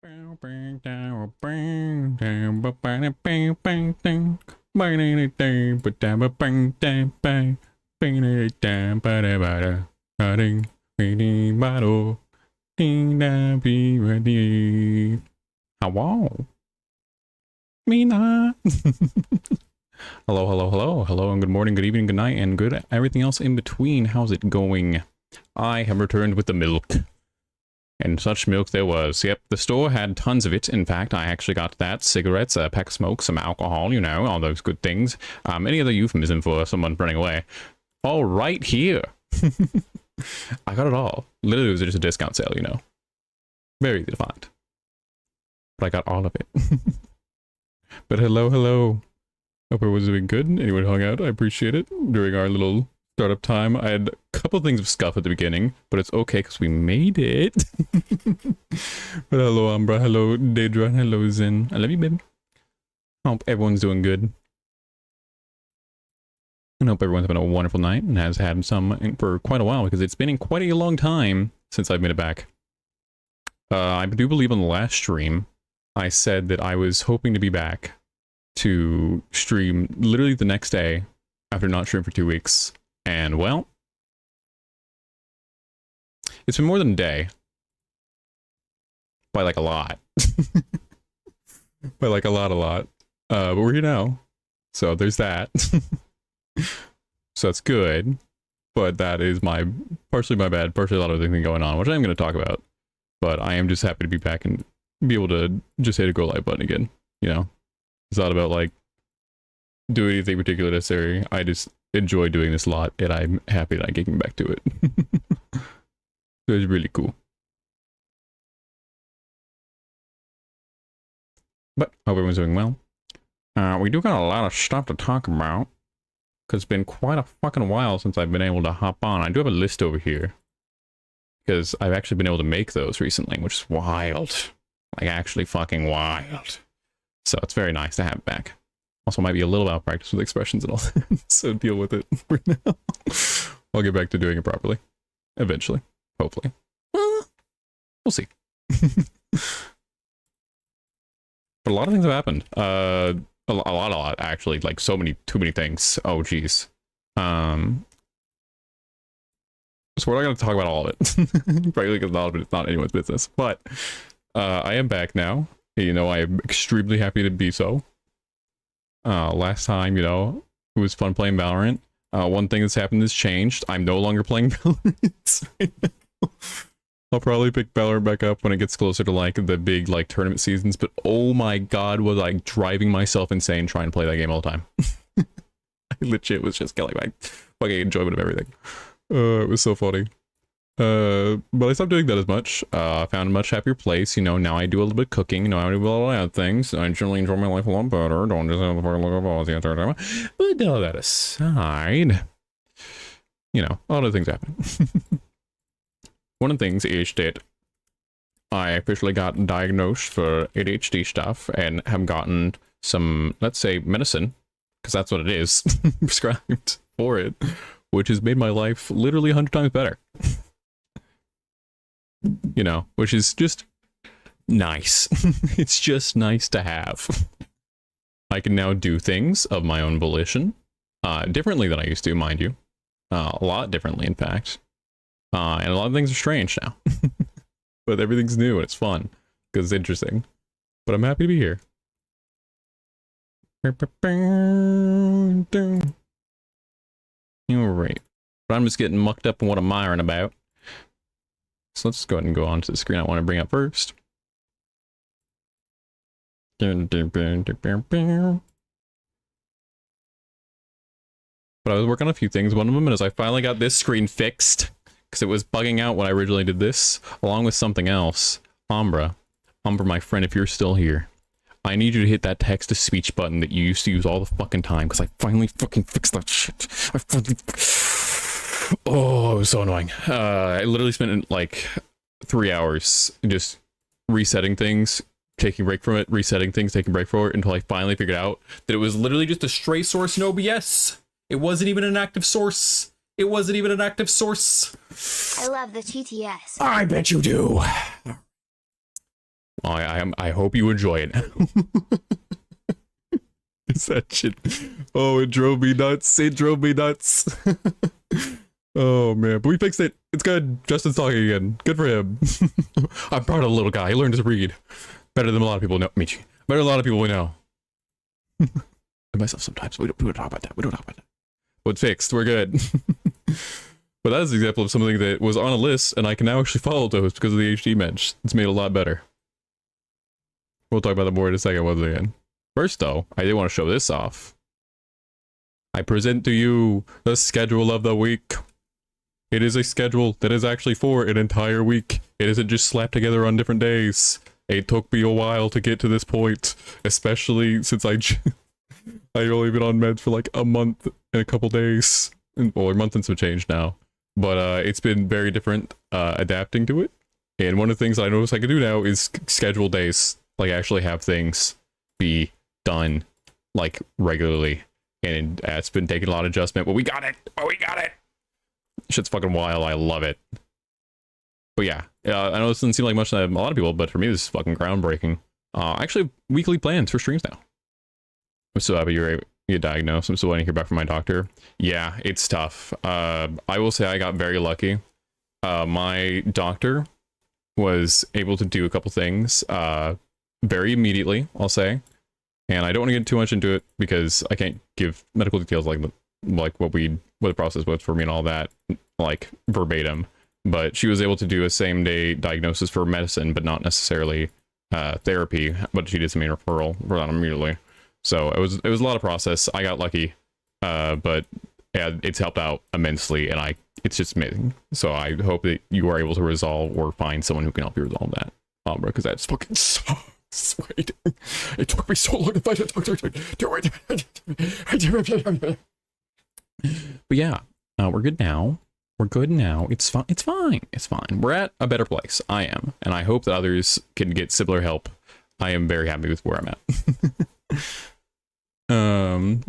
Hello. Mina. Hello, hello, hello, hello, and good morning, good evening, good night, and good everything else in between. How's it going? I have returned with the milk. And such milk there was. Yep, the store had tons of it. In fact, I actually got that. Cigarettes, a pack of smoke, some alcohol, you know, all those good things. Any other euphemism for someone running away. All right here. I got it all. Literally, it was just a discount sale, you know. Very easy to find. But I got all of it. But hello, hello. Hope everyone's doing good. Anyone hung out, I appreciate it. During our little startup time, I had a couple things of scuff at the beginning, but it's okay because we made it. But hello, Umbra. Hello, Daedra. Hello, Zen. I love you, baby. Hope everyone's doing good. And hope everyone's having a wonderful night and has had some for quite a while because it's been quite a long time since I've made it back. I do believe on the last stream, I said that I was hoping to be back to stream literally the next day after not streaming for 2 weeks. And well, it's been more than a day. By like a lot. By like a lot. But we're here now. So there's that. So that's good. But that is partially my bad, partially a lot of things going on, which I'm going to talk about. But I am just happy to be back and be able to just hit a go live button again. You know? It's not about like doing anything particularly necessary. I just enjoy doing this a lot, and I'm happy that I'm getting back to it. So it's really cool. But hope everyone's doing well. We do got a lot of stuff to talk about, because it's been quite a fucking while since I've been able to hop on. I do have a list over here, because I've actually been able to make those recently, which is wild. Like, actually fucking wild. So it's very nice to have it back. Also might be a little out of practice with expressions and all that, so deal with it for now. I'll get back to doing it properly. Eventually. Hopefully. We'll see. But a lot of things have happened. A lot, actually. Like, too many things. Oh, geez. So we're not going to talk about all of it. Probably because a lot of it is not anyone's business. But I am back now. You know, I am extremely happy to be so. Last time, you know, it was fun playing Valorant. One thing that's happened has changed. I'm no longer playing Valorant right now. I'll probably pick Valorant back up when it gets closer to, like, the big, like, tournament seasons. But oh my god, was I driving myself insane trying to play that game all the time. I legit was just killing my fucking enjoyment of everything. It was so funny. But I stopped doing that as much. I found a much happier place. You know, now I do a little bit of cooking. You know, I do a lot of other things. I generally enjoy my life a lot better. Don't just have to look at all the entire time. But all that aside, you know, a lot of things happen. One of the things is that I officially got diagnosed for ADHD stuff and have gotten some, let's say, medicine, because that's what it is, prescribed for it, which has made my life literally 100 times better. You know, which is just nice. It's just nice to have. I can now do things of my own volition, differently than I used to, mind you. A lot differently, in fact. And a lot of things are strange now. But everything's new and it's fun, because it's interesting. But I'm happy to be here. Alright. But I'm just getting mucked up in what I'm miring about. So let's go ahead and go on to the screen I want to bring up first. But I was working on a few things. One of them is I finally got this screen fixed, because it was bugging out when I originally did this, along with something else. Umbra, my friend, if you're still here, I need you to hit that text-to-speech button that you used to use all the fucking time, because I finally fucking fixed that shit. I finally... Oh, it was so annoying. I literally spent like 3 hours just resetting things, taking a break from it, resetting things, taking a break from it, until I finally figured out that it was literally just a stray source in OBS. It wasn't even an active source. It wasn't even an active source. I love the TTS. I bet you do. I hope you enjoy it. It's that shit. Oh, it drove me nuts. It drove me nuts. Oh man, but we fixed it. It's good. Justin's talking again. Good for him. I'm proud of the little guy. He learned to read better than a lot of people know. Me, better than a lot of people we know. And myself sometimes. We don't talk about that. We don't talk about that. But it's fixed. We're good. But that is an example of something that was on a list, and I can now actually follow those because of the HD mensch. It's made it a lot better. We'll talk about that more in a second once again. First, though, I did want to show this off. I present to you the schedule of the week. It is a schedule that is actually for an entire week. It isn't just slapped together on different days. It took me a while to get to this point, especially since I've only been on meds for like a month and a couple days. Well, a month and some change now. But it's been very different adapting to it. And one of the things I noticed I can do now is schedule days. Like actually have things be done like regularly. And it's been taking a lot of adjustment, but we got it! Oh, we got it! Shit's fucking wild. I love it. But yeah, I know this doesn't seem like much to a lot of people, but for me, this is fucking groundbreaking. Actually, weekly plans for streams now. I'm so happy you're get diagnosed. I'm still waiting to hear back from my doctor. Yeah, it's tough. I will say I got very lucky. My doctor was able to do a couple things very immediately, I'll say. And I don't want to get too much into it because I can't give medical details like what the process was for me and all that, like verbatim. But she was able to do a same-day diagnosis for medicine, but not necessarily therapy. But she did some referral for that immediately. So it was a lot of process. I got lucky, but yeah, it's helped out immensely, and it's just amazing. So I hope that you are able to resolve or find someone who can help you resolve that, because that's fucking sucks. Wait, it took me so long to find a doctor to do it. But yeah, we're good now. We're good now. It's fine. It's fine. It's fine. We're at a better place. I am, and I hope that others can get similar help. I am very happy with where I'm at.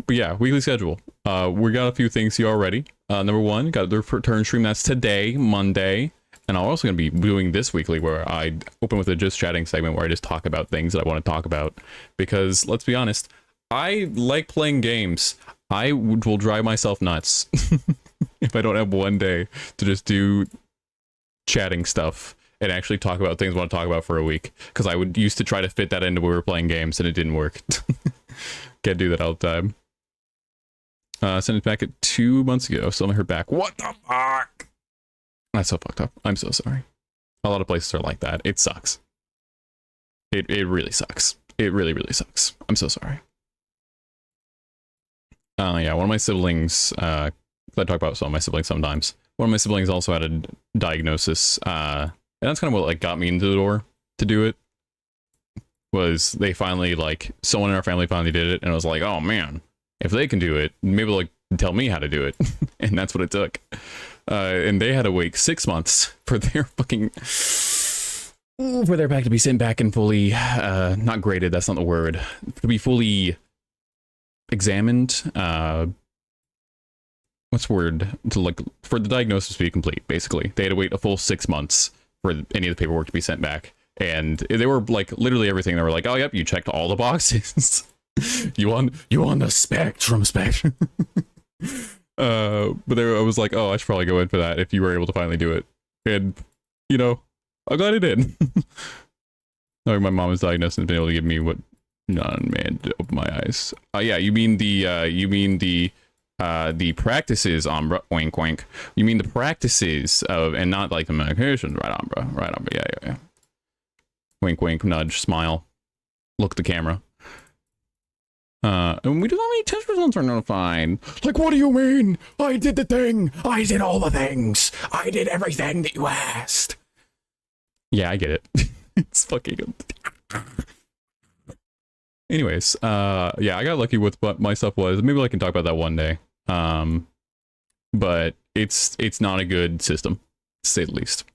But yeah, weekly schedule. We got a few things here already. Number one, got the return stream. That's today, Monday. And I'm also going to be doing this weekly where I open with a just chatting segment where I just talk about things that I want to talk about. Because let's be honest, I like playing games. I will drive myself nuts if I don't have one day to just do chatting stuff and actually talk about things I want to talk about for a week. Because I would used to try to fit that into when we were playing games and it didn't work. Can't do that all the time. Sent it back at 2 months ago. Still haven't heard back. What the fuck? That's so fucked up. I'm so sorry. A lot of places are like that. It sucks. It really sucks. It really, really sucks. I'm so sorry. Yeah, one of my siblings, I talk about some of my siblings sometimes. One of my siblings also had a diagnosis, and that's kind of what like got me into the door to do it. Was they finally, like, someone in our family finally did it, and I was like, oh man, if they can do it, maybe like tell me how to do it. And that's what it took. And they had to wait 6 months for their fucking for their back to be sent back and fully not graded, that's not the word, to be fully examined. What's the word, to like for the diagnosis to be complete. Basically they had to wait a full 6 months for any of the paperwork to be sent back, and they were like literally everything. They were like, oh yep, you checked all the boxes. you on the spectrum. But I was like, oh, I should probably go in for that if you were able to finally do it. And, you know, I'm glad I did. Knowing my mom was diagnosed and been able to give me what man to open my eyes. Yeah, you mean the practices, Umbra, wink wink. You mean the practices of, and not like the medications, right, Umbra? Right, Umbra, yeah. Wink wink, nudge, smile, look at the camera. And we don't know how many test results are notified. Like, what do you mean? I did the thing. I did all the things. I did everything that you asked. Yeah, I get it. It's fucking... Anyways, yeah, I got lucky with what my stuff was. Maybe I can talk about that one day. But it's not a good system, to say the least.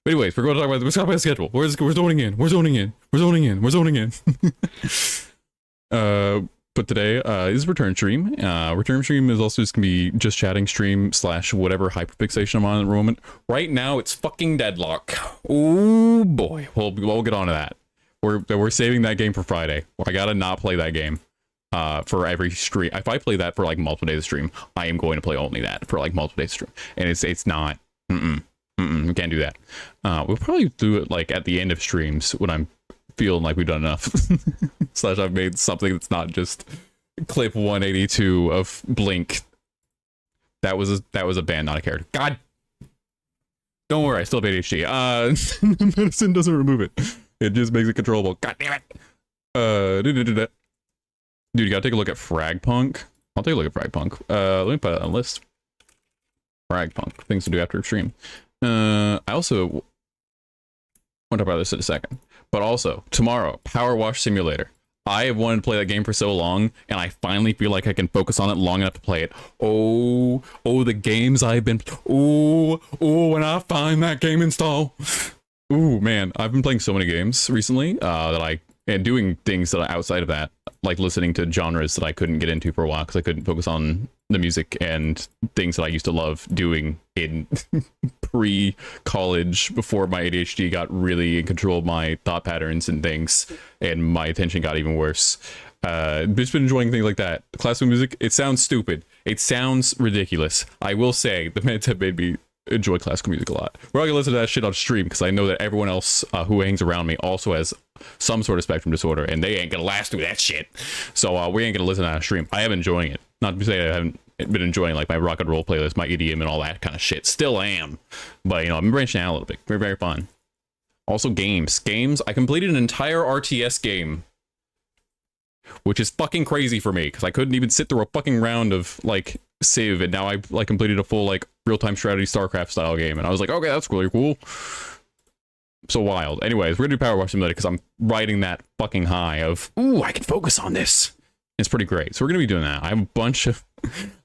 But anyways, we're going to talk about the schedule. We're zoning in. We're zoning in. We're zoning in. We're zoning in. But today is return stream. Return stream is also just gonna be just chatting stream / whatever hyperfixation I'm on at the moment. Right now it's fucking deadlock. Oh boy, we'll get on to that. We're saving that game for Friday. I gotta not play that game for every stream. If I play that for like multiple days of stream, I am going to play only that for like multiple days of stream. And it's not. We can't do that. We'll probably do it like at the end of streams when I'm feeling like we've done enough. Slash I've made something that's not just clip 182 of Blink. That was a band, not a character. God. Don't worry, I still have ADHD. Medicine doesn't remove it. It just makes it controllable. God damn it. Dude, you gotta take a look at Fragpunk. I'll take a look at Fragpunk. Let me put it on a list. Fragpunk. Things to do after stream. I also want to talk about this in a second. But also, tomorrow, Power Wash Simulator. I have wanted to play that game for so long, and I finally feel like I can focus on it long enough to play it. Oh, the games I've been... when I find that game install. Ooh, man, I've been playing so many games recently and doing things that are outside of that, like listening to genres that I couldn't get into for a while because I couldn't focus on the music and things that I used to love doing in pre-college before my ADHD got really in control of my thought patterns and things, and my attention got even worse. Just been enjoying things like that. Classical music, it sounds stupid. It sounds ridiculous. I will say, the meds have made me enjoy classical music a lot. We're not gonna listen to that shit on stream because I know that everyone else who hangs around me also has some sort of spectrum disorder, and they ain't gonna last through that shit. So we ain't gonna listen to that on stream. I am enjoying it. Not to say I haven't been enjoying like my rock and roll playlist, my EDM, and all that kind of shit. Still am, but you know, I'm branching out a little bit. Very, very fun. Also, games. I completed an entire RTS game, which is fucking crazy for me because I couldn't even sit through a fucking round of like Civ, and now I like completed a full like real-time strategy StarCraft style game, and I was like, okay, that's really cool. So wild. Anyways, we're gonna do Power Wash Simulator because I'm riding that fucking high of, ooh, I can focus on this. It's pretty great. So we're gonna be doing that. I have a bunch of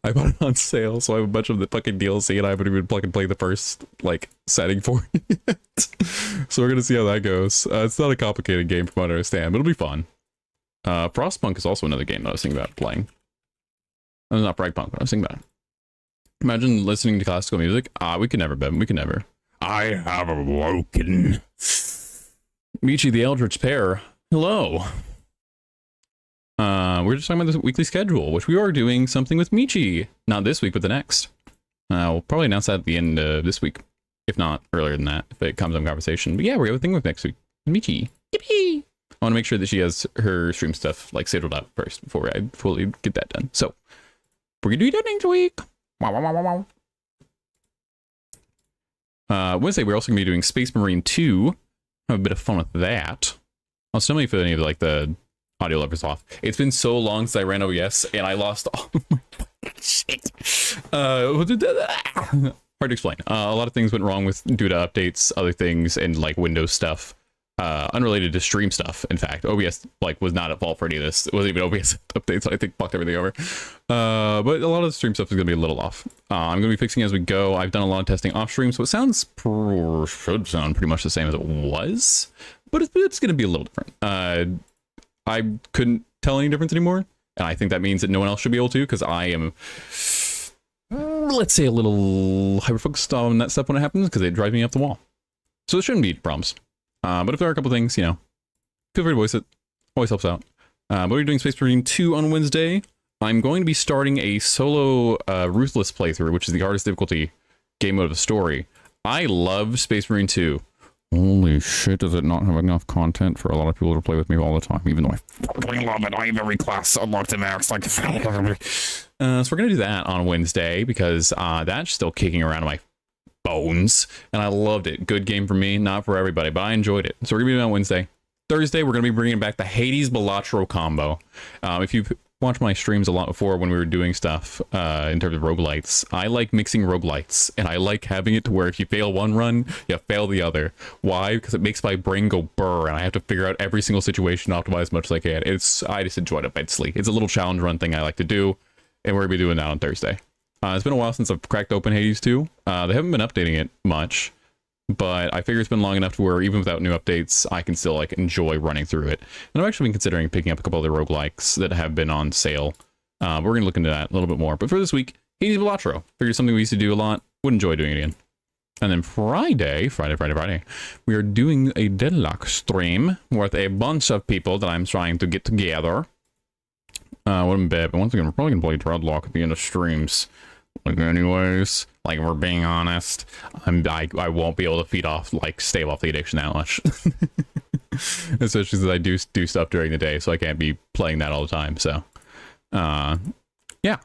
I bought it on sale, so I have a bunch of the fucking DLC, and I haven't even fucking played the first like setting for it yet. So we're gonna see how that goes. It's not a complicated game from what I understand, but it'll be fun. Frostpunk is also another game that I was thinking about playing. Not Fragpunk, but I was thinking about it. Imagine listening to classical music. We could never, Ben. We could never. I have awoken. Michi the Eldritch Pair. Hello. We're just talking about this weekly schedule, which we are doing something with Michi. Not this week, but the next. We'll probably announce that at the end of this week. If not earlier than that, if it comes on conversation. But yeah, we have a thing with next week. Michi. Yippee! I want to make sure that she has her stream stuff like settled out first before I fully get that done. So we're gonna do that next week. Wow. Wednesday, we're also gonna be doing Space Marine 2. Have a bit of fun with that. I'll still make for any of the audio levers off. It's been so long since I ran OBS and I lost all of my shit. Hard to explain. A lot of things went wrong due to updates, other things, and like Windows stuff. Unrelated to stream stuff. In fact, OBS like was not at fault for any of this. It wasn't even OBS updates, so I think fucked everything over. But a lot of the stream stuff is gonna be a little off. I'm gonna be fixing as we go. I've done a lot of testing off stream, so it should sound pretty much the same as it was, but it's gonna be a little different. I couldn't tell any difference anymore, and I think that means that no one else should be able to, because I am, let's say, a little hyper focused on that stuff when it happens, because it drives me up the wall. So it shouldn't be problems. But if there are a couple things, you know, feel free to voice it. Always helps out. But we're doing Space Marine 2 on Wednesday. I'm going to be starting a solo Ruthless playthrough, which is the hardest difficulty game mode of the story. I love Space Marine 2. Holy shit, does it not have enough content for a lot of people to play with me all the time, even though I fucking love it. I have every class unlocked to max. Like, so we're going to do that on Wednesday, because that's still kicking around in my bones, and I loved it. Good game for me, not for everybody, but I enjoyed it. So we're gonna be doing it on Wednesday. Thursday, we're gonna be bringing back the Hades Balatro combo. If you've watched my streams a lot before when we were doing stuff in terms of roguelites, I like mixing roguelites, and I like having it to where if you fail one run, you fail the other. Why? Because it makes my brain go burr, and I have to figure out every single situation, optimize as much as I can. I just enjoy it immensely. It's a little challenge run thing I like to do, and we're gonna be doing that on Thursday. It's been a while since I've cracked open Hades 2. They haven't been updating it much, but I figure it's been long enough to where even without new updates, I can still like enjoy running through it. And I've actually been considering picking up a couple other roguelikes that have been on sale. We're going to look into that a little bit more. But for this week, Hades Balatro. Figured something we used to do a lot. Would enjoy doing it again. And then Friday, we are doing a deadlock stream with a bunch of people that I'm trying to get together. Wouldn't bet, but once again, we're probably gonna play Dreadlock at the end of streams. Like, anyways, like, if we're being honest, I won't be able to stave off the addiction that much. Especially since I do stuff during the day, so I can't be playing that all the time. So, yeah.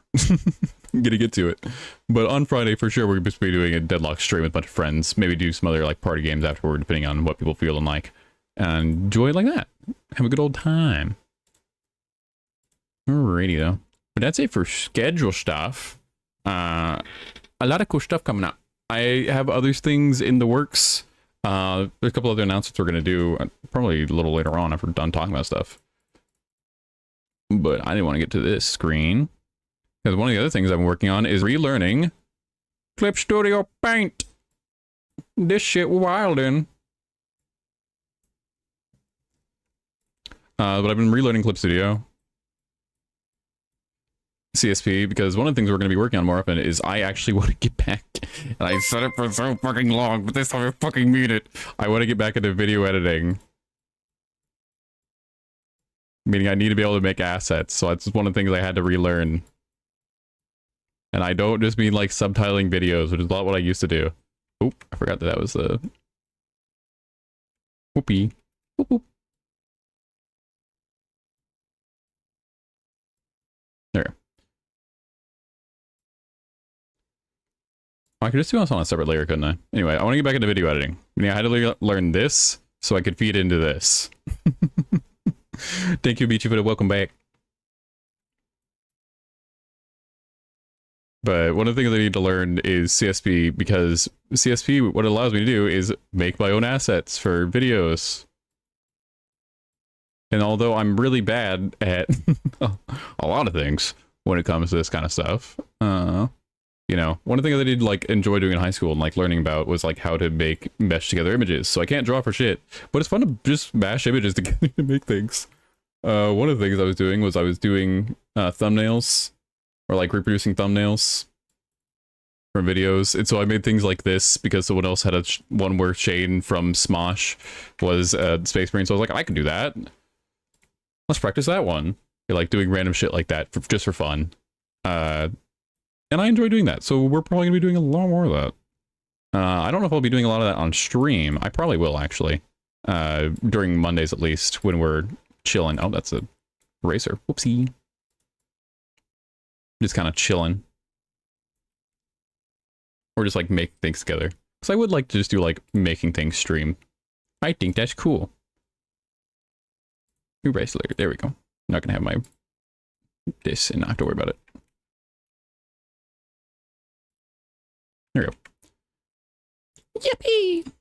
Gonna get to it. But on Friday, for sure, we're just be doing a Deadlock stream with a bunch of friends. Maybe do some other, like, party games afterward, depending on what people feel and like. And enjoy it like that. Have a good old time. Alrighty, though. But that's it for schedule stuff. A lot of cool stuff coming up. I have other things in the works. There's a couple other announcements we're going to do probably a little later on after we're done talking about stuff. But I didn't want to get to this screen. Because one of the other things I'm working on is relearning Clip Studio Paint. This shit wildin'. But I've been relearning Clip Studio. CSP, because one of the things we're going to be working on more often is I actually want to get back, and I said it for so fucking long, but this time I fucking mean it. I want to get back into video editing. Meaning I need to be able to make assets, so that's one of the things I had to relearn. And I don't just mean like subtitling videos, which is a lot what I used to do. Oop, I forgot that was the... Whoopee. Whoop whoop. There. I could just do this on a separate layer, couldn't I? Anyway, I want to get back into video editing. I had to learn this so I could feed into this. Thank you, Beachy, for the welcome back. But one of the things I need to learn is CSP, because CSP, what it allows me to do is make my own assets for videos. And although I'm really bad at a lot of things when it comes to this kind of stuff, you know, one of the things I did like enjoy doing in high school and like learning about was like how to mesh together images. So I can't draw for shit, but it's fun to just mash images together to make things. One of the things I was doing thumbnails, or like reproducing thumbnails from videos. And so I made things like this because someone else had one where Shane from Smosh was Space Marine. So I was like, I can do that. Let's practice that one. You're like doing random shit like that just for fun. And I enjoy doing that, so we're probably going to be doing a lot more of that. I don't know if I'll be doing a lot of that on stream. I probably will, actually. During Mondays, at least, when we're chilling. Oh, that's a eraser. Whoopsie. Just kind of chilling. Or just, like, make things together. Because I would like to just do, like, making things stream. I think that's cool. Eraser later. There we go. I'm not going to have my... this and not have to worry about it. There we go. Yippee!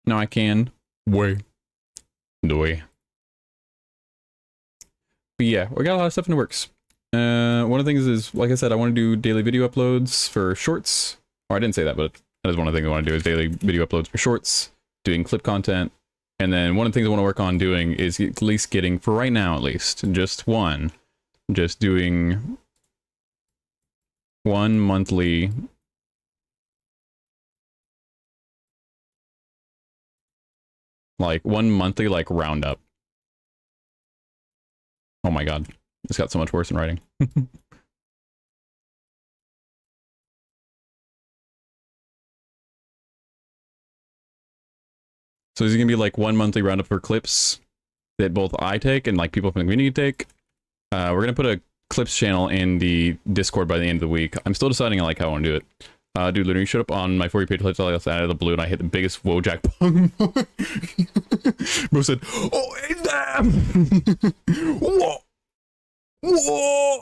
Now I can. Way. But yeah, we got a lot of stuff in the works. One of the things is, like I said, I want to do daily video uploads for shorts. Or I didn't say that, but that is one of the things I want to do is daily video uploads for shorts, doing clip content. And then one of the things I want to work on doing is at least getting, for right now at least, just doing one monthly roundup. Oh my god, this got so much worse in writing. So there's gonna be like one monthly roundup for clips that both I take and like people from the community take. We're gonna put a clips channel in the Discord by the end of the week. I'm still deciding like how I want to do it. Dude, literally showed up on my For You page out of the blue and I hit the biggest Wojak pong. Bro said, oh, it's damn! Whoa! Whoa!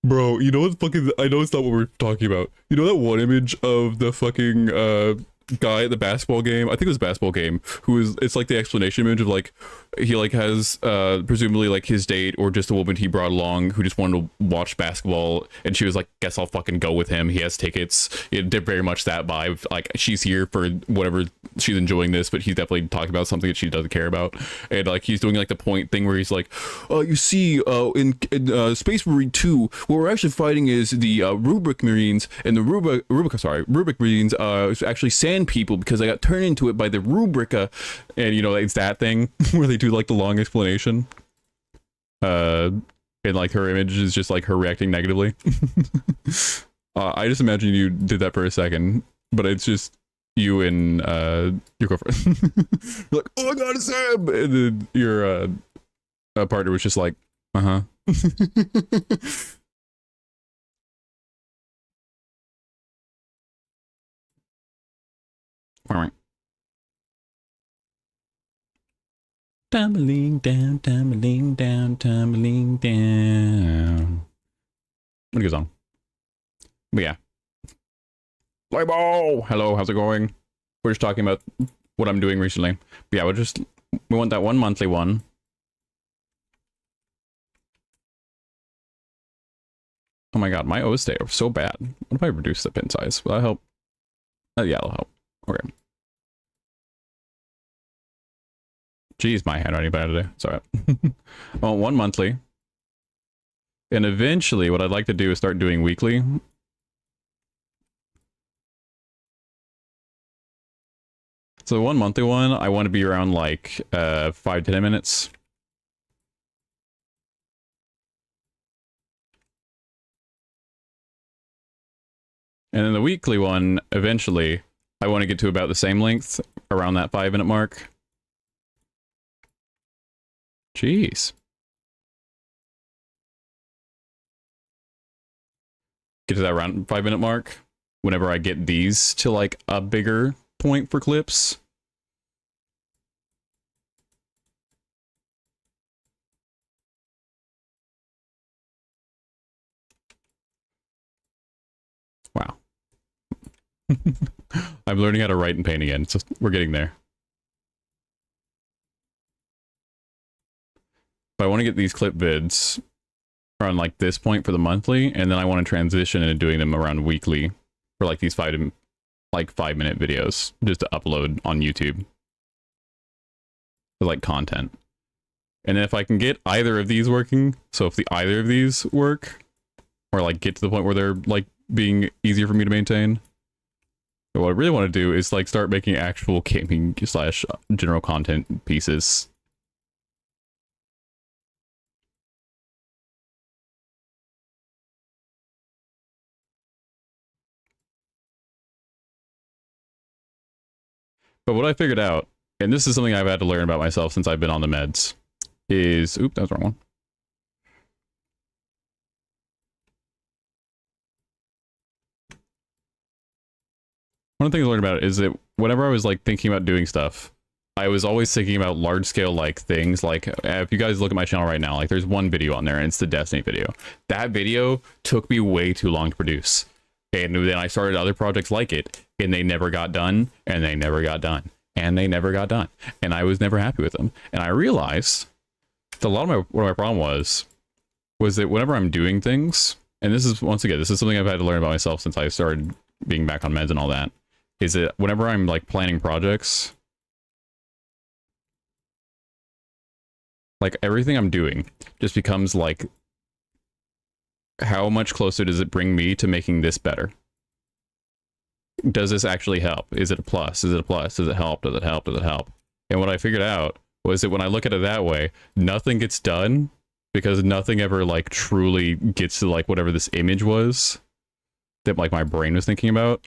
Bro, you know what fucking, I know it's not what we're talking about. You know that one image of the fucking, guy at the basketball game, I think it was a basketball game, who is, it's like the explanation image of like, he like has presumably like his date or just a woman he brought along who just wanted to watch basketball, and she was like, guess I'll fucking go with him, he has tickets. It did very much that vibe, like she's here for whatever she's enjoying this, but he's definitely talking about something that she doesn't care about. And like he's doing like the point thing where he's like, you see, in Space Marine 2, what we're actually fighting is the Rubric Marines, and the Rubric Marines is actually sand people because I got turned into it by the Rubrica. And you know, it's that thing where they do like the long explanation. And like her image is just like her reacting negatively. I just imagine you did that for a second, but it's just you and your girlfriend. You're like, oh my god, it's Sam! And then your partner was just like, uh-huh. Tumbling down, tumbling down, tumbling down. What a good song. But yeah. Label! Hello, how's it going? We're just talking about what I'm doing recently. But yeah, we want that one monthly one. Oh my god, my O's stay are so bad. What if I reduce the pin size? Will that help? Yeah, that'll help. Okay. Jeez, my handwriting bad today. Sorry. I want one monthly. And eventually, what I'd like to do is start doing weekly. So the one monthly one, I want to be around like 5 to 10 minutes. And then the weekly one, eventually, I want to get to about the same length, around that 5-minute mark. Jeez. Get to that around 5-minute mark whenever I get these to like a bigger point for clips. Wow. I'm learning how to write and paint again. So we're getting there. But I want to get these clip vids around like this point for the monthly, and then I want to transition into doing them around weekly for like these 5-minute videos just to upload on YouTube for like content. And then if I can get either of these working, so if either of these work, or like get to the point where they're like being easier for me to maintain, what I really want to do is like start making actual gaming / general content pieces. But what I figured out, and this is something I've had to learn about myself since I've been on the meds, is... Oop, that was the wrong one. One of the things I learned about it is that whenever I was like thinking about doing stuff, I was always thinking about large scale like things. Like if you guys look at my channel right now, like there's one video on there and it's the Destiny video. That video took me way too long to produce. And then I started other projects like it, and they never got done, and they never got done, and they never got done. And I was never happy with them. And I realized that what my problem was that whenever I'm doing things, and this is, once again, this is something I've had to learn about myself since I started being back on meds and all that, is that whenever I'm like planning projects, like everything I'm doing just becomes like, how much closer does it bring me to making this better? Does this actually help? Is it a plus? Is it a plus? Does it help? Does it help? Does it help? And what I figured out was that when I look at it that way, nothing gets done because nothing ever like truly gets to like whatever this image was that like my brain was thinking about.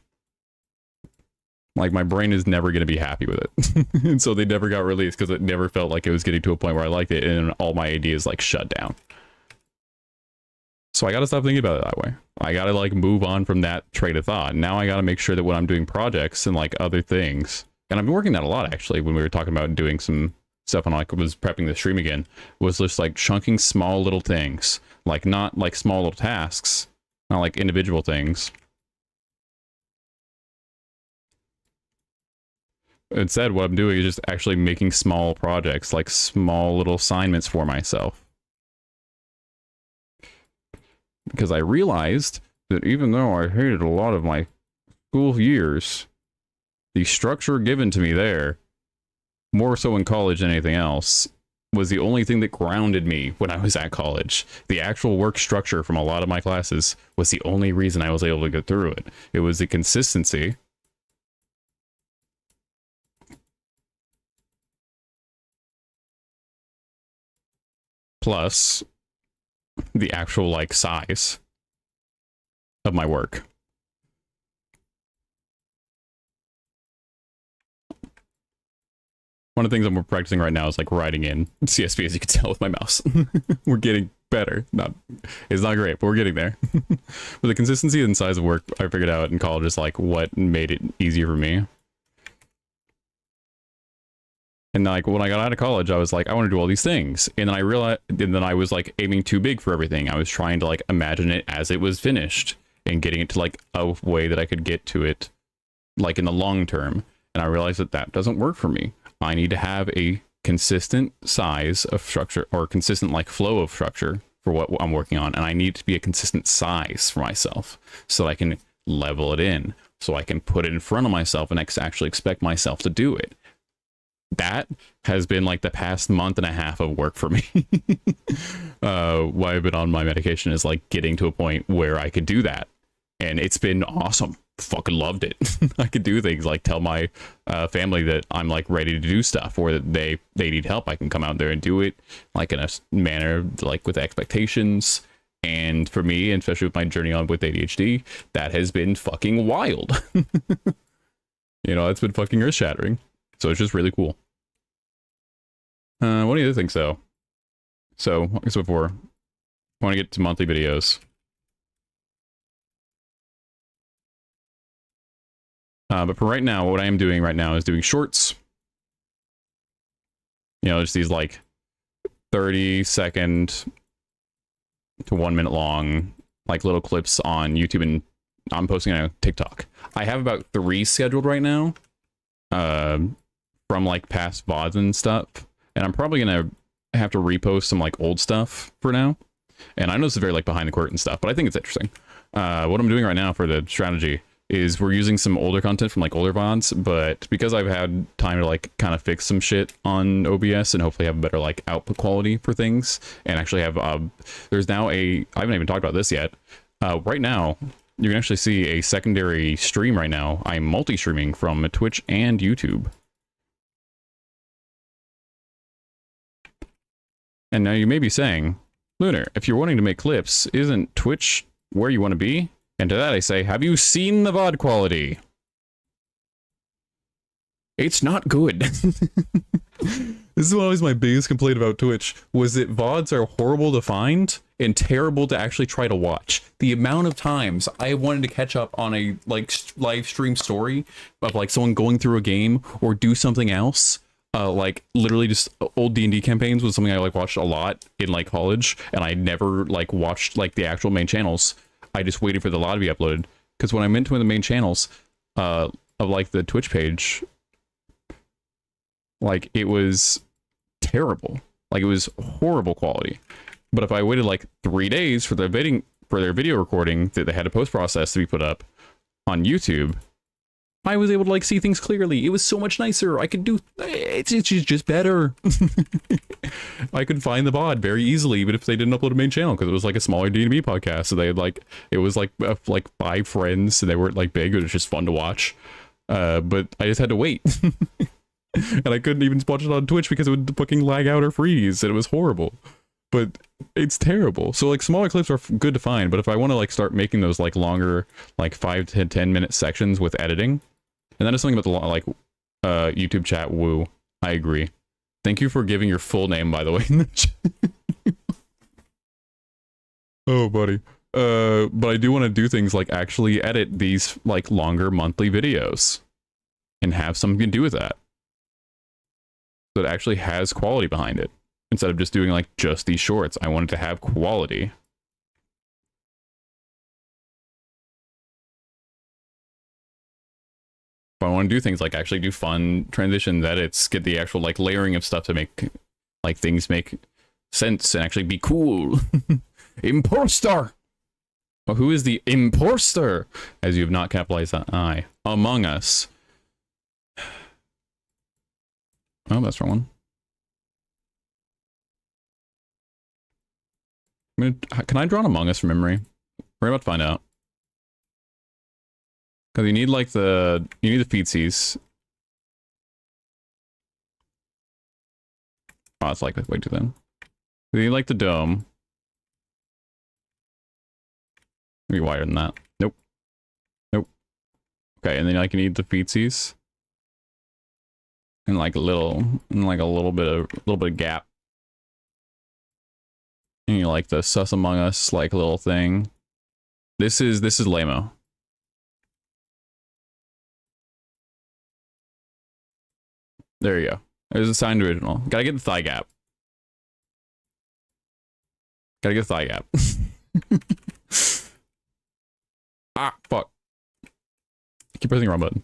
Like my brain is never going to be happy with it. And so they never got released because it never felt like it was getting to a point where I liked it, and all my ideas like shut down. So I got to stop thinking about it that way. I got to like move on from that train of thought. Now I got to make sure that when I'm doing projects and like other things, and I've been working that a lot actually when we were talking about doing some stuff when I was prepping the stream again, was just like chunking small little things, like not like small little tasks, not like individual things. Instead, what I'm doing is just actually making small projects, like small little assignments for myself. Because I realized that even though I hated a lot of my school years, the structure given to me there, more so in college than anything else, was the only thing that grounded me when I was at college. The actual work structure from a lot of my classes was the only reason I was able to get through it. It was the consistency. Plus the actual like size of my work. One of the things I'm practicing right now is like writing in CSV, as you can tell with my mouse. We're getting better. It's not great, but we're getting there. But the consistency and size of work I figured out in college is like what made it easier for me. And like when I got out of college, I was like, I want to do all these things. And then I realized, and then I was like aiming too big for everything. I was trying to like imagine it as it was finished and getting it to like a way that I could get to it like in the long term. And I realized that that doesn't work for me. I need to have a consistent size of structure or consistent like flow of structure for what I'm working on. And I need to be a consistent size for myself so I can level it in, so I can put it in front of myself and actually expect myself to do it. That has been like the past month and a half of work for me. Why I've been on my medication is like getting to a point where I could do that. And it's been awesome. Fucking loved it. I could do things like tell my family that I'm like ready to do stuff, or that they need help. I can come out there and do it like in a manner like with expectations. And for me, and especially with my journey on with ADHD, that has been fucking wild. You know, it's been fucking earth shattering. So it's just really cool. What do you think so? So, like I said before, I want to get to monthly videos. But for right now, what I am doing right now is doing shorts. You know, just these like 30-second to 1 minute long, like little clips on YouTube, and I'm posting on TikTok. I have about 3 scheduled right now, from like past VODs and stuff. And I'm probably gonna have to repost some like old stuff for now. And I know this is very like behind the curtain stuff, but I think it's interesting. What I'm doing right now for the strategy is we're using some older content from like older VODs, but because I've had time to like kind of fix some shit on OBS and hopefully have better like output quality for things, and actually have there's now I haven't even talked about this yet. Right now you can actually see a secondary stream right now. I'm multi-streaming from Twitch and YouTube. And now you may be saying, Lunar, if you're wanting to make clips, isn't Twitch where you want to be? And to that I say, have you seen the VOD quality? It's not good. This is always my biggest complaint about Twitch, was that VODs are horrible to find and terrible to actually try to watch. The amount of times I wanted to catch up on a like live stream story of like someone going through a game or do something else, like literally just old D&D campaigns was something I like watched a lot in like college, and I never like watched like the actual main channels. I just waited for the lot to be uploaded, because when I went to the main channels of like the Twitch page, like it was terrible. Like it was horrible quality. But if I waited like 3 days for their video recording that they had to post process to be put up on YouTube, I was able to like see things clearly. It was so much nicer. I could do it's just better. I could find the VOD very easily, even if they didn't upload a main channel, because it was like a smaller D&B podcast. So they had like, it was like 5 friends, and they weren't like big. It was just fun to watch. But I just had to wait. And I couldn't even watch it on Twitch because it would fucking lag out or freeze, and it was horrible. But it's terrible. So like smaller clips are good to find, but if I want to like start making those like longer, like 5 to 10 minute sections with editing, and that is something about the like YouTube chat woo. I agree. Thank you for giving your full name, by the way. Oh, buddy. But I do want to do things like actually edit these like longer monthly videos and have something to do with that. That actually has quality behind it. Instead of just doing like just these shorts, I wanted to have quality. But I want to do things like actually do fun transitions, edits, get the actual like layering of stuff to make like things make sense and actually be cool. Imposter! Well, who is the imposter? As you have not capitalized that I. Among Us. Oh, that's the wrong one. Can I draw an Among Us from memory? We're about to find out. Because you need like the feetsies. Oh, it's like way too thin. You need like the dome. Maybe wider than that. Nope. Nope. Okay, and then like you need the feetsies. And like a little bit of gap. And you like the sus Among Us like little thing. This is lame-o. There you go. There's a signed original. Gotta get the thigh gap. Gotta get the thigh gap. Ah, fuck. Keep pressing the wrong button.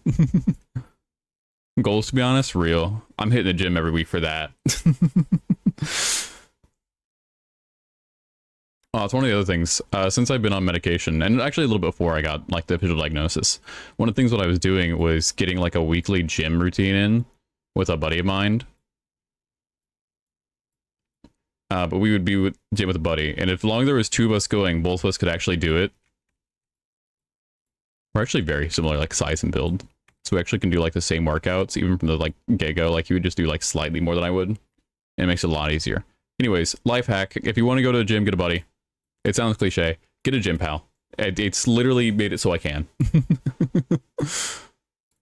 Goals, to be honest, real. I'm hitting the gym every week for that. Oh, it's one of the other things. Since I've been on medication, and actually a little bit before I got like the official diagnosis, one of the things what I was doing was getting like a weekly gym routine in with a buddy of mine. But we would be with gym with a buddy, and if long there was two of us going, both of us could actually do it. We're actually very similar, like size and build, so we actually can do like the same workouts, even from the like get-go. Like you would just do like slightly more than I would, and it makes it a lot easier. Anyways, life hack: if you want to go to the gym, get a buddy. It sounds cliche. Get a gym pal. It's literally made it so I can.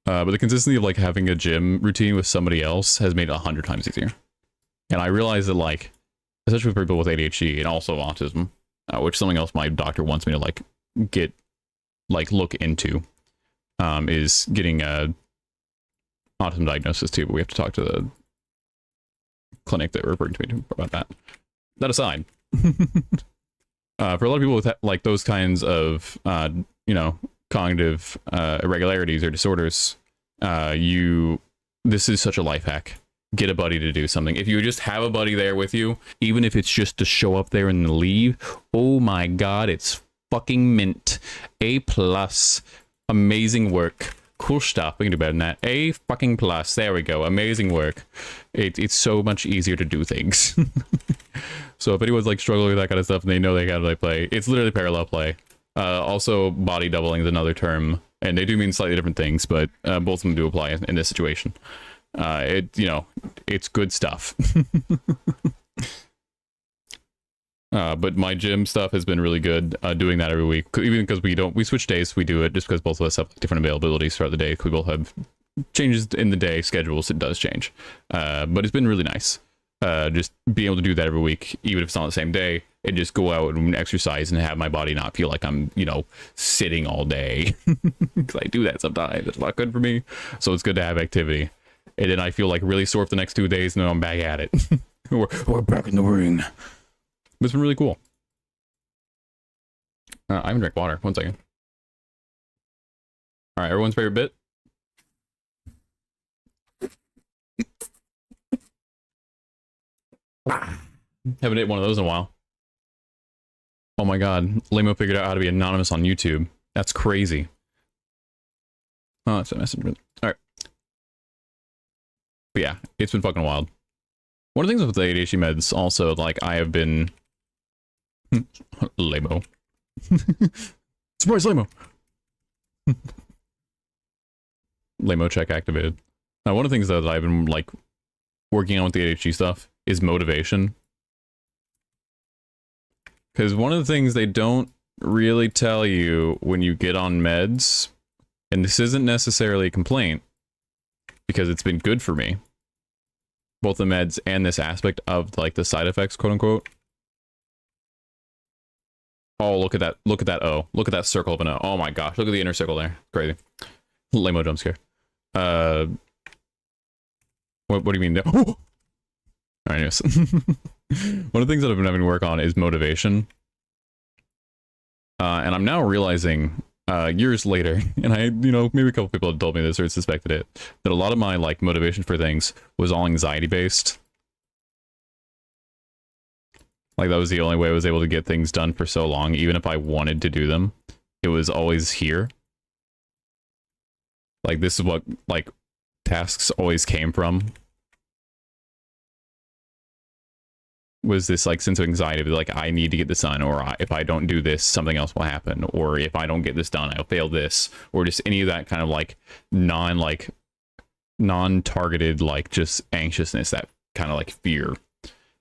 But the consistency of like having a gym routine with somebody else has made it 100 times easier. And I realize that like, especially for people with ADHD and also autism, which is something else my doctor wants me to like look into, is getting a autism diagnosis too. But we have to talk to the clinic that referred to me about that. That aside, for a lot of people with like those kinds of you know, cognitive irregularities or disorders, this is such a life hack. Get a buddy to do something. If you just have a buddy there with you, even if it's just to show up there and leave, oh my god, it's fucking mint. A+. Amazing work. Cool stuff. We can do better than that. A fucking plus. There we go. Amazing work. It's so much easier to do things. So if anyone's like struggling with that kind of stuff and they know they gotta like play, it's literally parallel play. Also, body doubling is another term, and they do mean slightly different things, but both of them do apply in this situation. You know, it's good stuff. But my gym stuff has been really good, doing that every week, even because we switch days, we do it just because both of us have different availabilities throughout the day. We both have changes in the day schedules. It does change, but it's been really nice. Just being able to do that every week, even if it's not the same day, and just go out and exercise and have my body not feel like I'm, you know, sitting all day. Because I do that sometimes. It's not good for me. So it's good to have activity. And then I feel like really sore for the next 2 days, and then I'm back at it. we're back in the ring. It's been really cool. I haven't drank water. 1 second. All right, everyone's favorite bit. Haven't ate one of those in a while. Oh my god, Lamo figured out how to be anonymous on YouTube. That's crazy. Oh, that's a message. Alright. But yeah, it's been fucking wild. One of the things with the ADHD meds also, like, I have been... Lamo. Surprise, Lamo! Lamo check activated. Now, one of the things that I've been, like, working on with the ADHD stuff is motivation. Because one of the things they don't really tell you when you get on meds, and this isn't necessarily a complaint, because it's been good for me, both the meds and this aspect of, like, the side effects, quote unquote. Oh, look at that. Look at that O. Look at that circle of an O. Oh my gosh. Look at the inner circle there. Crazy. Lame-o jump scare. What do you mean? Oh! Alright, anyways. One of the things that I've been having to work on is motivation. And I'm now realizing, years later, and I, you know, maybe a couple people had told me this or suspected it, that a lot of my, like, motivation for things was all anxiety-based. Like, that was the only way I was able to get things done for so long, even if I wanted to do them. It was always here. Like, this is what, like, tasks always came from. was this like sense of anxiety of like, I need to get this done, or if I don't do this, something else will happen, or if I don't get this done, I'll fail this, or just any of that kind of like non-targeted like just anxiousness, that kind of like fear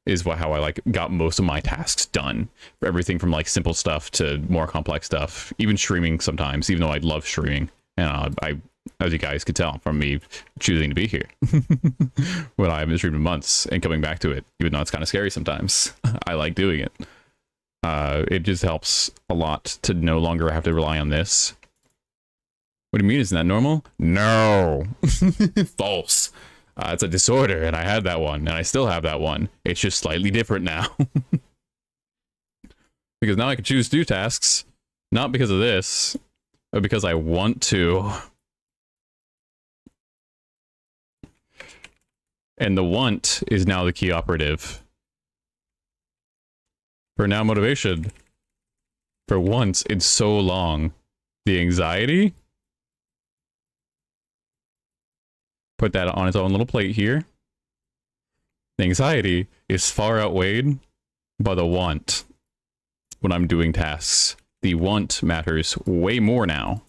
is how I like got most of my tasks done. Everything from like simple stuff to more complex stuff, even streaming sometimes, even though I love streaming. And I, as you guys could tell from me choosing to be here when I haven't streamed in months and coming back to it, even though it's kind of scary sometimes, I like doing it. It just helps a lot to no longer have to rely on this. What do you mean? Isn't that normal? No. False. It's a disorder, and I had that one, and I still have that one. It's just slightly different now. Because now I can choose to do tasks, not because of this, but because I want to. And the want is now the key operative. For now, motivation. For once in so long. The anxiety? Put that on its own little plate here. The anxiety is far outweighed by the want when I'm doing tasks. The want matters way more now.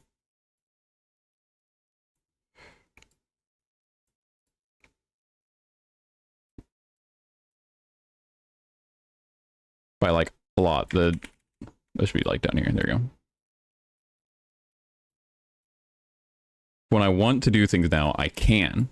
By like a lot. That should be like down here. There you go. When I want to do things now, I can.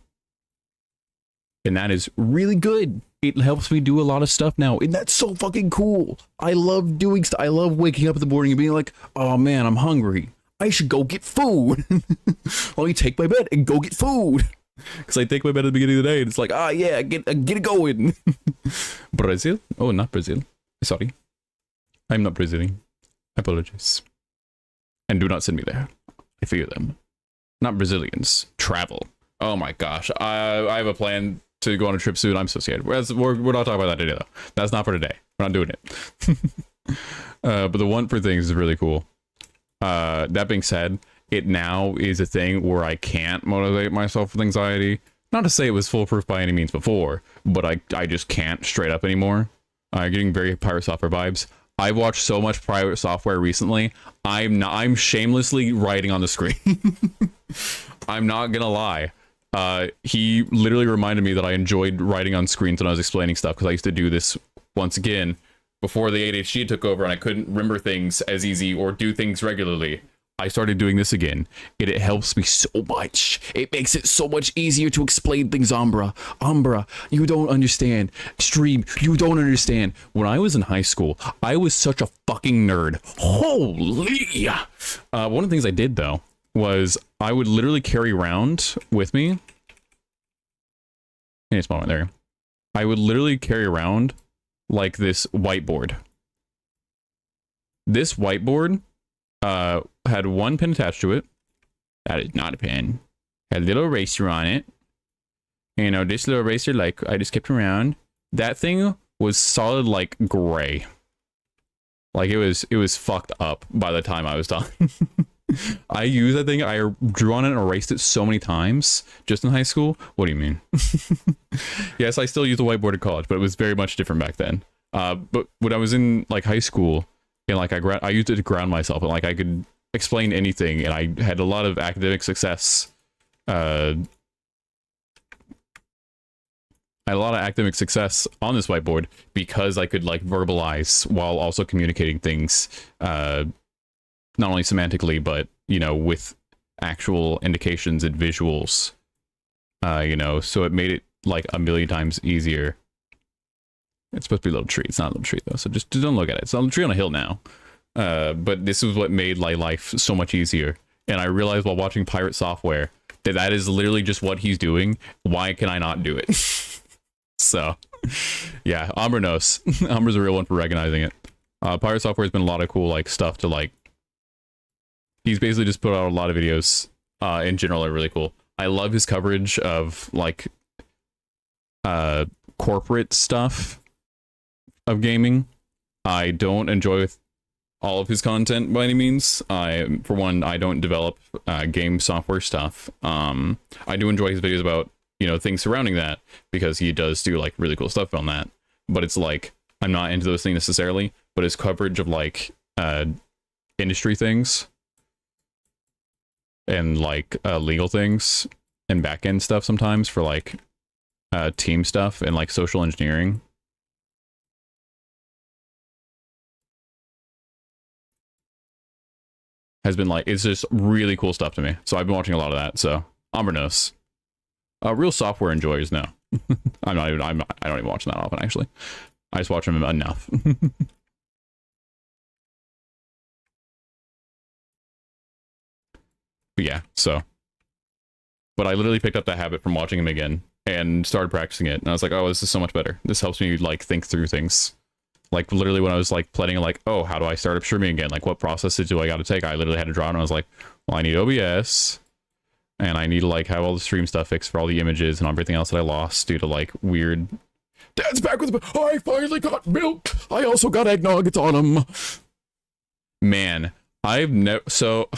And that is really good. It helps me do a lot of stuff now. And that's so fucking cool. I love doing stuff. I love waking up in the morning and being like, oh man, I'm hungry. I should go get food. Let me take my bed and go get food. Because I take my bed at the beginning of the day and it's like, ah, yeah, get it going. Brazil? Oh, not Brazil. Sorry. I'm not Brazilian. I apologize. And do not send me there. I fear them. Not Brazilians. Travel. Oh my gosh. I have a plan to go on a trip soon. I'm so scared. We're not talking about that today, though. That's not for today. We're not doing it. But the want for things is really cool. That being said, it now is a thing where I can't motivate myself with anxiety. Not to say it was foolproof by any means before, but I just can't straight up anymore. Getting very Pirate Software vibes. I've watched so much Pirate Software recently. I'm shamelessly writing on the screen. I'm not gonna lie. He literally reminded me that I enjoyed writing on screens when I was explaining stuff, because I used to do this once again before the ADHD took over and I couldn't remember things as easy or do things regularly. I started doing this again, and it helps me so much. It makes it so much easier to explain things, Umbra. Umbra, you don't understand. Stream, you don't understand. When I was in high school, I was such a fucking nerd. Holy! One of the things I did, though, was I would literally carry around with me. Any small one there. I would literally carry around like this whiteboard. This whiteboard had one pen attached to it. That is not a pen. Had a little eraser on it. You know, this little eraser, like, I just kept around. That thing was solid, like, gray. Like, it was fucked up by the time I was done. I used that thing. I drew on it and erased it so many times just in high school. What do you mean? Yes, I still use the whiteboard in college, but it was very much different back then. But when I was in, like, high school, and like I used it to ground myself, and like I could explain anything, and I had a lot of academic success. I had a lot of academic success on this whiteboard because I could like verbalize while also communicating things, not only semantically, but you know, with actual indications and visuals. You know, so it made it like a million times easier. It's supposed to be a little tree. It's not a little tree though, so just don't look at it. It's a tree on a hill now. But this is what made my life so much easier. And I realized while watching Pirate Software that that is literally just what he's doing. Why can I not do it? So, yeah, Umber knows. Umber's a real one for recognizing it. Pirate Software has been a lot of cool like stuff to like. He's basically just put out a lot of videos. In general, are really cool. I love his coverage of like corporate stuff of gaming. I don't enjoy all of his content by any means. For one, I don't develop game software stuff. I do enjoy his videos about, you know, things surrounding that, because he does do like really cool stuff on that. But it's like, I'm not into those things necessarily, but his coverage of like industry things and like legal things and back end stuff sometimes for like team stuff and like social engineering has been like, it's just really cool stuff to me. So I've been watching a lot of that. So Ambernos, real software enjoyers now. I don't even watch them that often actually. I just watch them enough. But yeah, so. But I literally picked up that habit from watching him again and started practicing it. And I was like, oh, this is so much better. This helps me like think through things. Like literally when I was like planning like, oh, how do I start up streaming again? Like what processes do I got to take? I literally had to draw it and I was like, well, I need OBS and I need to like have all the stream stuff fixed for all the images and everything else that I lost due to like weird. Dad's back with I finally got milk. I also got eggnog. It's on him. Man, I've never, so I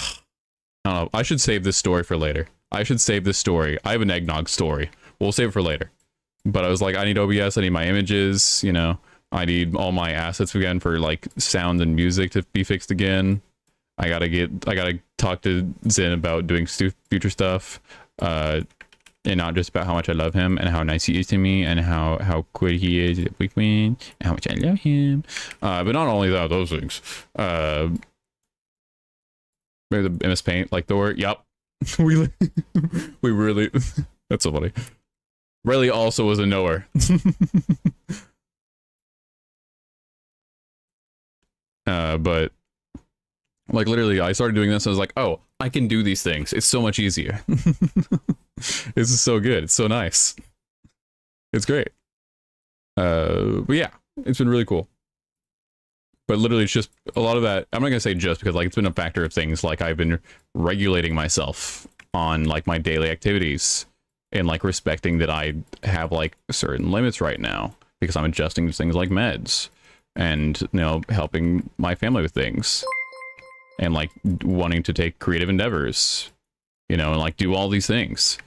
don't know. I should save this story for later. I should save this story. I have an eggnog story. We'll save it for later. But I was like, I need OBS. I need my images, you know. I need all my assets again for like sound and music to be fixed again. I gotta talk to Zen about doing future stuff, and not just about how much I love him and how nice he is to me and how good he is with me and how much I love him. But not only that, those things. Maybe the MS Paint, like Thor. Yup. we really. That's so funny. Riley also was a knower. But like literally I started doing this and I was like, oh, I can do these things. It's so much easier. This is so good. It's so nice. It's great. But yeah, it's been really cool. But literally it's just a lot of that. I'm not gonna say just because like it's been a factor of things like I've been regulating myself on like my daily activities and like respecting that I have like certain limits right now because I'm adjusting to things like meds. And, you know, helping my family with things. And, like, wanting to take creative endeavors. You know, and, like, do all these things.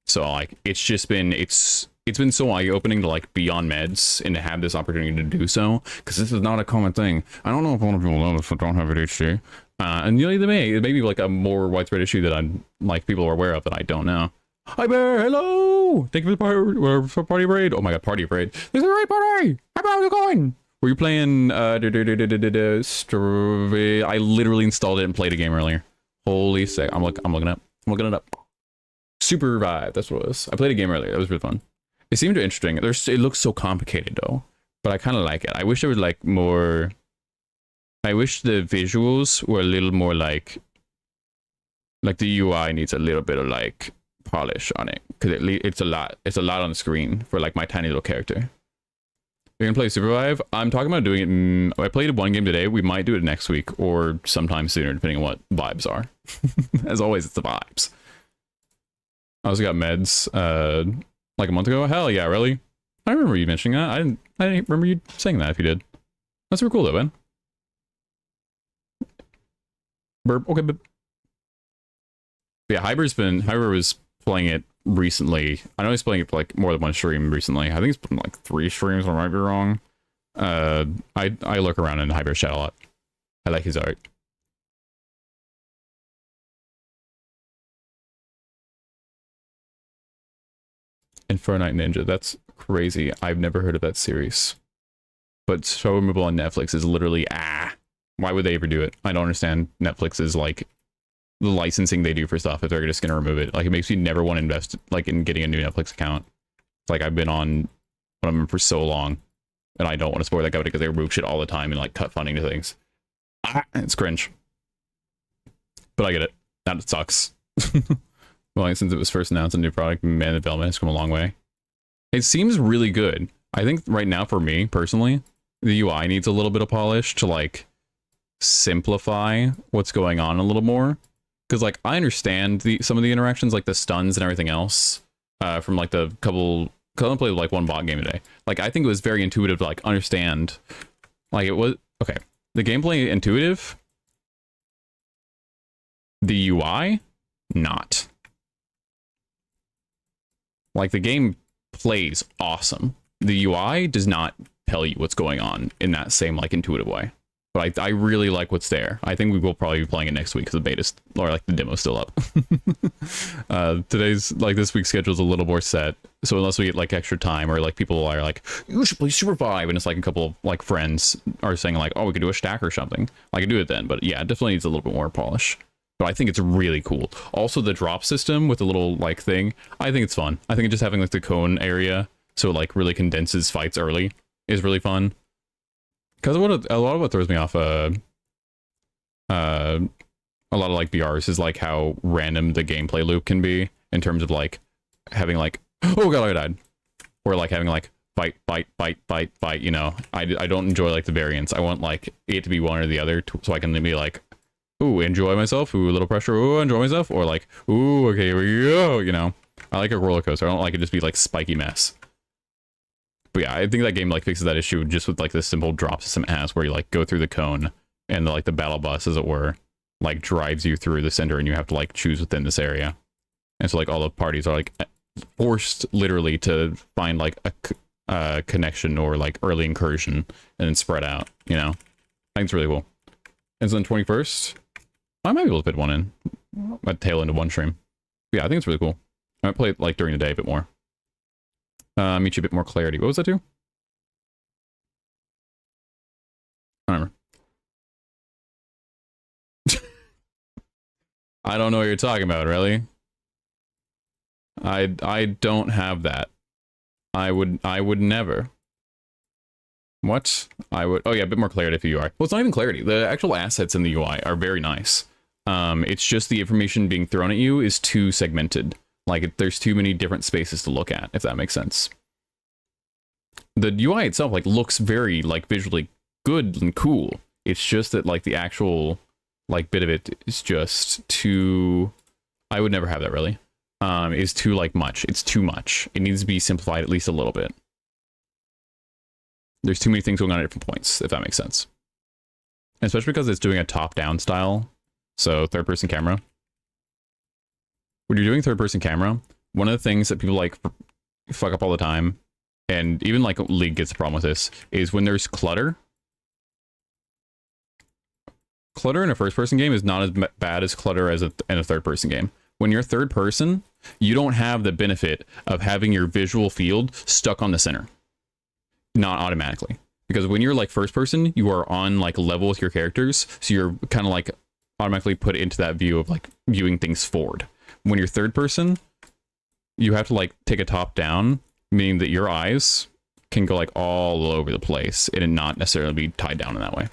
So, like, it's just been, it's been so eye-opening to, like, be on meds and to have this opportunity to do so. Because this is not a common thing. I don't know if a lot of people know this but don't have ADHD. And, you know, it may be, like, a more widespread issue that I'm, like, people are aware of that I don't know. Hi, Bear! Hello! Thank you for the party parade. Oh my god, party parade. This is a great party! How's it going? Were you playing I literally installed it and played a game earlier. Holy sick. I'm looking it up. Super Revive, that's what it was. I played a game earlier. That was really fun. It seemed interesting. It looks so complicated though. But I kinda like it. I wish there was like more. I wish the visuals were a little more like the UI needs a little bit of like polish on it. Cause it's a lot on the screen for like my tiny little character. You're gonna play Survive? I'm talking about doing it. I played one game today. We might do it next week or sometime sooner, depending on what vibes are. As always, it's the vibes. I also got meds like a month ago. Hell yeah, really? I remember you mentioning that. I didn't remember you saying that if you did. That's super cool though, man. Burp. Okay, but yeah, Hyber was playing it recently. I know he's playing it for like more than one stream recently. I think he's been like 3 streams, I might be wrong. I look around in Hyber's chat a lot. I like his art. Inferno Ninja, that's crazy. I've never heard of that series. But Show Removal on Netflix is literally why would they ever do it? I don't understand Netflix's like the licensing they do for stuff if they're just gonna remove it. Like it makes me never want to invest like in getting a new Netflix account. It's like I've been on one of them for so long and I don't want to support that company because they remove shit all the time and like cut funding to things. It's cringe. But I get it. That sucks. Well, since it was first announced a new product, man, the development has come a long way. It seems really good. I think right now for me personally, the UI needs a little bit of polish to like simplify what's going on a little more. Because, like, I understand some of the interactions, like the stuns and everything else, from, like, the couple... Because I only played, like, one bot game today. Like, I think it was very intuitive to, like, understand. Like, it was... Okay. The gameplay intuitive. The UI, not. Like, the game plays awesome. The UI does not tell you what's going on in that same like intuitive way. But I really like what's there. I think we will probably be playing it next week because the beta's, or like the demo's still up. Today's, like this week's schedule is a little more set. So unless we get like extra time, or like people are like, you should play Super 5, and it's like a couple of like friends are saying like, oh, we could do a stack or something, I could do it then. But yeah, it definitely needs a little bit more polish. But I think it's really cool. Also the drop system with the little like thing, I think it's fun. I think just having like the cone area, so it like really condenses fights early, is really fun. Because a lot of what throws me off a lot of like BRs is like how random the gameplay loop can be, in terms of like having like, oh god, I died, or like having like fight, you know. I don't enjoy like the variance. I want like it to be one or the other, so I can be like, ooh, enjoy myself, ooh, a little pressure, ooh, enjoy myself, or like, ooh, okay, here we go, you know. I like a roller coaster. I don't like it just be like spiky mess. But yeah, I think that game like fixes that issue just with like this simple drop system it has, where you like go through the cone, and like the battle bus, as it were, like drives you through the center, and you have to like choose within this area. And so like all the parties are like forced literally to find like a connection or like early incursion, and then spread out, you know. I think it's really cool. And so then 21st, I might be able to fit one in at tail end of one stream. But yeah, I think it's really cool. I might play it like during the day a bit more. Meet you a bit more clarity. What was that do? I don't remember. I don't know what you're talking about, really. I don't have that. I would never. What? I would, oh yeah, a bit more clarity for UI. Well, it's not even clarity. The actual assets in the UI are very nice. It's just the information being thrown at you is too segmented. Like, there's too many different spaces to look at, if that makes sense. The UI itself, like, looks very, like, visually good and cool. It's just that, like, the actual, like, bit of it is just too... I would never have that, really. Is too, like, much. It's too much. It needs to be simplified at least a little bit. There's too many things going on at different points, if that makes sense. Especially because it's doing a top-down style. So, third-person camera. When you're doing third-person camera, one of the things that people like fuck up all the time, and even like League gets a problem with this, is when there's clutter. Clutter in a first-person game is not as bad as clutter as in a third-person game. When you're third-person, you don't have the benefit of having your visual field stuck on the center. Not automatically. Because when you're like first-person, you are on like level with your characters, so you're kind of like automatically put into that view of like viewing things forward. When you're third person, you have to like take a top down, meaning that your eyes can go like all over the place and not necessarily be tied down in that way.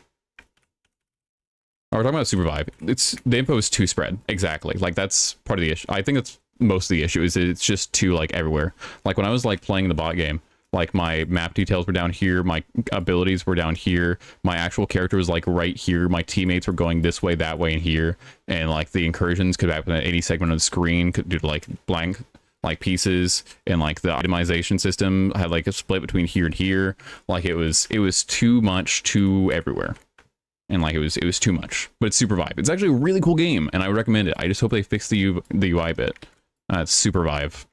Oh, we're talking about Super Vibe. It's, the info is too spread. Exactly. Like that's part of the issue. I think that's most of the issue, is that it's just too like everywhere. Like when I was like playing the bot game, like my map details were down here, my abilities were down here, my actual character was like right here, my teammates were going this way, that way, and here, and like the incursions could happen at any segment of the screen, could do like blank like pieces, and like the itemization system had like a split between here and here. Like it was too much, too everywhere, and like it was too much. But it's Super Vibe. It's actually a really cool game, and I would recommend it. I just hope they fix the UI bit. It's Super Vibe.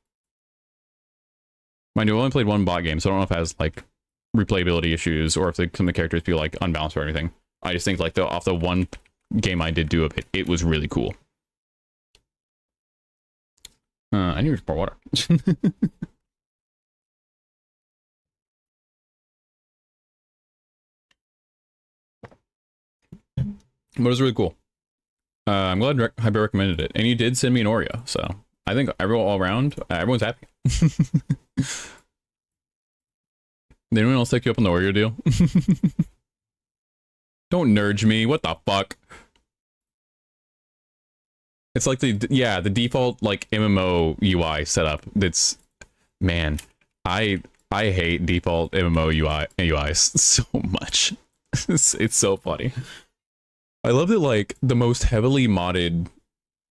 Mind you, I only played one bot game, so I don't know if it has like replayability issues or if some of the characters feel like unbalanced or anything. I just think like off the one game I did do of it, it was really cool. I need to pour water. But it was really cool. I'm glad Hyper recommended it, and you did send me an Oreo, so I think everyone all around, everyone's happy. Did anyone else take you up on the Oreo deal? Don't nudge me. What the fuck? It's like the default like MMO UI setup. That's, man, I hate default MMO UIs so much. It's so funny. I love that like the most heavily modded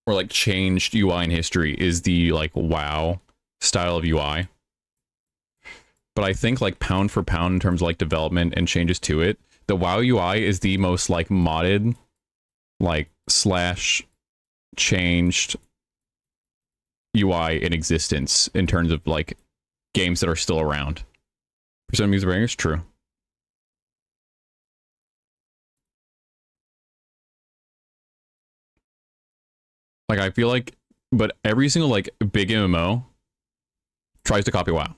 or like changed UI in history is the like WoW style of UI. But I think like pound for pound in terms of like development and changes to it, the WoW UI is the most like modded, like slash changed UI in existence in terms of like games that are still around. Percent of music bangers, true. Like, I feel like, but every single, like, big MMO tries to copy WoW.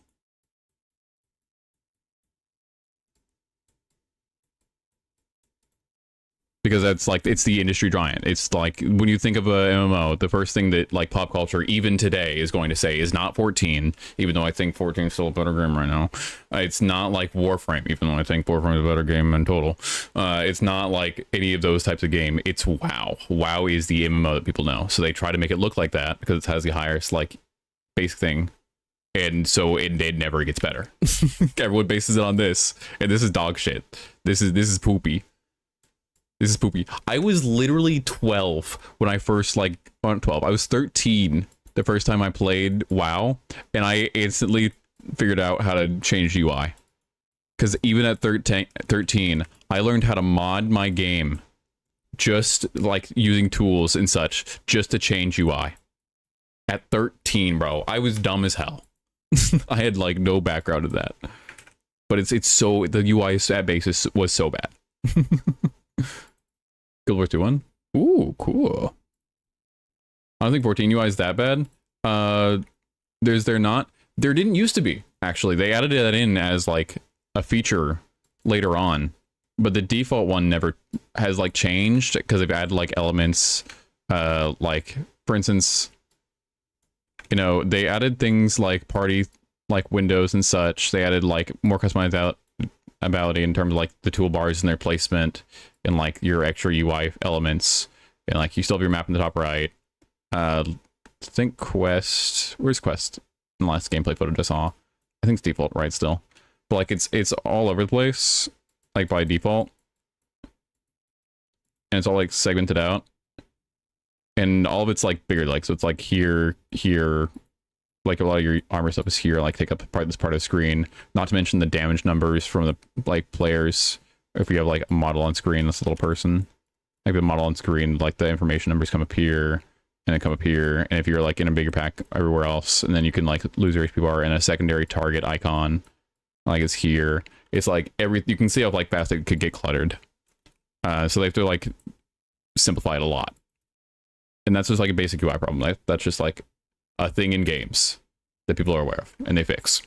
Because that's like, it's the industry giant. It's like, when you think of a MMO, the first thing that like pop culture even today is going to say is not 14, even though I think 14 is still a better game right now. It's not like Warframe, even though I think Warframe is a better game in total. It's not like any of those types of game. It's WoW. WoW is the MMO that people know. So they try to make it look like that because it has the highest like basic thing. And so it never gets better. Everyone bases it on this, and this is dog shit. This is poopy. This is poopy. I was literally 12 when I first, like, not 12. I was 13 the first time I played WoW, and I instantly figured out how to change UI. Because even at 13, I learned how to mod my game just, like, using tools and such, just to change UI. At 13, bro. I was dumb as hell. I had, like, no background in that. But it's so... The UI at basis was so bad. Guild Wars 2.1. Ooh, cool. I don't think 14 UI is that bad. There not. There didn't used to be, actually. They added that in as like a feature later on, but the default one never has like changed because they've added like elements. Like for instance, you know, they added things like party like windows and such. They added like more customizability in terms of like the toolbars and their placement and like your extra UI elements, and like you still have your map in the top right. I think quest, where's quest in the last gameplay footage I saw? I think it's default right still, but like it's all over the place like by default, and it's all like segmented out, and all of it's like bigger, like so it's like here, like a lot of your armor stuff is here, like take up this part of the screen, not to mention the damage numbers from the like players. If you have like a model on screen, this little person, like the model on screen, like the information numbers come up here and then come up here. And if you're like in a bigger pack everywhere else, and then you can like lose your HP bar and a secondary target icon, like it's here. It's like you can see how like fast it could get cluttered. So they have to like simplify it a lot. And that's just like a basic UI problem. Like, that's just like a thing in games that people are aware of and they fix.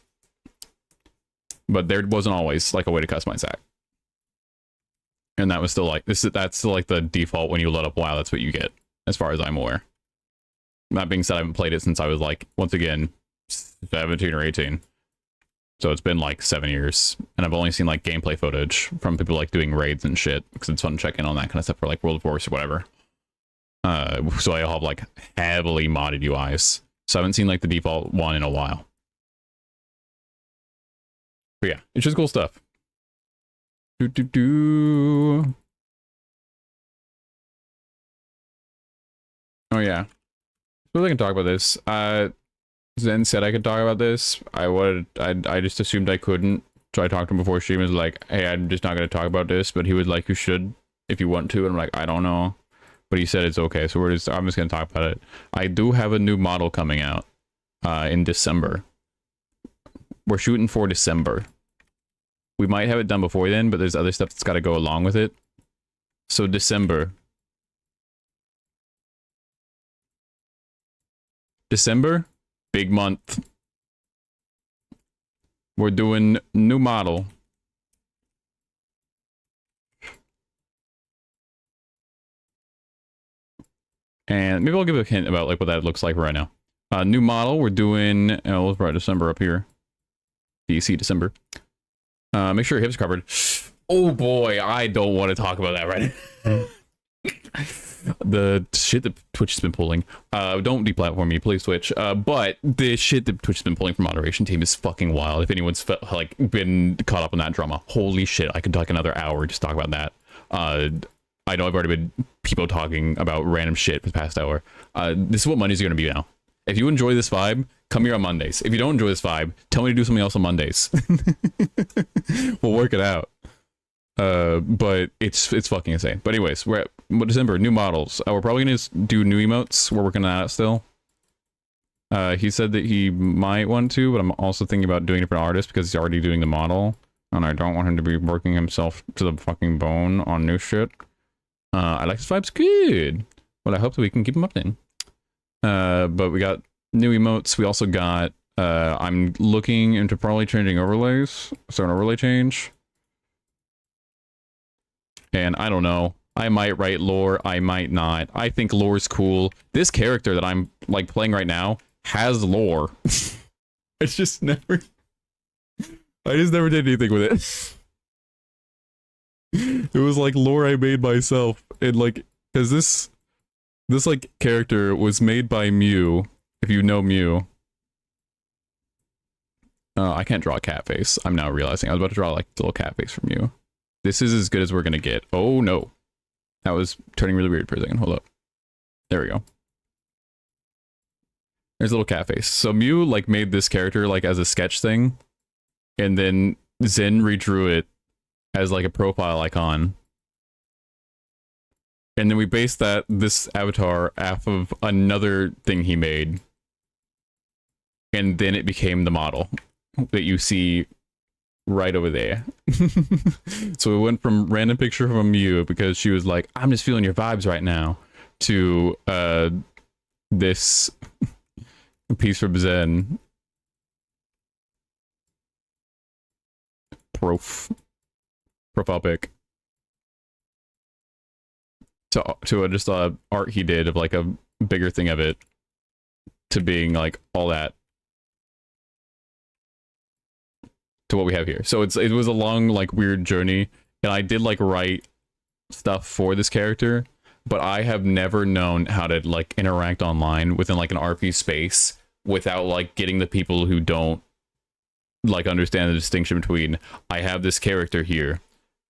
But there wasn't always like a way to customize that. And that was still like that's still like the default when you load up WoW. That's what you get, as far as I'm aware. That being said, I haven't played it since I was like, once again, 17 or 18. So it's been like 7 years, and I've only seen like gameplay footage from people like doing raids and shit because it's fun to check in on that kind of stuff for like World of Wars or whatever. So I have like heavily modded UIs. So I haven't seen like the default one in a while. But yeah, it's just cool stuff. Oh yeah, I suppose I can talk about this. Zen said I could talk about this. I just assumed I couldn't, so I talked to him before stream. Was like, hey, I'm just not going to talk about this, but he was like, you should if you want to, and I'm like, I don't know, but he said it's okay, so I'm just going to talk about it. I do have a new model coming out in December. We're shooting for December. We might have it done before then, but there's other stuff that's got to go along with it. So December. December, big month. We're doing new model. And maybe I'll give a hint about like what that looks like right now. New model, we're doing, oh, let's write December up here. DC December. Make sure your hips are covered. Oh boy, I don't want to talk about that right now. The shit that Twitch has been pulling. Don't deplatform me, please, Twitch. But the shit that Twitch has been pulling from moderation team is fucking wild. If anyone's like been caught up in that drama, holy shit, I could talk another hour just talk about that. I know I've already been people talking about random shit for the past hour. This is what Mondays are going to be now. If you enjoy this vibe, come here on Mondays. If you don't enjoy this vibe, tell me to do something else on Mondays. We'll work it out. But it's fucking insane. But anyways, we're at December, new models. We're probably gonna do new emotes. We're working on that still. He said that he might want to, but I'm also thinking about doing it for an artist because he's already doing the model, and I don't want him to be working himself to the fucking bone on new shit. I like his vibes good. Well, I hope that we can keep him up then. But we got new emotes. We also got, I'm looking into probably changing overlays. So an overlay change. And I don't know. I might write lore, I might not. I think lore's cool. This character that I'm like playing right now has lore. I just never did anything with it. It was like lore I made myself. And like, cause this like character was made by Mew, if you know Mew. I can't draw a cat face. I'm now realizing I was about to draw like a little cat face from you. This is as good as we're gonna get. Oh no. That was turning really weird for a second. Hold up. There we go. There's a little cat face. So Mew like made this character like as a sketch thing, and then Zen redrew it as like a profile icon. And then we based this avatar off of another thing he made. And then it became the model that you see right over there. So we went from random picture from Mew because she was like, I'm just feeling your vibes right now, to this piece from Zen. Profile pic. To just art he did of like a bigger thing of it, to being like all that, to what we have here. So it was a long like weird journey, and I did like write stuff for this character, but I have never known how to like interact online within like an RP space without like getting the people who don't like understand the distinction between I have this character here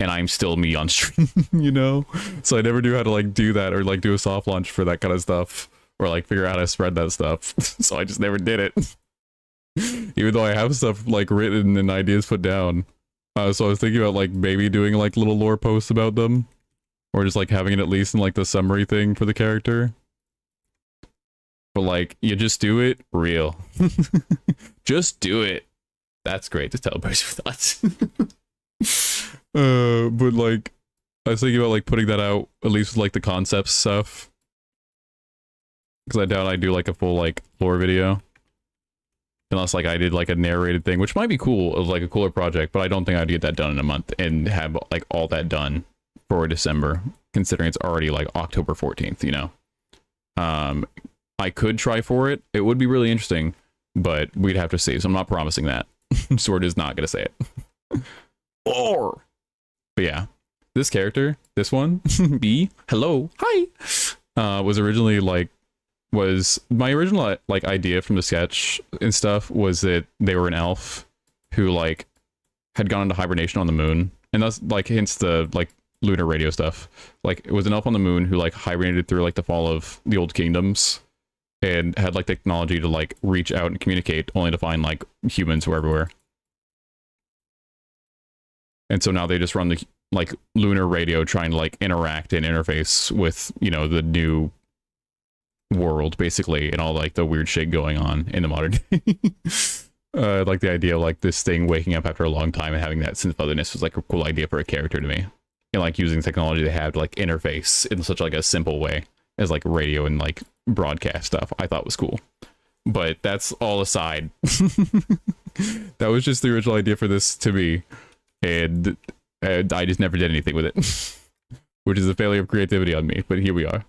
and I'm still me on stream, you know? So I never knew how to like do that, or like do a soft launch for that kind of stuff, or like figure out how to spread that stuff. So I just never did it. Even though I have stuff like written and ideas put down. So I was thinking about like maybe doing like little lore posts about them, or just like having it at least in like the summary thing for the character. But like, you just do it real. Just do it. That's great to tell your thoughts. But like, I was thinking about like putting that out at least with like the concept stuff, because I doubt I do like a full like lore video, unless like I did like a narrated thing, which might be cool, of like a cooler project, but I don't think I'd get that done in a month and have like all that done for December, considering it's already like October 14th, you know. I could try for it. It would be really interesting, but we'd have to see. So I'm not promising that. Sword is not gonna say it. Or, but yeah, this character, this one, B, hello, hi, was originally like, was my original like idea from the sketch and stuff was that they were an elf who like had gone into hibernation on the moon, and that's like hence the like lunar radio stuff. Like it was an elf on the moon who like hibernated through like the fall of the old kingdoms, and had like technology to like reach out and communicate, only to find like humans who are everywhere. And so now they just run the like lunar radio, trying to like interact and interface with, you know, the new world basically, and all like the weird shit going on in the modern day. Like the idea of like this thing waking up after a long time and having that sense of otherness was like a cool idea for a character to me. And like using technology they have to like interface in such like a simple way as like radio and like broadcast stuff, I thought was cool. But that's all aside. That was just the original idea for this to be, and I just never did anything with it. Which is a failure of creativity on me, but here we are.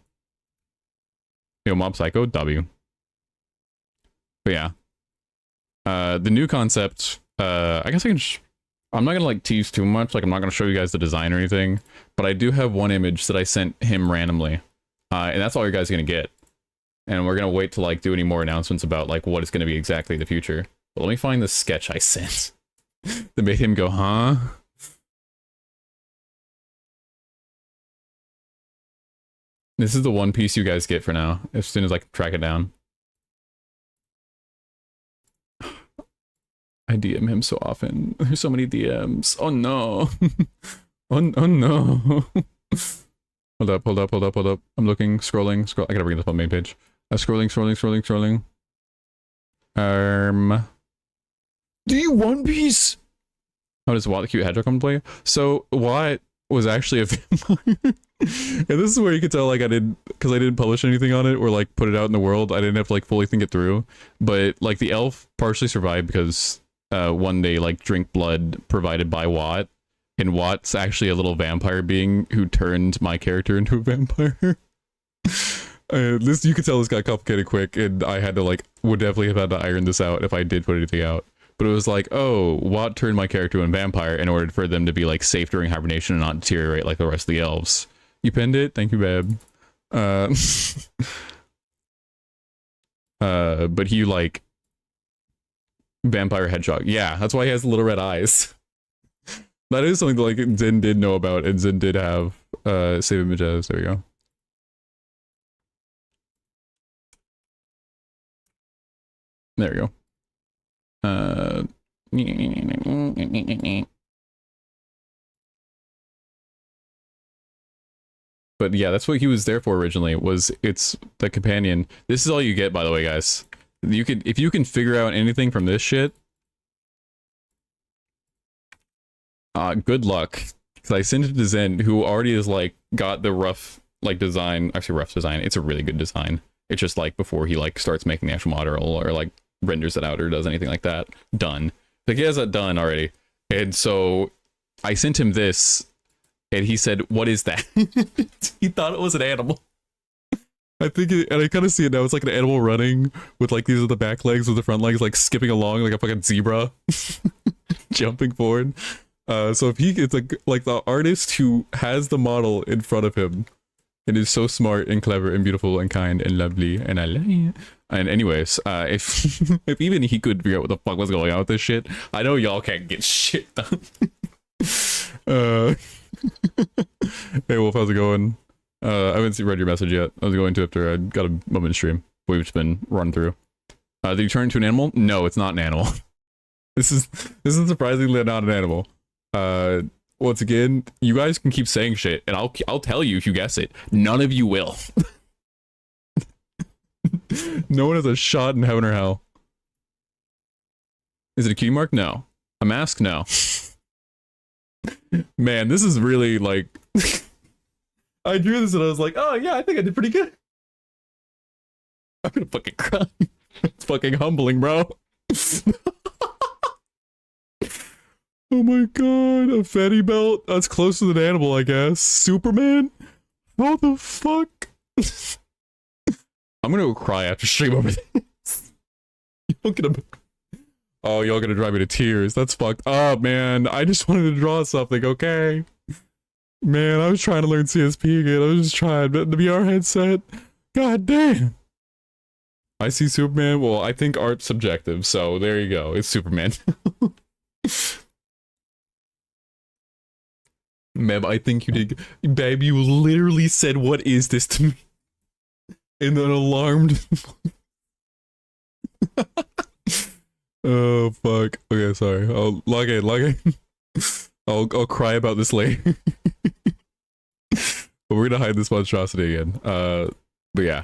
Yo, Mob Psycho, W. But yeah. The new concept, I guess I can I'm not gonna like tease too much, like I'm not gonna show you guys the design or anything, but I do have one image that I sent him randomly. And that's all you guys are gonna get. And we're gonna wait to like do any more announcements about like what it's gonna be exactly in the future. But let me find the sketch I sent that made him go, huh? This is the one piece you guys get for now, as soon as I can track it down. I DM him so often. There's so many DMs. Oh no. Oh no. Hold up. I'm looking, scrolling. I gotta bring this up on main page. Scrolling. Do you One Piece? How does Watt the Cute Hedgehog come to play? So Watt was actually a vampire. And this is where you could tell, like, because I didn't publish anything on it or like put it out in the world. I didn't have to like fully think it through. But like the elf partially survived because one day like drink blood provided by Watt, and Watt's actually a little vampire being who turned my character into a vampire. This, you could tell this got complicated quick, and I had to like, would definitely have had to iron this out if I did put anything out. But it was like, oh, Watt turned my character into a vampire in order for them to be like safe during hibernation and not deteriorate like the rest of the elves. You pinned it? Thank you, babe. But he like vampire hedgehog. Yeah, that's why he has the little red eyes. That is something that like Zen did know about, and Zen did have save image as. There we go. There we go. But yeah, that's what he was there for originally, was it's the companion. This is all you get, by the way, guys. You could, if you can figure out anything from this shit, good luck. Because I sent it to Zen, who already is like got the rough like design, actually rough design. It's a really good design. It's just like before he like starts making the actual model or like renders it out or does anything like that. Done. Like he has that done already. And so I sent him this, and he said, "What is that?" He thought it was an animal. I think, and I kind of see it now. It's like an animal running with like these are the back legs with the front legs like skipping along like a fucking zebra, jumping forward. So if he, it's like the artist who has the model in front of him and is so smart and clever and beautiful and kind and lovely, and I love you. And anyways, if if even he could figure out what the fuck was going on with this shit, I know y'all can't get shit done. Hey Wolf, how's it going? I haven't read your message yet. I was going to after I got a moment of stream. We've just been run through. Did you turn into an animal? No, it's not an animal. This is surprisingly not an animal. Once again, you guys can keep saying shit, and I'll tell you if you guess it. None of you will. No one has a shot in heaven or hell. Is it a cutie mark? No. A mask? No. Man, this is really like... I drew this and I was like, oh yeah, I think I did pretty good. I'm gonna fucking cry. It's fucking humbling, bro. Oh my god, a fatty belt? That's closer than animal, I guess. Superman? What the fuck? I'm gonna go cry after stream over this. Y'all gonna... Oh, y'all gonna drive me to tears. That's fucked up, man. I just wanted to draw something, okay? Man, I was trying to learn CSP again. I was just trying, but the VR headset, god damn. I see Superman. Well, I think art's subjective, so there you go. It's Superman. Meb, I think you did. Babe, you literally said, "What is this?" to me. And then alarmed. Oh, fuck. Okay, sorry. I'll log in. I'll cry about this later. But we're gonna hide this monstrosity again. But yeah.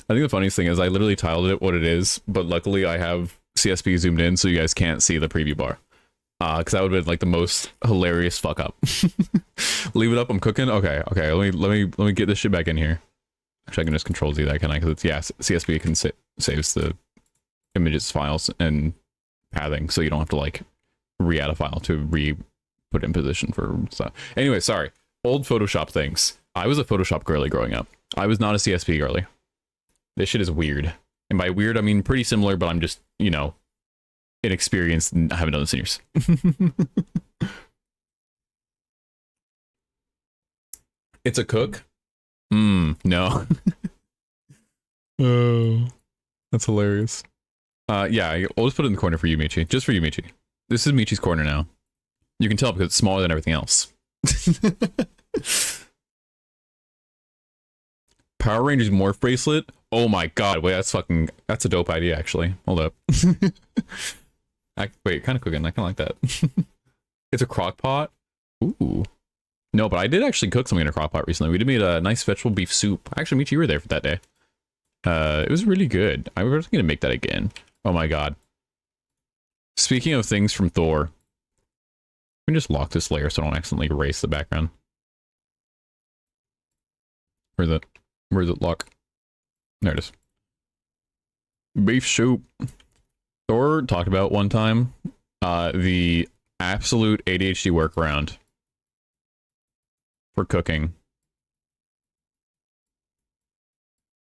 I think the funniest thing is I literally tiled it what it is, but luckily I have CSP zoomed in so you guys can't see the preview bar. Because that would have been like the most hilarious fuck up. Leave it up, I'm cooking. Okay, let me get this shit back in here. Actually, I can just control Z that, can I? Because it's, yeah, CSP can saves the images files and pathing, so you don't have to like re-add a file to re-put in position for stuff. Anyway, sorry. Old Photoshop things. I was a Photoshop girly growing up. I was not a CSP girly. This shit is weird. And by weird, I mean pretty similar, but I'm just, you know, inexperienced and I haven't done this in years. It's a cook? No. Oh, that's hilarious. Yeah, I'll just put it in the corner for you, Michi. Just for you, Michi. This is Michi's corner now. You can tell because it's smaller than everything else. Power Rangers Morph Bracelet? Oh my god, wait, that's a dope idea, actually. Hold up. Wait, kind of cooking, I kind of like that. It's a crock pot? Ooh. No, but I did actually cook something in a crock pot recently. We did made a nice vegetable beef soup. Actually, Michi, you were there for that day. It was really good. I was going to make that again. Oh my god. Speaking of things from Thor, Let me just lock this layer so I don't accidentally erase the background. Where's it? Where's it lock? There it is. Beef soup. Thor talked about one time the absolute ADHD workaround for cooking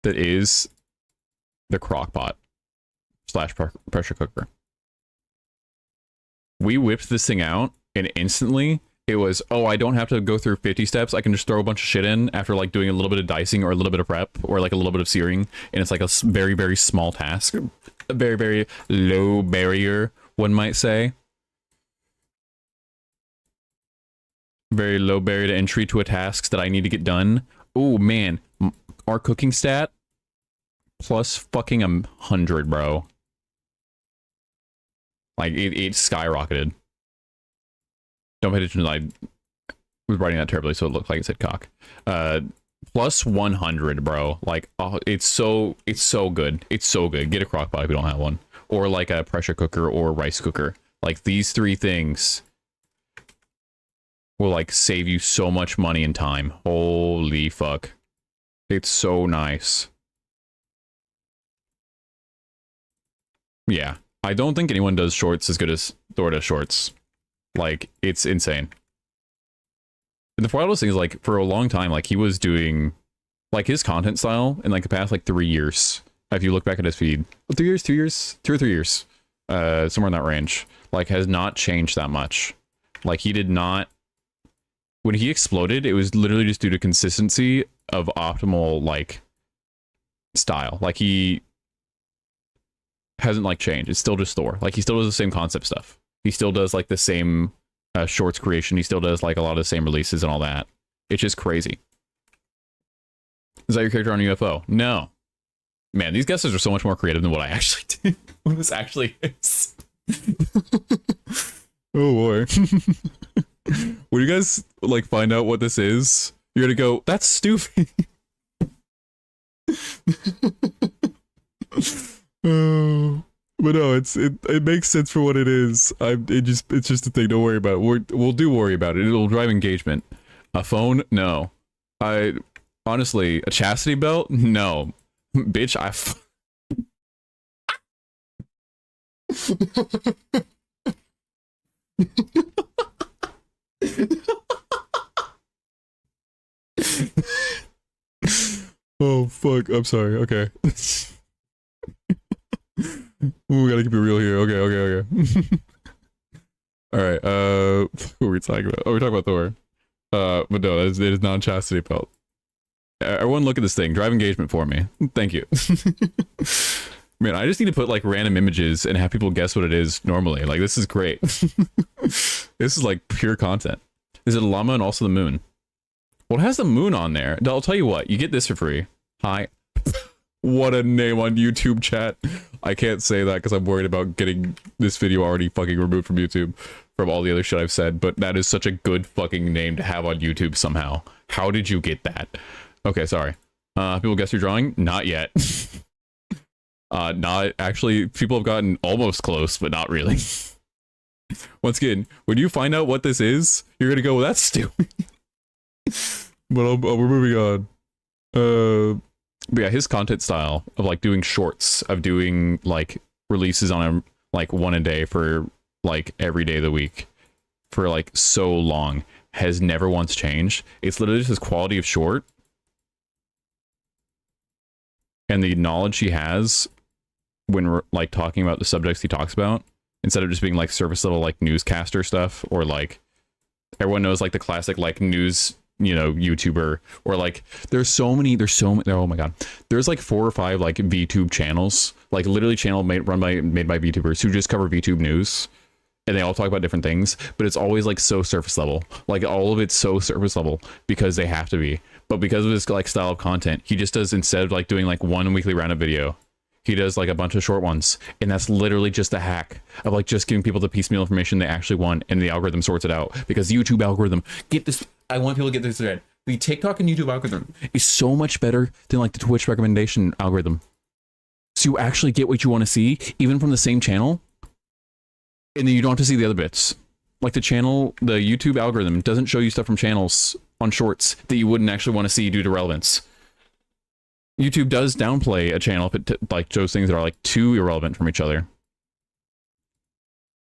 that is the crock pot slash pressure cooker. We whipped this thing out and instantly it was, oh, I don't have to go through 50 steps. I can just throw a bunch of shit in after like doing a little bit of dicing or a little bit of prep or like a little bit of searing. And it's like a very, very small task. A very, very low barrier, one might say. Very low barrier to entry to a task that I need to get done. Oh, man. Our cooking stat plus fucking 100, bro. Like, it skyrocketed. Don't pay attention. I was writing that terribly, so it looked like it said cock. Plus 100, bro. Like, oh, it's so good. It's so good. Get a crock pot if you don't have one. Or like a pressure cooker or rice cooker. Like, these three things will like save you so much money and time. Holy fuck. It's so nice. Yeah. I don't think anyone does shorts as good as Thor does shorts. Like, it's insane. And the wildest thing is, like, for a long time, like, he was doing, like, his content style in, like, the past, like, 3 years. If you look back at his feed. 3 years, 2 years? 2 or 3 years. Somewhere in that range. Like, has not changed that much. Like, he did not... When he exploded, it was literally just due to consistency of optimal, like, style. Like, he hasn't, like, changed. It's still just Thor. Like, he still does the same concept stuff. He still does, like, the same shorts creation. He still does, like, a lot of the same releases and all that. It's just crazy. Is that your character on UFO? No. Man, these guesses are so much more creative than what I actually did. What this actually is. Oh, boy. When you guys, like, find out what this is, you're gonna go, that's stupid. Oh. But no, it makes sense for what it is. It's just a thing. Don't worry about it. We'll do worry about it. It'll drive engagement. A phone? No. Honestly, a chastity belt? No. Bitch, Oh fuck! I'm sorry. Okay. Ooh, we gotta keep it real here. Okay. All right. What were we talking about? Oh, we're talking about Thor. But no, it is non-chastity belt. Everyone, look at this thing. Drive engagement for me. Thank you. Man, I just need to put like random images and have people guess what it is normally. Like, this is great. This is like pure content. Is it a llama and also the moon? Well, it has the moon on there. I'll tell you what. You get this for free. Hi. What a name on YouTube, chat. I can't say that because I'm worried about getting this video already fucking removed from YouTube from all the other shit I've said, but that is such a good fucking name to have on YouTube somehow. How did you get that? Okay, sorry. People guess your drawing? Not yet. Not actually. People have gotten almost close, but not really. Once again, when you find out what this is, you're gonna go, well, that's stupid. But we're moving on. But yeah, his content style of like doing shorts, of doing like releases on like one a day for like every day of the week for like so long has never once changed. It's literally just his quality of short and the knowledge he has when we're like talking about the subjects he talks about, instead of just being like surface level like newscaster stuff, or like everyone knows like the classic like news, you know, YouTuber, or like there's so many, oh my god, there's like 4 or 5 like VTube channels, like literally made by VTubers who just cover VTube news, and they all talk about different things, but it's always like so surface level, like all of it's so surface level because they have to be. But because of his like style of content, he just does, instead of like doing like one weekly roundup video, he does like a bunch of short ones, and that's literally just a hack of like just giving people the piecemeal information they actually want, and the algorithm sorts it out. Because the YouTube algorithm, get this, I want people to get this right. The TikTok and YouTube algorithm is so much better than like the Twitch recommendation algorithm. So you actually get what you want to see, even from the same channel, and then you don't have to see the other bits. like the YouTube algorithm doesn't show you stuff from channels on shorts that you wouldn't actually want to see due to relevance. YouTube does downplay a channel if it like shows things that are like too irrelevant from each other,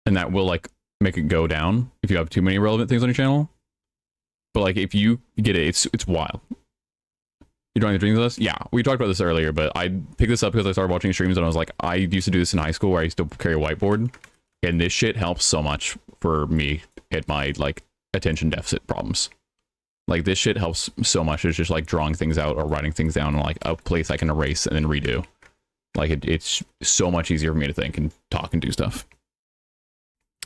and that will like make it go down if you have too many relevant things on your channel. But like if you get it, it's wild. You're drawing the dreams list? Yeah, we talked about this earlier, but I picked this up because I started watching streams and I was like, I used to do this in high school where I used to carry a whiteboard, and this shit helps so much for me at my like attention deficit problems. Like this shit helps so much. It's just like drawing things out or writing things down in like a place I can erase and then redo. Like it's so much easier for me to think and talk and do stuff.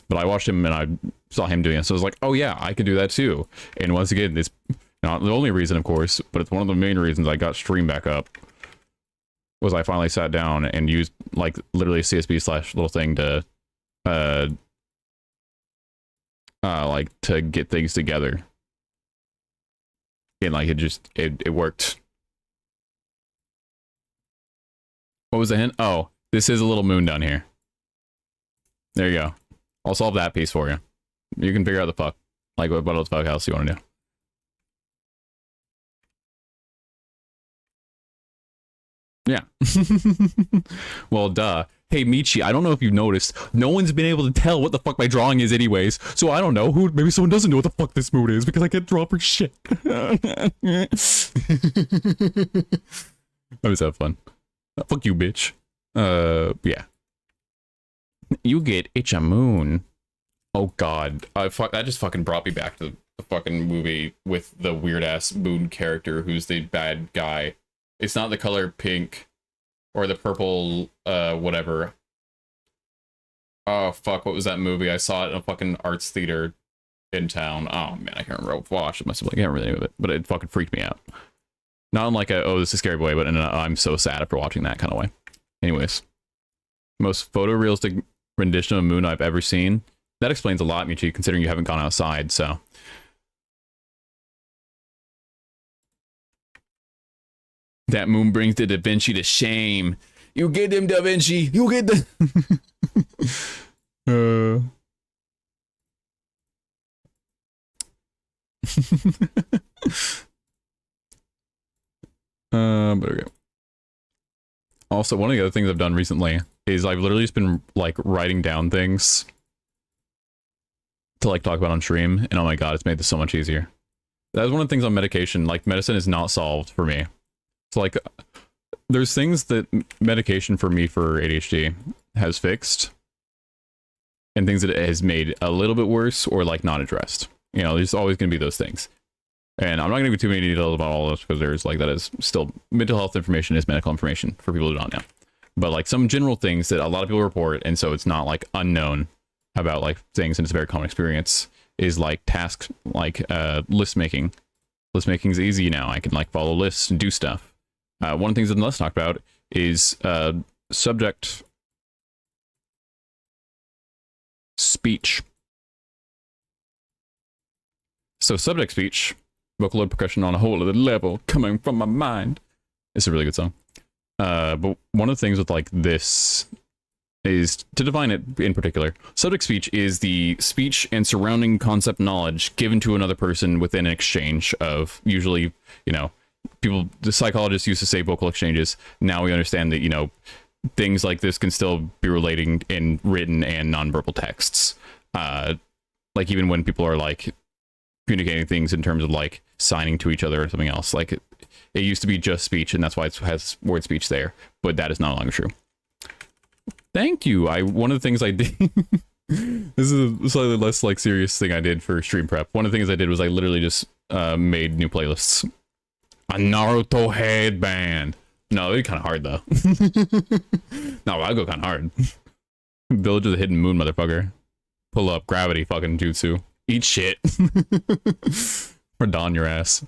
But I watched him and I saw him doing it, so I was like, oh yeah, I can do that too. And once again, it's not the only reason, of course, but it's one of the main reasons I got stream back up. Was I finally sat down and used like literally a CSV slash little thing to like to get things together. And like it worked. What was the hint? Oh, this is a little moon down here. There you go. I'll solve that piece for you. You can figure out the fuck. Like what else fuck else you want to do. Yeah. Well, duh. Hey, Michi, I don't know if you've noticed. No one's been able to tell what the fuck my drawing is anyways. So I don't know. Maybe someone doesn't know what the fuck this moon is because I can't draw for shit. I always have fun. Fuck you, bitch. Yeah. You get It's a Moon. Oh god. That just fucking brought me back to the fucking movie with the weird ass moon character who's the bad guy. It's not the color pink or the purple whatever. Oh fuck, what was that movie? I saw it in a fucking arts theater in town. Oh man, I can't remember what watch. It must have been, I can't remember the name of it, but it fucking freaked me out. Not in like a, oh, this is scary way, but in a, I'm so sad after watching that kind of way. Anyways. Most photorealistic rendition of a moon I've ever seen. That explains a lot, Michi, considering you haven't gone outside, so. That moon brings the Da Vinci to shame. You get him, Da Vinci. You get the. But okay. Also, one of the other things I've done recently is I've literally just been like writing down things to like talk about on stream, and oh my god, it's made this so much easier. That was one of the things on medication. Like medicine is not solved for me. It's like there's things that medication for me for ADHD has fixed, and things that it has made a little bit worse or like not addressed. You know, there's always going to be those things. And I'm not going to go too many details about all of this because there's like, that is still, mental health information is medical information for people who don't know. But like some general things that a lot of people report, and so it's not like unknown about like things, and it's a very common experience, is like tasks like list making. List making is easy now. I can like follow lists and do stuff. One of the things that let's talk about is subject speech. So subject speech, vocal load percussion on a whole other level, coming from my mind. It's a really good song. But one of the things with like this is, to define it in particular, subject speech is the speech and surrounding concept knowledge given to another person within an exchange of, usually, you know, people, the psychologists used to say vocal exchanges. Now we understand that, you know, things like this can still be relating in written and nonverbal texts. Like even when people are like communicating things in terms of like signing to each other or something else. Like it used to be just speech, and that's why it has word speech there, but that is no longer true. Thank you. One of the things I did this is a slightly less like serious thing I did for stream prep. One of the things I did was I literally just made new playlists. A Naruto headband. No, it'd be kind of hard though. No, I'll go kind of hard. Village of the Hidden Moon, motherfucker. Pull up, gravity, fucking jutsu. Eat shit. Or don your ass.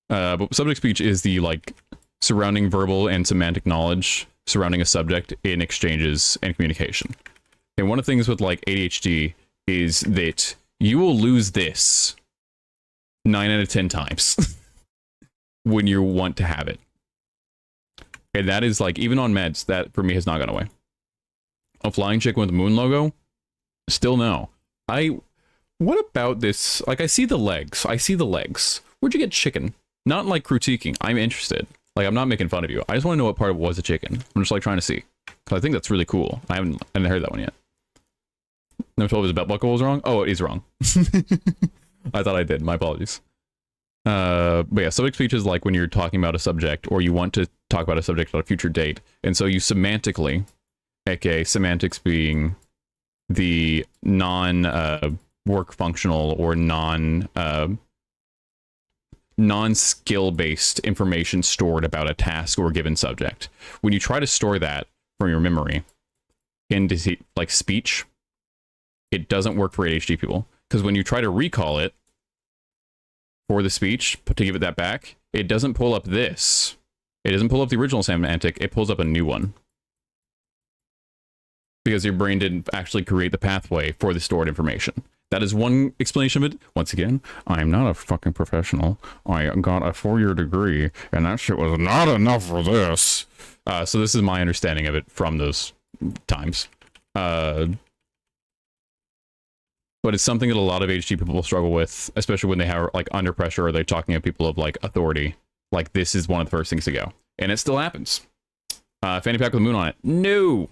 But subject speech is the like surrounding verbal and semantic knowledge surrounding a subject in exchanges and communication. And one of the things with like ADHD is that you will lose this 9 out of 10 times when you want to have it. And that is like, even on meds, that for me has not gone away. A flying chicken with the moon logo? Still no. What about this? Like, I see the legs. I see the legs. Where'd you get chicken? Not like critiquing. I'm interested. Like, I'm not making fun of you. I just want to know what part of it was a chicken. I'm just like trying to see. Because I think that's really cool. I haven't heard that one yet. Number 12 is belt buckle was wrong? Oh, it is wrong. I thought I did. My apologies. But yeah, subject speech is like when you're talking about a subject or you want to talk about a subject on a future date. And so you semantically, aka semantics being the non-work functional or non-skill based information stored about a task or a given subject. When you try to store that from your memory into like speech, it doesn't work for ADHD people. Because when you try to recall it for the speech, to give it that back, it doesn't pull up this. It doesn't pull up the original semantic, it pulls up a new one. Because your brain didn't actually create the pathway for the stored information. That is one explanation of it. Once again, I'm not a fucking professional. I got a 4-year degree, and that shit was not enough for this. So this is my understanding of it from those times. But it's something that a lot of ADHD people struggle with, especially when they have like under pressure or they're talking to people of like authority. Like this is one of the first things to go, and it still happens. Fanny pack with the moon on it. No.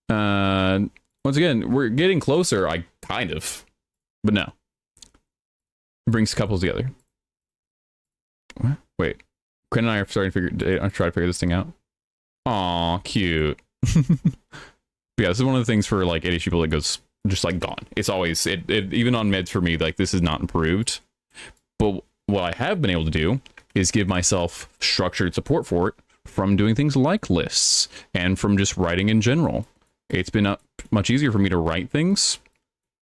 Once again, we're getting closer. I kind of, but no. It brings couples together. What? Wait, Quinn and I are starting to try to figure this thing out. Aw, cute. But yeah, this is one of the things for like ADHD people that goes just like gone. It's always even on meds for me, like this is not improved. But what I have been able to do is give myself structured support for it from doing things like lists and from just writing in general. It's been much easier for me to write things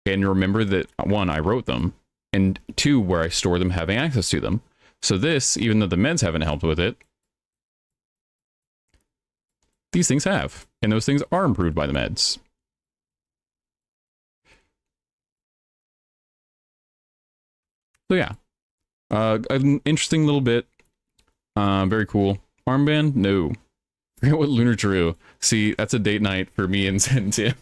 and remember that, one, I wrote them, and two, where I store them, having access to them. So this, even though the meds haven't helped with it, these things have, and those things are improved by the meds. So yeah, an interesting little bit. Very cool. Armband? No. Forget what Lunar drew. See, that's a date night for me and Zen Tim.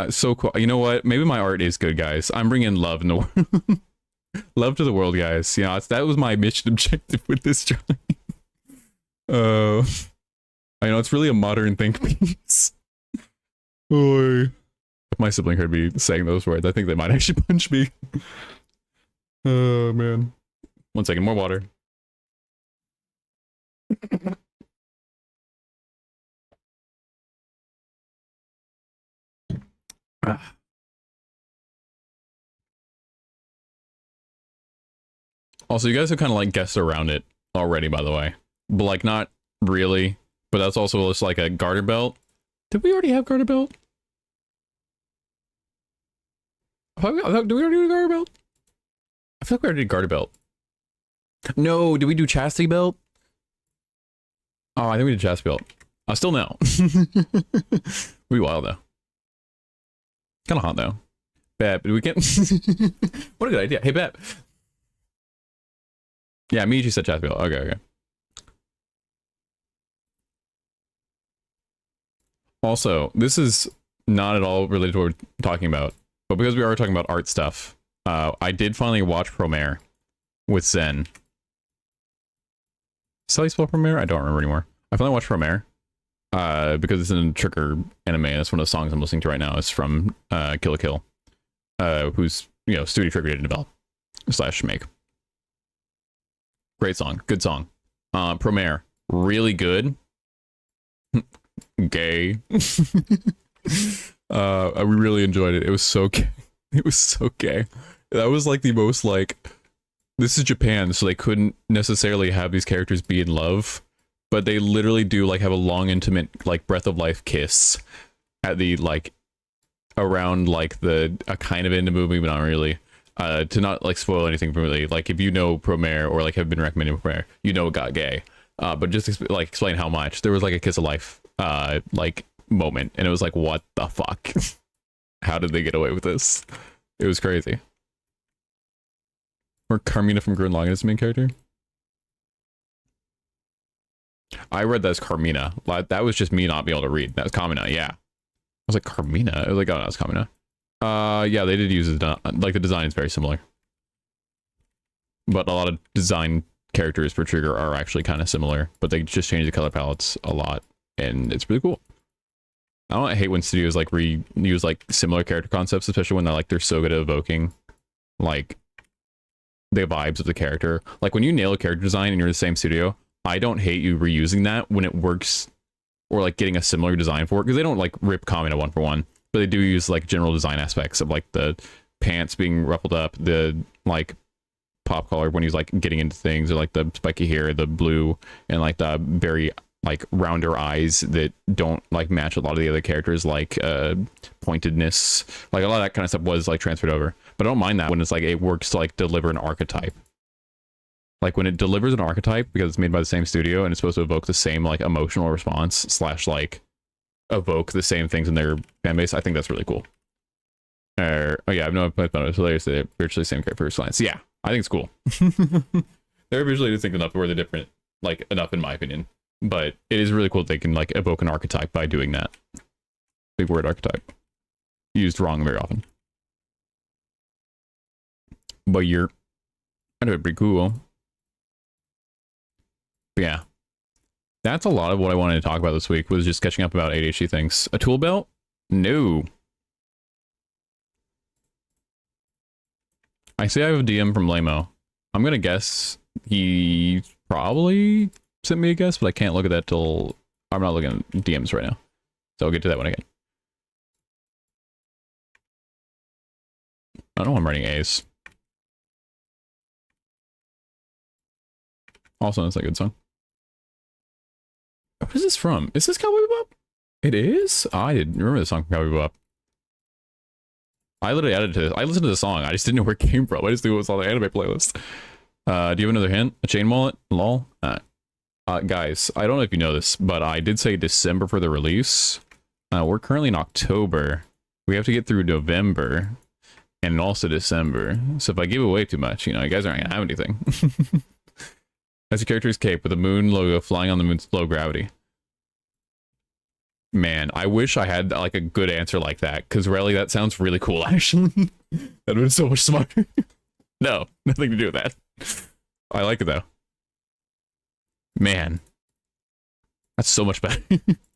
So cool. You know what? Maybe my art is good, guys. I'm bringing love in the world. Love to the world, guys. You know, that was my mission objective with this drawing. I know it's really a modern think piece. If my sibling heard me saying those words, I think they might actually punch me. Oh, man. 1 second, more water. Also, you guys have kind of like guessed around it already, by the way. But like, not really. But that's also just like a garter belt. Did we already have garter belt? Did we already do a garter belt? I feel like we already did garter belt. No, did we do chastity belt? Oh, I think we did chastity belt. Still no. We wild though. Kind of hot though. Bab, did we get? What a good idea. Hey, Bab. Yeah, me, you said chastity belt. Okay, okay. Also, this is not at all related to what we're talking about, but because we are talking about art stuff, I did finally watch Promare with Zen. Is that how you spell Promare? I don't remember anymore. I finally watched Promare because it's in a Trigger anime, and that's one of the songs I'm listening to right now. It's from Kill la Kill, who's, you know, Studio Trigger did develop / make. Great song, good song. Promare, really good. Gay. I really enjoyed it. It was so gay. It was so gay. That was like the most like, this is Japan, so they couldn't necessarily have these characters be in love, but they literally do like have a long, intimate, like breath of life kiss at the like around like the a kind of into movie, but not really. To not like spoil anything from really, like if you know Promare or like have been recommending Promare, you know it got gay. But just like explain how much there was like a kiss of life like moment, and it was like, what the fuck? How did they get away with this? It was crazy. Or Carmina from Gurren Lagann is the main character. I read that as Carmina. That was just me not being able to read. That was Carmina, yeah. was like Carmina. I was like, oh no, it's Carmina. Yeah, they did use it. Like the design is very similar, but a lot of design characters for Trigger are actually kind of similar, but they just change the color palettes a lot, and it's really cool. I hate when studios like reuse like similar character concepts, especially when they're so good at evoking like the vibes of the character. Like when you nail a character design and you're the same studio, I don't hate you reusing that when it works, or like getting a similar design for it, because they don't like rip Kamina one for one, but they do use like general design aspects of like the pants being ruffled up, the like pop color when he's like getting into things, or like the spiky hair, the blue, and like the very like rounder eyes that don't like match a lot of the other characters, like pointedness, like a lot of that kind of stuff was like transferred over. But I don't mind that when it's like it works to like deliver an archetype. Like when it delivers an archetype because it's made by the same studio and it's supposed to evoke the same like emotional response slash like evoke the same things in their fan base, I think that's really cool. Oh yeah, I've known it's hilarious. They're virtually the same character first glance. Yeah, I think it's cool. They're visually distinct enough where they're different, like enough in my opinion. But it is really cool that they can like evoke an archetype by doing that. Big word, archetype. Used wrong very often. But you're kind of pretty cool. But yeah. That's a lot of what I wanted to talk about this week, was just catching up about ADHD things. A tool belt? No. I say I have a DM from Lamo. I'm gonna guess he probably sent me a guess, but I can't look at that till I'm not looking at DMs right now. So I'll get to that one again. I don't know, I'm writing A's. Also, it's a good song. What is this from? Is this Cowboy Bebop? It is? I didn't remember the song from Cowboy Bebop. I literally added to this. I listened to the song. I just didn't know where it came from. I just knew it was on the anime playlist. Do you have another hint? A chain wallet? Lol. Guys, I don't know if you know this, but I did say December for the release. We're currently in October. We have to get through November and also December. So if I give away too much, you know, you guys aren't gonna have anything. That's your character's cape with a moon logo flying on the moon's low gravity. Man, I wish I had like a good answer like that, because really, that sounds really cool, actually. That would be so much smarter. No, nothing to do with that. I like it though. Man, that's so much better.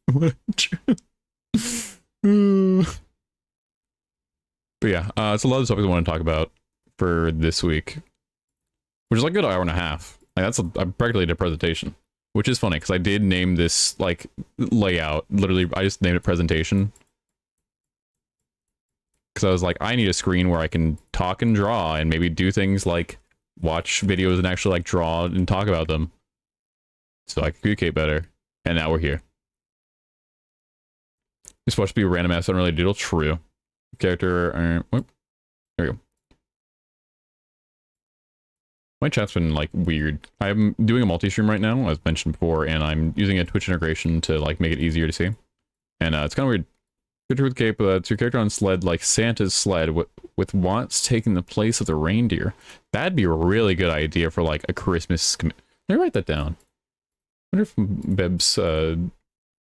But yeah, it's a lot of topics I want to talk about for this week, which is like a good hour and a half. Like that's I practically did a presentation, which is funny because I did name this like layout. Literally, I just named it presentation because I was like, I need a screen where I can talk and draw and maybe do things like watch videos and actually like draw and talk about them, so I can communicate better. And now we're here. It's supposed to be a random ass unrelated doodle. True. Character. There we go. My chat's been like weird. I'm doing a multi-stream right now, as mentioned before, and I'm using a Twitch integration to like make it easier to see. And it's kind of weird. Character with cape, it's your character on sled like Santa's sled, with Watts taking the place of the reindeer. That'd be a really good idea for like a Christmas. Let me write that down. I wonder if Beb's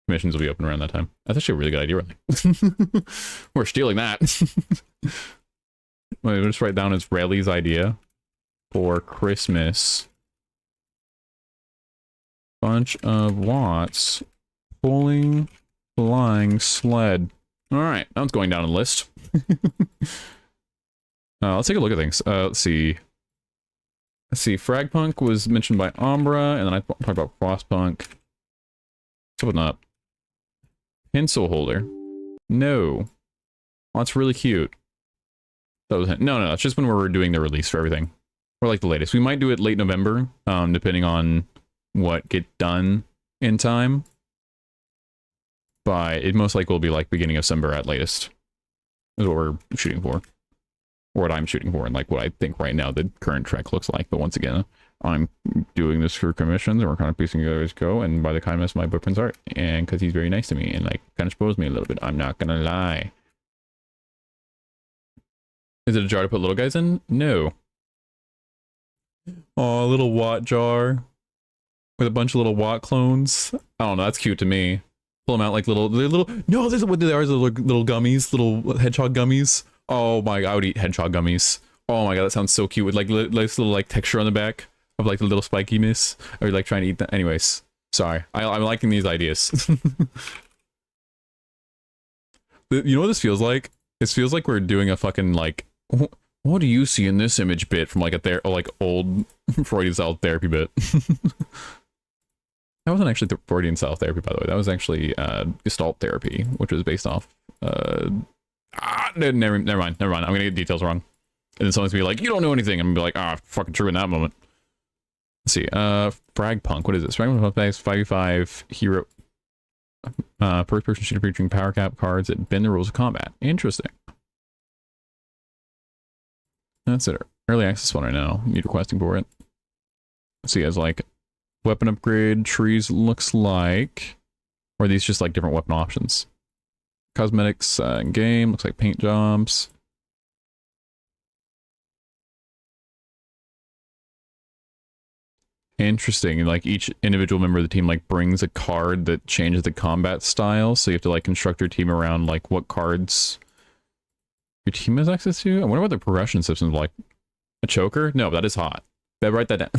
commissions will be open around that time. That's actually a really good idea, really. We're stealing that. Let me just write down as Rayleigh's idea for Christmas. Bunch of Watts pulling flying sled. All right, now it's going down a list. Let's take a look at things. Let's see. Fragpunk was mentioned by Umbra, and then I talked about Frostpunk. What's up with that? Pencil holder. No. Oh, that's really cute. That was no, it's just when we're doing the release for everything. Or like the latest. We might do it late November, depending on what get done in time. But it most likely will be like beginning of December at latest. Is what we're shooting for. Or what I'm shooting for, and like what I think right now the current track looks like. But once again, I'm doing this for commissions, and we're kind of piecing together as go, and by the kindness of my boyfriend's art, and because he's very nice to me, and like kind of spoils me a little bit. I'm not gonna lie. Is it a jar to put little guys in? No. Oh, a little Watt jar with a bunch of little Watt clones. I don't know, that's cute to me. Pull them out like little. No, this is what they are. Little gummies, little hedgehog gummies. Oh my god, I would eat hedgehog gummies. Oh my god, that sounds so cute with like nice little like texture on the back of like the little spikiness. Or like trying to eat that. Anyways, sorry, I'm liking these ideas. You know what this feels like? This feels like we're doing a fucking like, what do you see in this image bit from like a like old Freudian style therapy bit. That wasn't actually the Freudian style therapy, by the way. That was actually Gestalt therapy, which was based off never mind. I'm gonna get details wrong. And then someone's gonna be like, you don't know anything. I'm gonna be like, fucking true in that moment. Let's see. Frag Punk. What is this? Frag Punk 5v5 hero. First person shooter featuring power cap cards that bend the rules of combat. Interesting. That's it. Early access one right now. Need requesting for it. Let's see, guys, like weapon upgrade trees looks like, or are these just like different weapon options? Cosmetics in game looks like paint jobs. Interesting. And like each individual member of the team like brings a card that changes the combat style, so you have to like construct your team around like what cards your team has access to. I wonder what the progression system is like. A choker? No, that is hot. Better write that down.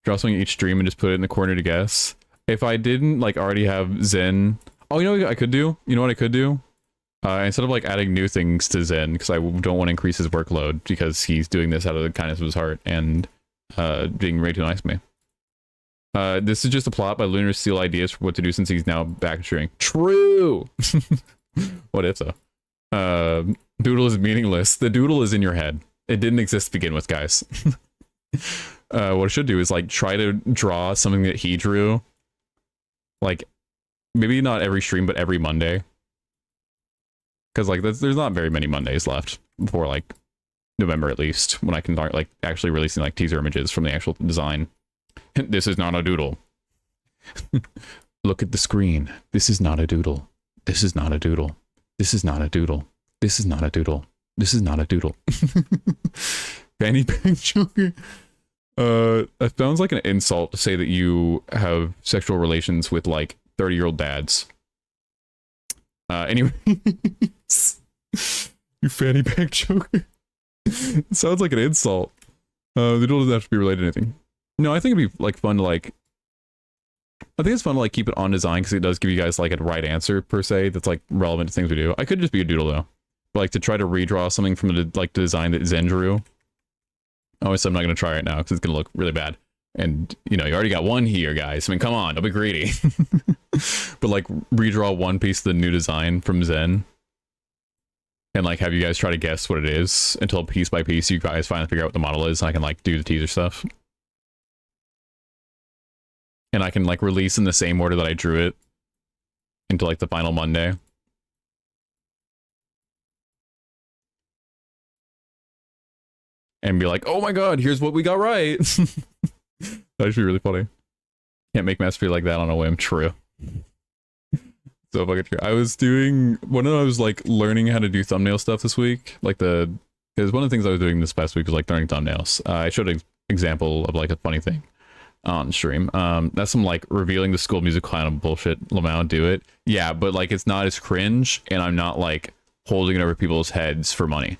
Draw something each stream and just put it in the corner to guess. If I didn't like already have Zen, oh, you know what I could do? You know what I could do? Instead of like adding new things to Zen, because I don't want to increase his workload because he's doing this out of the kindness of his heart and being way too nice to me. This is just a plot by Lunar to steal ideas for what to do since he's now back streaming. True. What if so? Doodle is meaningless. The doodle is in your head. It didn't exist to begin with, guys. What I should do is like try to draw something that he drew, like maybe not every stream, but every Monday. Because like there's not very many Mondays left before like November at least, when I can start like actually releasing like teaser images from the actual design. This is not a doodle. Look at the screen. This is not a doodle. This is not a doodle. This is not a doodle. This is not a doodle. This is not a doodle. Fanny pack joker. It sounds like an insult to say that you have sexual relations with like 30-year-old dads. Anyway, you fanny pack joker. It sounds like an insult. The doodle doesn't have to be related to anything. No, I think it'd be like fun to like. I think it's fun to like keep it on design because it does give you guys like a right answer per se that's like relevant to things we do. I could just be a doodle though, but like to try to redraw something from the like design that Zen drew. Obviously, I'm not gonna try right now because it's gonna look really bad. And you know, you already got one here, guys. I mean, come on, don't be greedy. But like redraw one piece of the new design from Zen. And like have you guys try to guess what it is until piece by piece you guys finally figure out what the model is, and I can like do the teaser stuff. And I can like release in the same order that I drew it into like the final Monday. And be like, oh my god, here's what we got right. That should be really funny. Can't make masterpiece like that on a whim. True. So fucking true. I was doing, when I was like learning how to do thumbnail stuff this week, like because one of the things I was doing this past week was like learning thumbnails. I showed an example of like a funny thing on stream. That's some like revealing the School Music Clown bullshit. Lamau, do it. Yeah, but like it's not as cringe and I'm not like holding it over people's heads for money.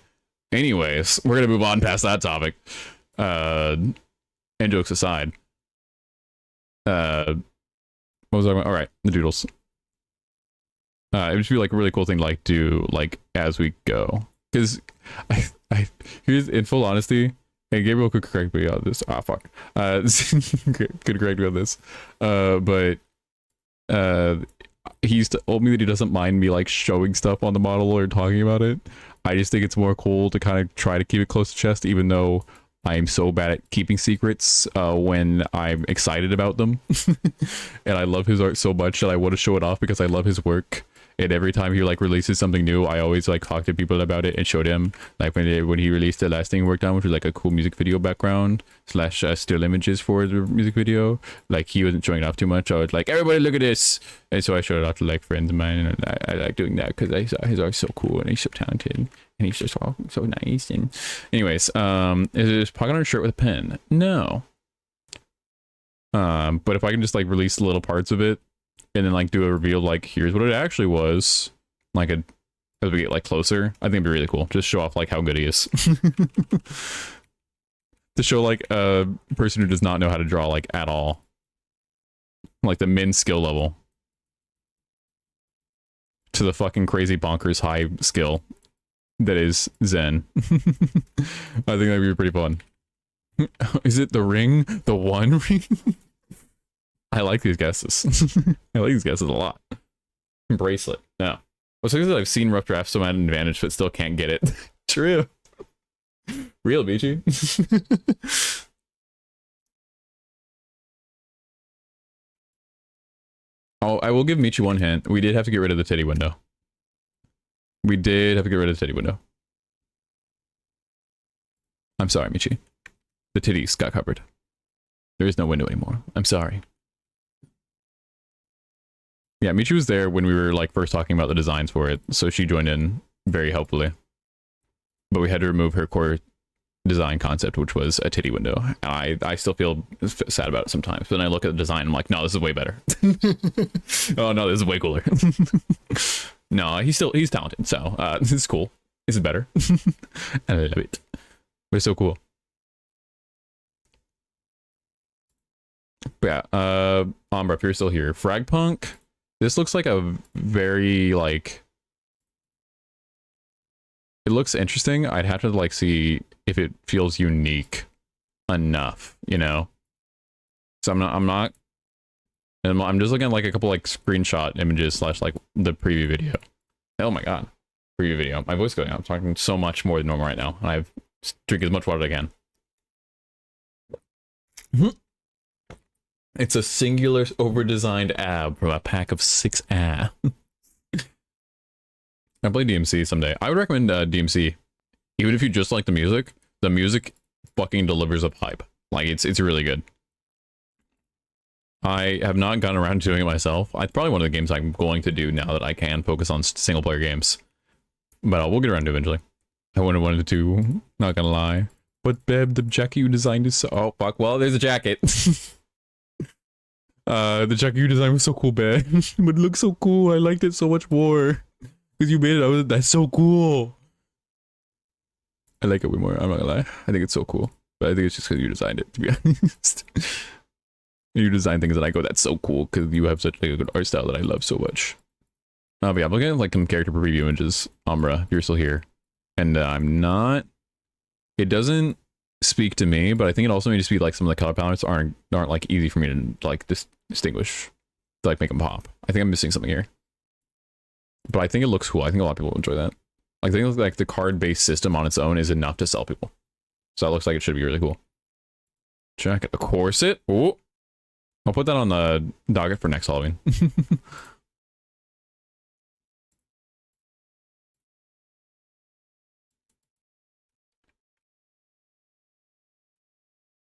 Anyways, we're gonna move on past that topic. And jokes aside. What was I going? All right, the doodles. It would just be like a really cool thing to like do like as we go. Because I here's in full honesty, and Gabriel could correct me on this. Ah, fuck. Could correct me on this. But he's told me that he doesn't mind me like showing stuff on the model or talking about it. I just think it's more cool to kind of try to keep it close to chest, even though I'm so bad at keeping secrets when I'm excited about them. And I love his art so much that I want to show it off because I love his work. And every time he like releases something new, I always like talk to people about it and showed him. Like when he released the last thing he worked on, which was like a cool music video background / still images for the music video. Like he wasn't showing it off too much. I was like, everybody look at this. And so I showed it off to like friends of mine, and I like doing that because I saw his art so cool and he's so talented and he's just all so nice. And anyways, is it pocket on a shirt with a pen? No. But if I can just like release little parts of it and then like do a reveal like here's what it actually was, like a as we get like closer. I think it'd be really cool. Just show off like how good he is. To show like a person who does not know how to draw like at all, like the min skill level to the fucking crazy bonkers high skill that is Zen. I think that'd be pretty fun. Is it the ring? The one ring? I like these guesses. I like these guesses a lot. Bracelet. No. What's well, so I've seen rough drafts, so I'm at an advantage, but still can't get it. True. Real, BG. Oh, I will give Michi one hint. We did have to get rid of the titty window. We did have to get rid of the titty window. I'm sorry, Michi. The titties got covered. There is no window anymore. I'm sorry. Yeah, Michi was there when we were like first talking about the designs for it, so she joined in very helpfully. But we had to remove her core design concept, which was a titty window. I still feel sad about it sometimes. But then I look at the design, I'm like, no, this is way better. Oh no, this is way cooler. No, he's talented, so this is cool. This is better. I love it. But it's so cool. But yeah, Umbra, if you're still here, Fragpunk. This looks like a very like. It looks interesting. I'd have to like see if it feels unique enough, you know. So I'm just looking at like a couple like screenshot images slash like the preview video. Oh my god, preview video. My voice going out. I'm talking so much more than normal right now. And I've drink as much water as I can. It's a singular over-designed ab from a pack of 6 ab. I play DMC someday. I would recommend DMC. Even if you just like the music fucking delivers a pipe. Like, it's really good. I have not gotten around to doing it myself. It's probably one of the games I'm going to do now that I can focus on single-player games. But we'll get around to it eventually. I would have wanted to, not gonna lie. But Beb, the jacket you designed is so... Oh, fuck. Well, there's a jacket. The jacket you designed was so cool, Beb. But it looks so cool. I liked it so much more. Because you made it, that's so cool. I like it way more, I'm not gonna lie. I think it's so cool. But I think it's just because you designed it, to be honest. You design things and I go, that's so cool, because you have such like, a good art style that I love so much. But yeah, I'm looking at like some character preview images, Umbra, if you're still here. And I'm not... It doesn't speak to me, but I think it also may just be like some of the color palettes aren't like easy for me to like distinguish, to like make them pop. I think I'm missing something here. But I think it looks cool. I think a lot of people will enjoy that. Like, I think like the card-based system on its own is enough to sell people. So that looks like it should be really cool. Check it. The corset. Oh, I'll put that on the docket for next Halloween.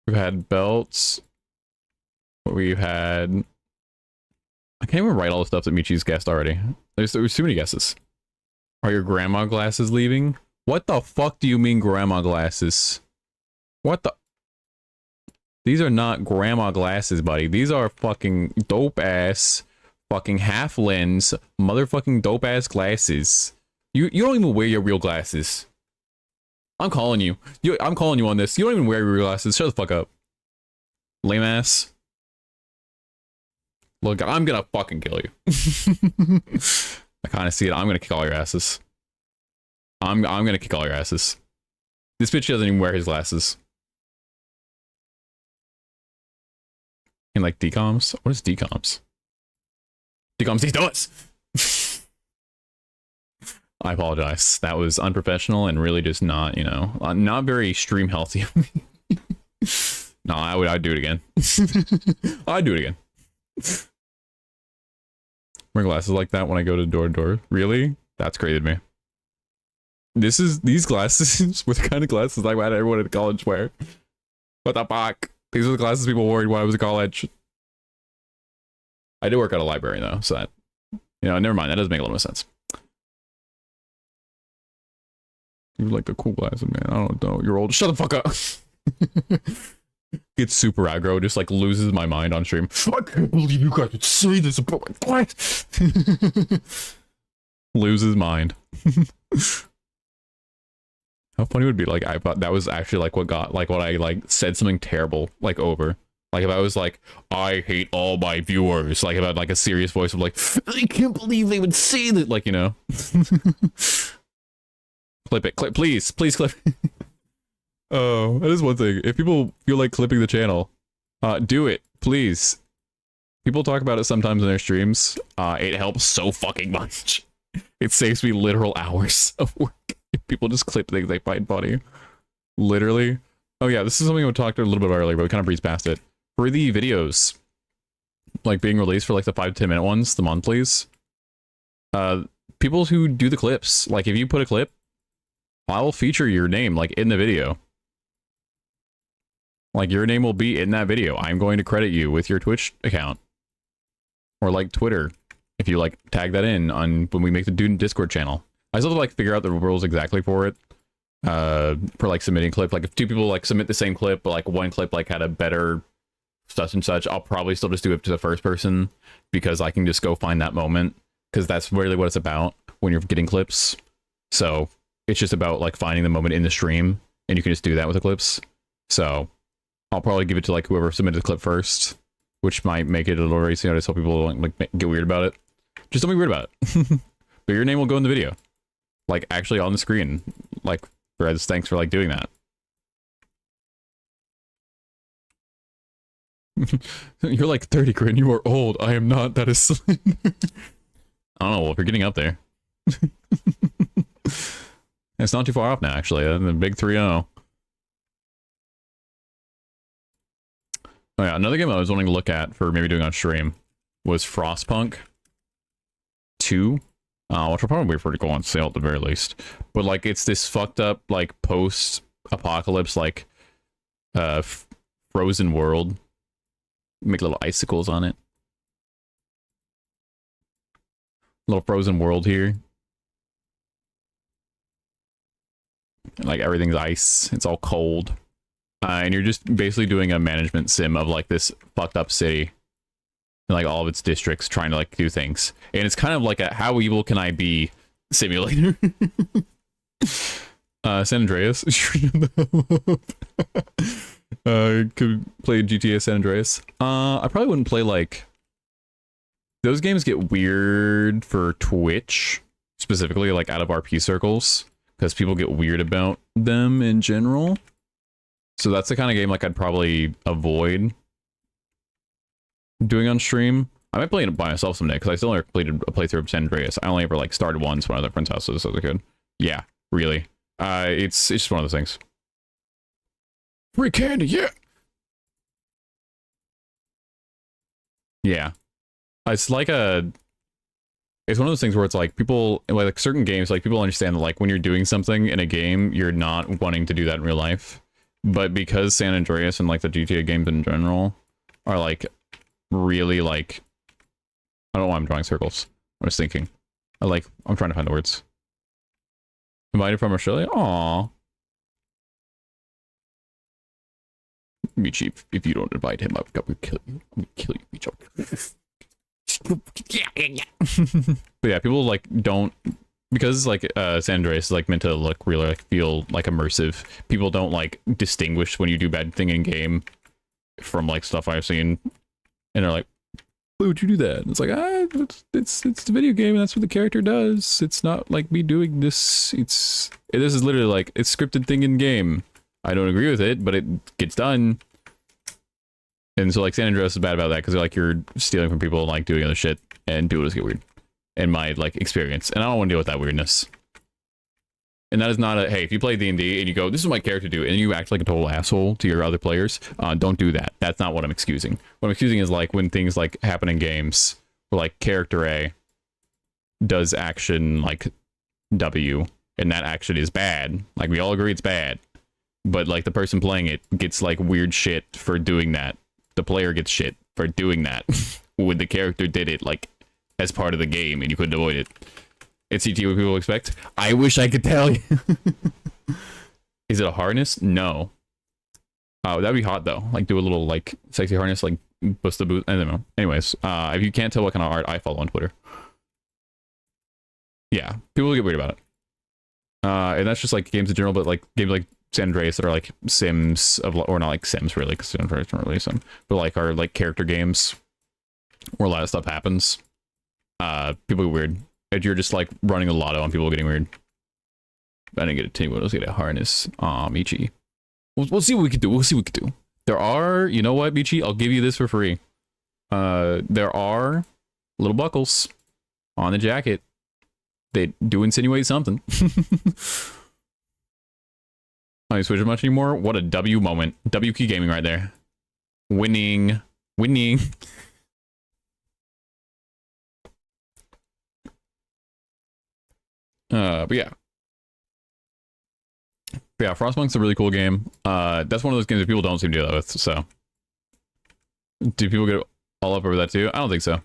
We've had belts. We've had... I can't even write all the stuff that Michi's guessed already. There's too many guesses. Are your grandma glasses leaving? What the fuck do you mean grandma glasses? What the... These are not grandma glasses, buddy. These are fucking dope-ass, fucking half-lens, motherfucking dope-ass glasses. You don't even wear your real glasses. I'm calling you. I'm calling you on this. You don't even wear your real glasses. Shut the fuck up. Lame ass. Look, I'm gonna fucking kill you. I kind of see it. I'm gonna kick all your asses. I'm gonna kick all your asses. This bitch doesn't even wear his glasses. And like decoms? What is decoms? Decoms these doors! I apologize. That was unprofessional and really just not, you know, not very stream healthy of me. No, I'd do it again. I'd do it again. Wear glasses like that when I go to door to door. Really? That's crazy to me. These glasses were the kind of glasses I had everyone at college wear. What the fuck? These are the glasses people wore when I was in college. I did work at a library though, so that, you know, never mind. That doesn't make a lot of sense. You like the cool glasses, man. I don't know. You're old. Shut the fuck up. Gets super aggro, just like loses my mind on stream. I can't believe you guys would say this about my what? Loses mind. How funny would it be, like, I thought that was actually like what got, like, what I like said something terrible like over. Like if I was like, I hate all my viewers, like if I had like a serious voice of like, I can't believe they would say that, like, you know. Clip it, please clip. Oh, that is one thing. If people feel like clipping the channel, do it, please. People talk about it sometimes in their streams. It helps so fucking much. It saves me literal hours of work. If people just clip things they find funny. Literally. Oh yeah, this is something we talked a little bit about earlier, but we kind of breezed past it. For the videos, like being released for like the 5 to 10 minute ones, the monthlies, people who do the clips, like if you put a clip, I will feature your name like in the video. Like your name will be in that video. I'm going to credit you with your Twitch account. Or like Twitter, if you like tag that in on when we make the Dude Discord channel. I still have to like figure out the rules exactly for it. For like submitting clip. Like if two people like submit the same clip, but like one clip like had a better such and such, I'll probably still just do it to the first person because I can just go find that moment, because that's really what it's about when you're getting clips. So it's just about like finding the moment in the stream, and you can just do that with the clips. So I'll probably give it to like whoever submitted the clip first, which might make it a little racy. I just hope people don't like get weird about it. Just don't be weird about it. But your name will go in the video, like actually on the screen, like as thanks for like doing that. You're like 30, Grin. You are old. I am not. That is slender. I don't know. Well, if you're getting up there. It's not too far off now, actually. The big 3-0. Oh yeah, another game I was wanting to look at for maybe doing on stream was Frostpunk 2. Which will probably wait for it to go on sale at the very least. But like, it's this fucked up, like, post-apocalypse, like, frozen world. Make little icicles on it. Little frozen world here. Like everything's ice. It's all cold. And you're just basically doing a management sim of like this fucked up city. And like all of its districts trying to like do things. And it's kind of like a how evil can I be simulator. San Andreas. Could play GTA San Andreas. I probably wouldn't play like... Those games get weird for Twitch, specifically like out of RP circles, because people get weird about them in general. So that's the kind of game like I'd probably avoid doing on stream. I might play it by myself someday, because I still never completed a playthrough of San Andreas. I only ever like started once when I was at friend's house, so this was good. Yeah, really. It's just one of those things. Free candy, yeah! Yeah. It's like a... It's one of those things where it's like people, like certain games, like people understand that like when you're doing something in a game, you're not wanting to do that in real life. But because San Andreas and like the GTA games in general are like really like... I don't know why I'm drawing circles. I was thinking. I'm trying to find the words. Invited from Australia? Aww. Be cheap. If you don't invite him, I'm gonna kill you. I'm gonna kill you, bitch. But yeah, people like don't, because like San Andreas is like meant to look really like feel like immersive. People don't like distinguish when you do bad thing in game from like stuff I've seen, and they're like, why would you do that? And it's like, it's the video game, and that's what the character does. It's not like me doing this. This is literally like it's scripted thing in game. I don't agree with it, but it gets done. And so like San Andreas is bad about that because like you're stealing from people and like doing other shit, and people just get weird in my like experience, and I don't want to deal with that weirdness. And that is not a, hey, if you play D&D and you go, this is what my character do, and you act like a total asshole to your other players, don't do that. That's not what I'm excusing. What I'm excusing is like when things like happen in games where like character A does action like W, and that action is bad. Like we all agree it's bad, but like the person playing it gets like weird shit for doing that. The player gets shit for doing that when the character did it like as part of the game and you couldn't avoid it. It's CT what people expect. I wish I could tell you. Is it a harness? No. Oh, that'd be hot though. Like do a little like sexy harness, like boost the boot. I don't know. Anyways, if you can't tell what kind of art I follow on Twitter, yeah, people get weird about it. And that's just like games in general, but like games like San Andreas that are like Sims of, or not like Sims really, because San Andreas don't release them, but like are like character games where a lot of stuff happens. People get weird. And you're just like running a lotto and people getting weird. I didn't get a tingle. Let's get a harness. Michi. We'll see what we can do. We'll see what we can do. There are, you know what, Michi? I'll give you this for free. There are little buckles on the jacket. They do insinuate something. I don't switch much anymore. What a W moment. W key gaming right there. Winning. Winning. But yeah. But yeah, Frostpunk's a really cool game. That's one of those games that people don't seem to do that with, so. Do people get all up over that too? I don't think so. At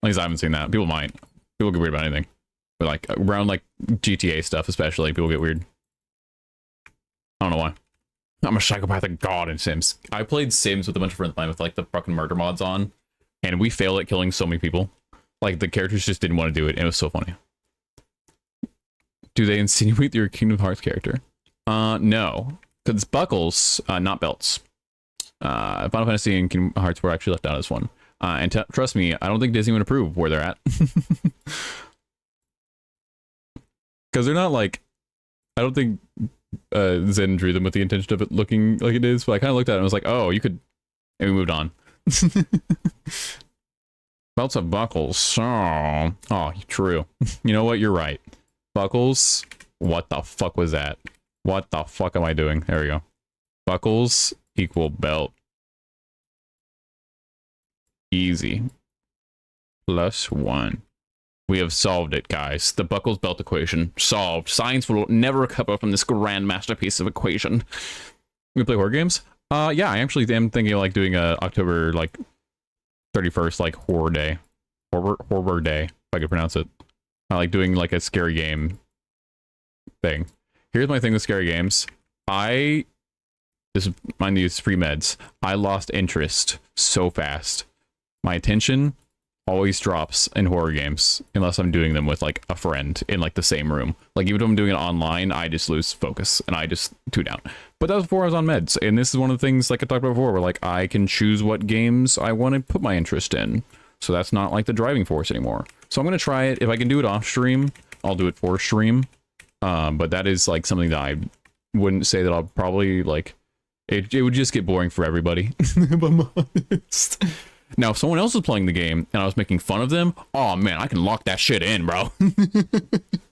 least I haven't seen that. People might. People get weird about anything. But like, around like GTA stuff especially, people get weird. I don't know why. I'm a psychopathic god in Sims. I played Sims with a bunch of friends of mine with like the fucking murder mods on, and we failed at killing so many people. Like the characters just didn't want to do it, and it was so funny. Do they insinuate your Kingdom Hearts character? No. Because it's buckles, not belts. Final Fantasy and Kingdom Hearts were actually left out of this one. And trust me, I don't think Disney would approve where they're at. Because they're not like... I don't think Zen drew them with the intention of it looking like it is, but I kind of looked at it and was like, oh, you could... And we moved on. Belts have buckles. Oh, true. You know what? You're right. Buckles. What the fuck was that? What the fuck am I doing? There we go. Buckles equal belt. Easy. +1. We have solved it, guys. The buckles belt equation. Solved. Science will never recover from this grand masterpiece of equation. We play horror games? Yeah, I actually am thinking of like doing a October like 31st like horror day. Horror day, if I could pronounce it. I like doing like a scary game thing. Here's my thing with scary games. This is my news free meds. I lost interest so fast. My attention always drops in horror games unless I'm doing them with like a friend in like the same room. Like even if I'm doing it online, I just lose focus and I just tune out. But that was before I was on meds, and this is one of the things like I talked about before, where like I can choose what games I want to put my interest in. So that's not like the driving force anymore. So I'm gonna try it. If I can do it off stream, I'll do it for stream. But that is like something that I wouldn't say that I'll probably like. It would just get boring for everybody, if I'm honest. Now, if someone else was playing the game and I was making fun of them, oh man, I can lock that shit in, bro. But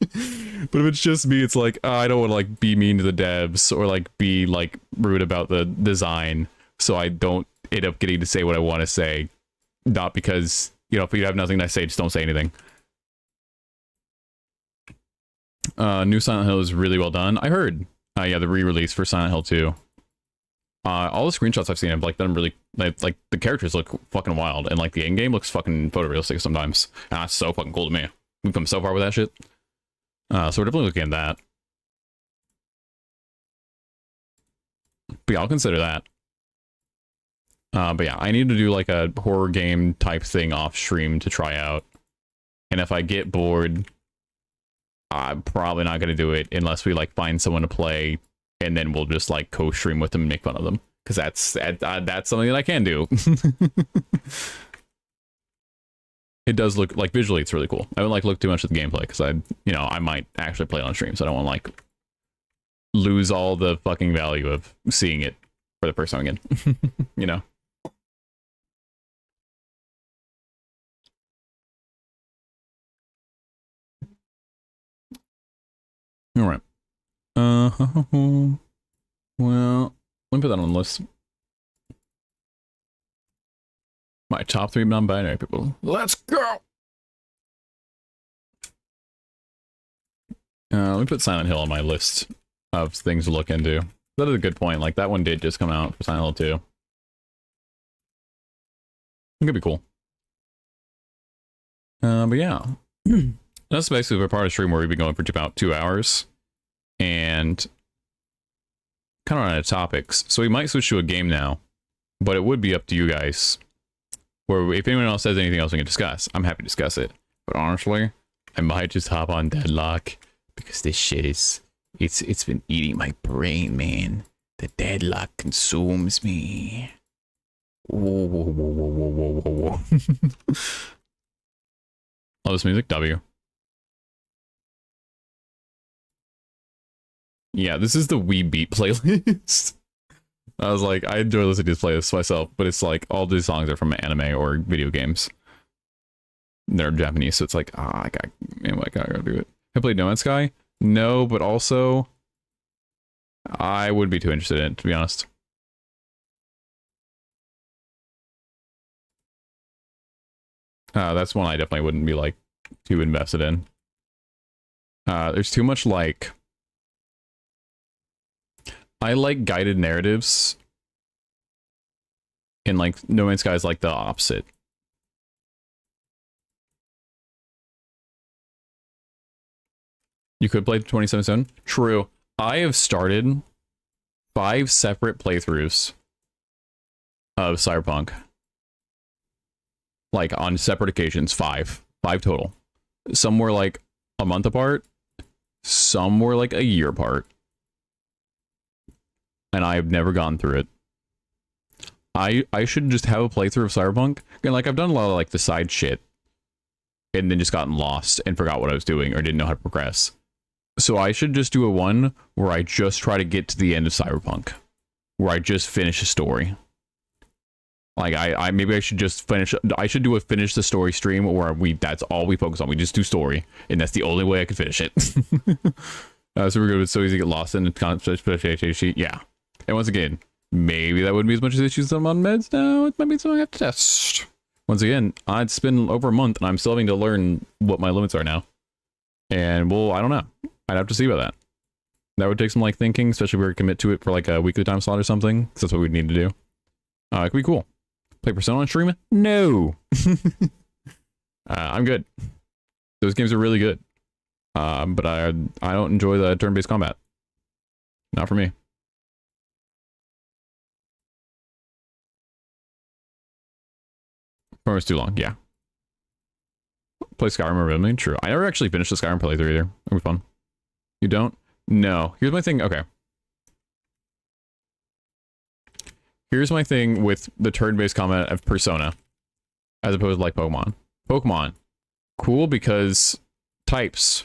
if it's just me, it's like, I don't want to like be mean to the devs or like be like rude about the design, so I don't end up getting to say what I want to say. Not because, you know, if you have nothing to say, just don't say anything. New Silent Hill is really well done. I heard. Yeah, the re-release for Silent Hill 2. All the screenshots I've seen have like done really like the characters look fucking wild, and like the in game looks fucking photorealistic sometimes. And that's so fucking cool to me. We've come so far with that shit. So we're definitely looking at that. But yeah, I'll consider that. But yeah, I need to do like a horror game type thing off stream to try out. And if I get bored, I'm probably not gonna do it unless we like find someone to play, and then we'll just like co-stream with them and make fun of them, because that's something that I can do. It does look like visually it's really cool. I don't like look too much at the gameplay because I might actually play it on stream, so I don't want to like lose all the fucking value of seeing it for the first time again. You know. All right. Well, let me put that on the list. My top 3 non-binary people. Let's go! Let me put Silent Hill on my list of things to look into. That is a good point. Like, that one did just come out for Silent Hill 2. It could be cool. But yeah. That's basically a part of the stream where we've been going for about 2 hours. And kind of out of topics, so we might switch to a game now, but it would be up to you guys. Or if anyone else has anything else we can discuss, I'm happy to discuss it. But honestly, I might just hop on Deadlock because this shit is it's been eating my brain, man. The Deadlock consumes me. Whoa, whoa, whoa, whoa, whoa, whoa, whoa. Love this music. W. Yeah, this is the We Beat playlist. I was like, I enjoy listening to this playlist myself, but it's like all these songs are from anime or video games. They're Japanese, so it's like, I gotta do it. I played No Man's Sky? No, but also, I wouldn't be too interested in it, to be honest. That's one I definitely wouldn't be like too invested in. There's too much like, I like guided narratives, and like No Man's Sky is like the opposite. You could play 2077. True. I have started 5 separate playthroughs of Cyberpunk. Like on separate occasions, 5 total. Some were like a month apart, some were like a year apart. And I've never gone through it. I should just have a playthrough of Cyberpunk. And like I've done a lot of like the side shit and then just gotten lost and forgot what I was doing or didn't know how to progress. So I should just do a one where I just try to get to the end of Cyberpunk, where I just finish a story. Like I maybe I should just finish. I should do a finish the story stream where that's all we focus on. We just do story, and that's the only way I can finish it. So we're good. It's so easy to get lost in the concept sheet. Yeah, and once again, maybe that wouldn't be as much as issues I'm on meds now. It might be something I have to test. Once again, it's been over a month, and I'm still having to learn what my limits are now. And well, I don't know. I'd have to see about that. That would take some like thinking, especially if we were to commit to it for like a weekly time slot or something. Because that's what we'd need to do. It could be cool. Play Persona on stream? No. I'm good. Those games are really good. But I don't enjoy the turn-based combat. Not for me. Or it's too long, yeah. Play Skyrim or Rimley? True. I never actually finished the Skyrim playthrough either. It'll be fun. You don't? No. Here's my thing. Okay. Here's my thing with the turn-based combat of Persona, as opposed to like Pokemon. Pokemon, cool because types.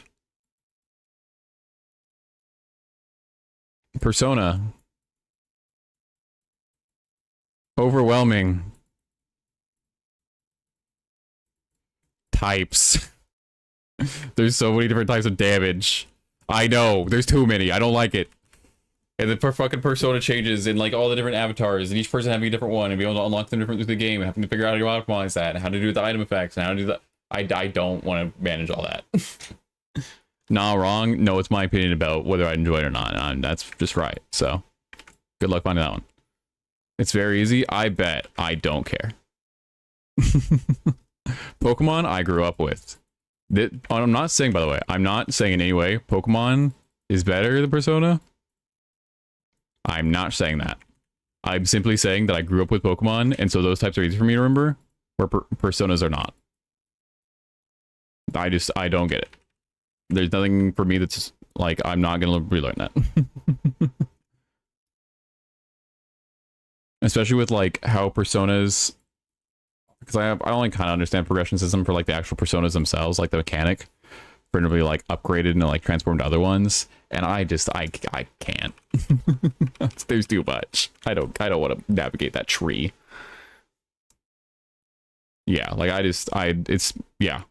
Persona, overwhelming. Types. There's so many different types of damage. I know, there's too many. I don't like it. And the fucking Persona changes and like all the different avatars and each person having a different one and being able to unlock them different through the game and having to figure out how to optimize that and how to do the item effects and how to do that. I don't want to manage all that. Not wrong. No, it's my opinion about whether I enjoy it or not. And that's just right. So good luck finding that one. It's very easy. I bet. I don't care. Pokemon I grew up with. I'm not saying, by the way, I'm not saying in any way Pokemon is better than Persona. I'm not saying that. I'm simply saying that I grew up with Pokemon, and so those types are easy for me to remember, where Personas are not. I don't get it. There's nothing for me that's like, I'm not going to relearn that. Especially with like how Personas, because I only kind of understand progression system for like the actual Personas themselves, like the mechanic for it to be like upgraded and like transformed to other ones, and I can't. There's too much. I don't want to navigate that tree. Yeah, like it's yeah.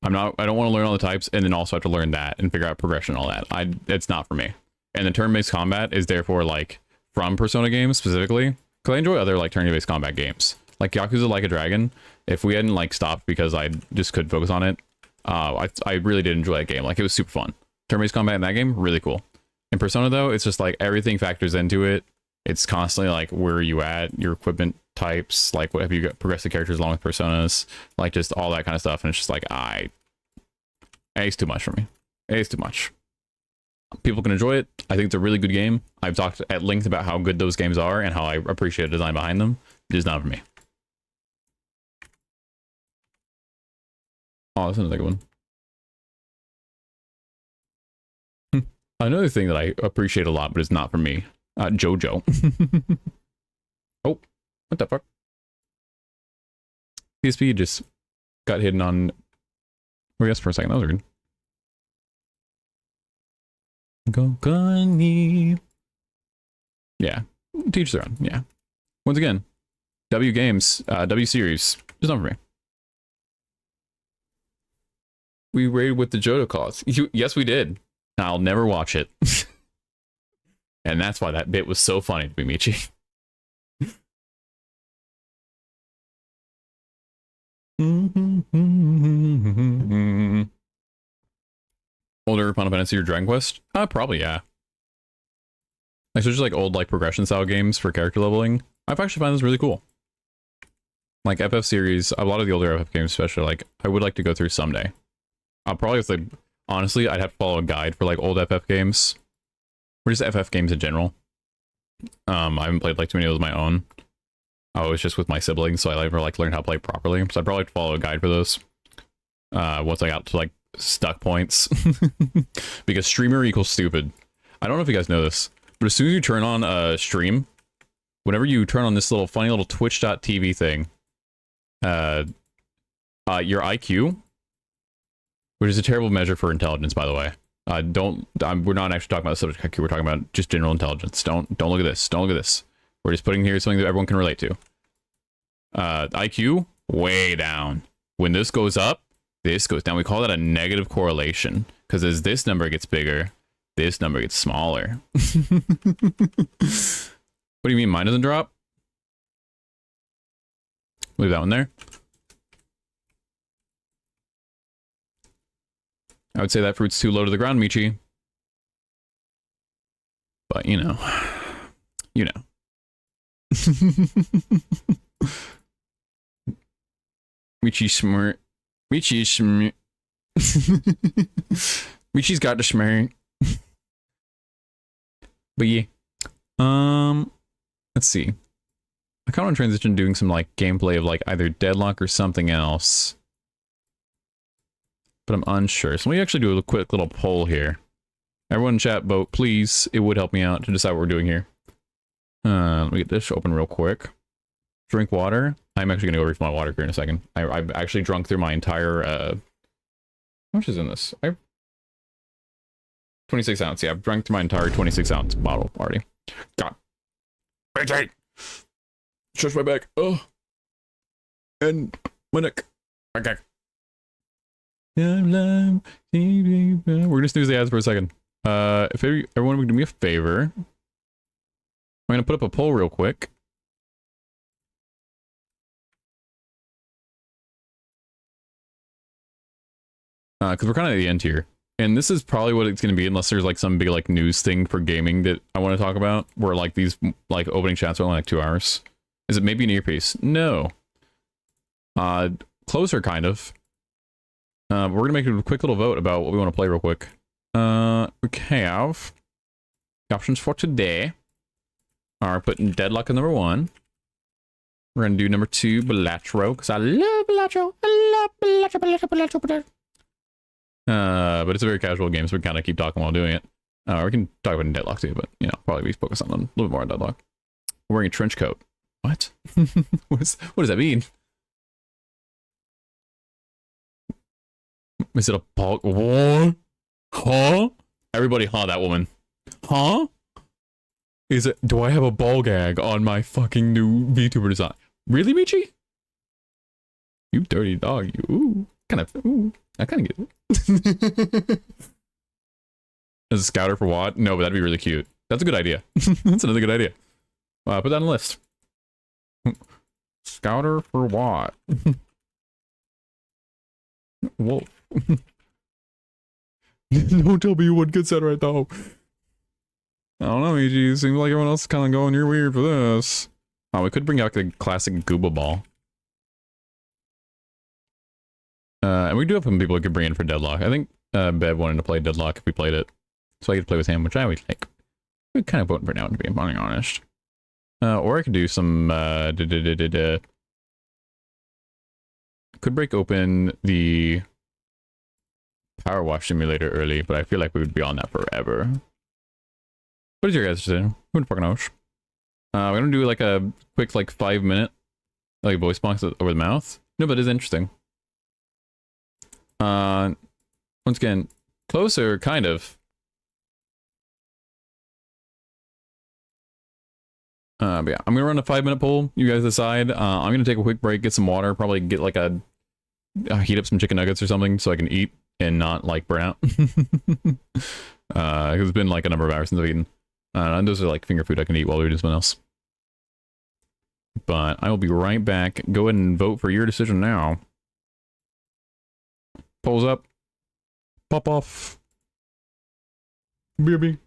I don't want to learn all the types and then also have to learn that and figure out progression and all that. It's not for me. And the turn-based combat is therefore like from Persona games specifically, because I enjoy other like turn-based combat games. Like Yakuza Like a Dragon, if we hadn't like stopped because I just couldn't focus on it, I really did enjoy that game. Like it was super fun. Turn-based combat in that game, really cool. In Persona though, it's just like everything factors into it. It's constantly like, where are you at? Your equipment types, like what have you got, progressed the characters along with Personas, like just all that kind of stuff. And it's just like, it's too much for me. It's too much. People can enjoy it. I think it's a really good game. I've talked at length about how good those games are and how I appreciate the design behind them. It is not for me. Oh, that's another good one. Another thing that I appreciate a lot, but it's not for me. JoJo. Oh, what the fuck? PSP just got hidden on... Oh, yes, for a second. That was weird. Go Gunny. Yeah, teach their own. Yeah. Once again, W Games, W Series, just not for me. We raided with the JoJo cause. Yes, we did. I'll never watch it. And that's why that bit was so funny to me, Michi. Older Final Fantasy or Dragon Quest? Probably, yeah. Like, so just like old like progression style games for character leveling. I've actually found this really cool. Like FF series, a lot of the older FF games especially, like, I would like to go through someday. I'll probably have to, honestly, I'd have to follow a guide for like old FF games. Or just FF games in general. I haven't played like too many of those of my own. I was just with my siblings, so I never like learned how to play properly. So I'd probably have to follow a guide for those. Once I got to like stuck points. Because streamer equals stupid. I don't know if you guys know this, but as soon as you turn on a stream, whenever you turn on this little funny little twitch.tv thing, your IQ, which is a terrible measure for intelligence, by the way. We're not actually talking about the subject IQ, we're talking about just general intelligence. Don't look at this. Don't look at this. We're just putting here something that everyone can relate to. IQ, way down. When this goes up, this goes down. We call that a negative correlation. Because as this number gets bigger, this number gets smaller. What do you mean mine doesn't drop? Leave that one there. I would say that fruit's too low to the ground, Michi. But, you know. You know. Michi smart. Michi smart. Michi's got the smart. But yeah. Let's see. I kind of want to transition to doing some like gameplay of like either Deadlock or something else. But I'm unsure. So let me actually do a quick little poll here. Everyone in chat vote, please. It would help me out to decide what we're doing here. Let me get this open real quick. Drink water. I'm actually going to go refill my water here in a second. I've actually drunk through my entire... how much is in this? 26 ounce. Yeah, I've drunk through my entire 26 ounce bottle already. God. Okay. Stretch my back. Oh. And my neck. Okay. We're gonna snooze the ads for a second. If everyone would do me a favor, I'm gonna put up a poll real quick. Because we're kind of at the end here, and this is probably what it's gonna be, unless there's like some big like news thing for gaming that I want to talk about, where like these like opening chats are only like 2 hours. Is it maybe an earpiece? No. Closer kind of. We're gonna make a quick little vote about what we want to play real quick. We have the options for today are putting Deadlock at number 1. We're gonna do number 2, Balatro, because I love Balatro. I love Balatro. But it's a very casual game, so we kind of keep talking while doing it. We can talk about Deadlock too, but you know, probably we focus on a little bit more on Deadlock. We're wearing a trench coat. What? What does that mean? Is it a ball? What? Huh? Everybody, huh? That woman. Huh? Is it? Do I have a ball gag on my fucking new VTuber design? Really, Michi? You dirty dog. You. Ooh. Kind of. Ooh. I kind of get it. As a scouter for what? No, but that'd be really cute. That's a good idea. That's another good idea. Put that on the list. Scouter for what? Wolf. Don't tell me you wouldn't get that right though. I don't know, EG. Seems like everyone else is kind of going, you're weird for this. Oh, we could bring out the classic Gooba Ball. And we do have some people we could bring in for Deadlock. I think Bev wanted to play Deadlock if we played it. So I get to play with him, which I always like. I'm kind of voting for now, to be honest. Or I could do some, could break open the Power Wash Simulator early, but I feel like we would be on that forever. What is your guys' decision? Who fucking knows? We're gonna do like a quick, like 5-minute, like voice box over the mouth. No, but it's interesting. Once again, closer, kind of. But yeah, I'm gonna run a 5-minute poll. You guys decide. I'm gonna take a quick break, get some water, probably get like heat up some chicken nuggets or something so I can eat and not like burn out. It's been like a number of hours since I've eaten. And those are like finger food I can eat while we do something else. But I will be right back. Go ahead and vote for your decision now. Polls up. Pop off. BRB.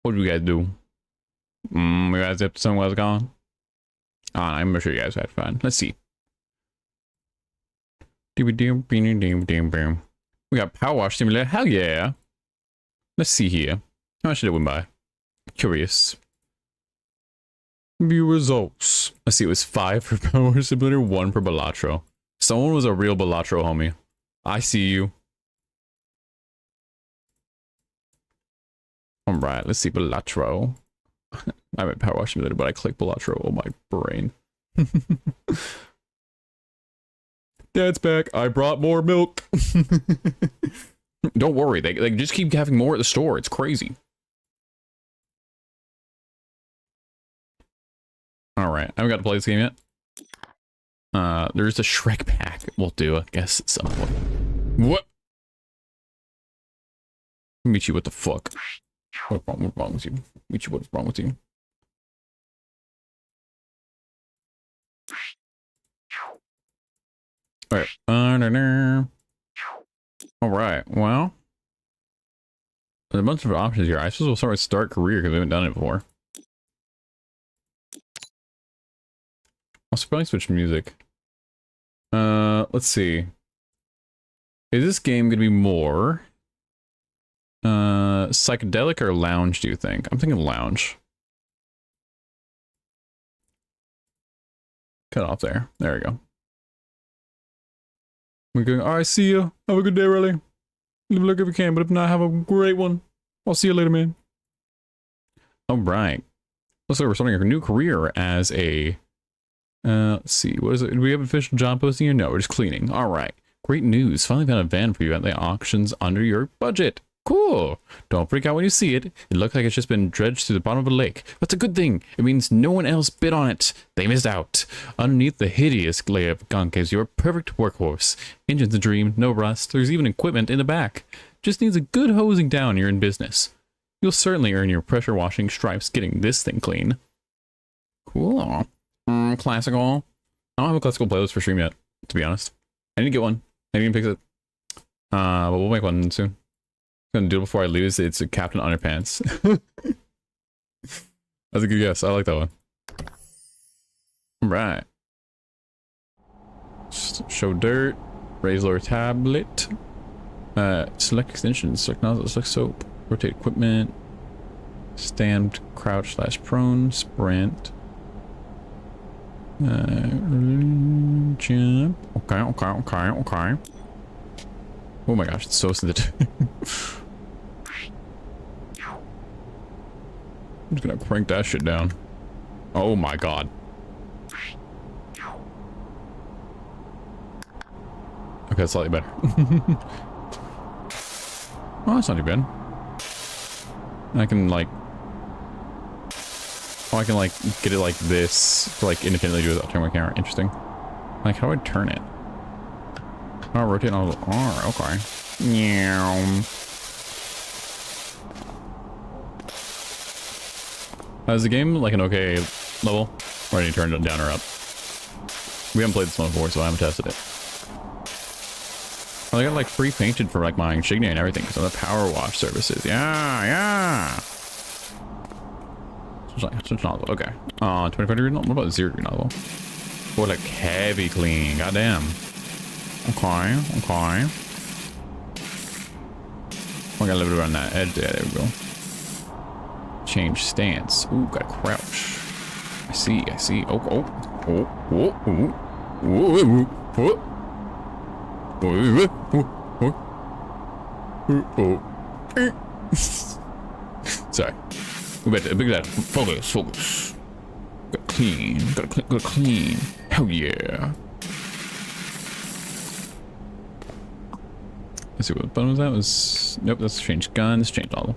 What do you guys do? You guys up to something was gone? I'm sure you guys had fun. Let's see. We got Power Wash Simulator. Hell yeah. Let's see here. How much did it win by? Curious. View results. Let's see, it was 5 for Power Wash Simulator, 1 for Balatro. Someone was a real Balatro homie. I see you. Alright, let's see Balatro. I meant Power Wash Simulator, but I clicked Balatro. Oh, my brain. Dad's back. I brought more milk. Don't worry. They just keep having more at the store. It's crazy. Alright. I haven't got to play this game yet. There's a Shrek pack. We'll do, I guess, at some point. What? Michi, what the fuck? What's wrong with you? Michi, what's wrong with you? Alright. Alright, well. There's a bunch of options here. I suppose we'll start with start career because we haven't done it before. I'll probably switch music. Let's see. Is this game gonna be more psychedelic or lounge, do you think? I'm thinking lounge. Cut off there. There we go. We're going, alright, see ya. Have a good day, really. Live luck if you can, but if not, have a great one. I'll see you later, man. Alright. Looks like we're starting a new career as a... let's see. What is it? Do we have an official job posting here? No, we're just cleaning. Alright. Great news. Finally found a van for you at the auctions under your budget. Cool. Don't freak out when you see it. It looks like it's just been dredged to the bottom of a lake. That's a good thing. It means no one else bid on it. They missed out. Underneath the hideous layer of gunk is your perfect workhorse. Engine's a dream, no rust. There's even equipment in the back. Just needs a good hosing down, you're in business. You'll certainly earn your pressure washing stripes getting this thing clean. Cool. Classical. I don't have a classical playlist for stream yet, to be honest. I need to get one. I need to fix it. But we'll make one soon. Gonna do it before I lose. It's a Captain Underpants. That's a good guess. I like that one. Right. Show dirt. Raise lower tablet. Select extensions. Select nozzle. Select soap. Rotate equipment. Stand, crouch / prone. Sprint. Jump. Okay. Oh my gosh, it's so sensitive. I'm just gonna crank that shit down. Oh my god. Okay, that's slightly better. Oh, that's not too bad. I can like... Oh, I can like get it like this to like independently do it without turning my camera. Interesting. Like, how do I turn it? Oh, rotate on the R. Okay. Meow. Is the game like an okay level? Or do you turn it down or up? We haven't played this one before, so I haven't tested it. Oh, they got like pre-painted for like my insignia and everything. So the power wash services. Yeah. Switch nozzle. Okay. 25 degree nozzle. What about 0 degree nozzle? Oh, like heavy clean. Goddamn. Okay. Oh, I got a little bit around that edge there. There we go. Change stance. Ooh, got a crouch. I see. Oh. Sorry. We better focus. Gotta clean. Hell yeah. Let's see what the button was that. Was nope, that's change gun, this change all.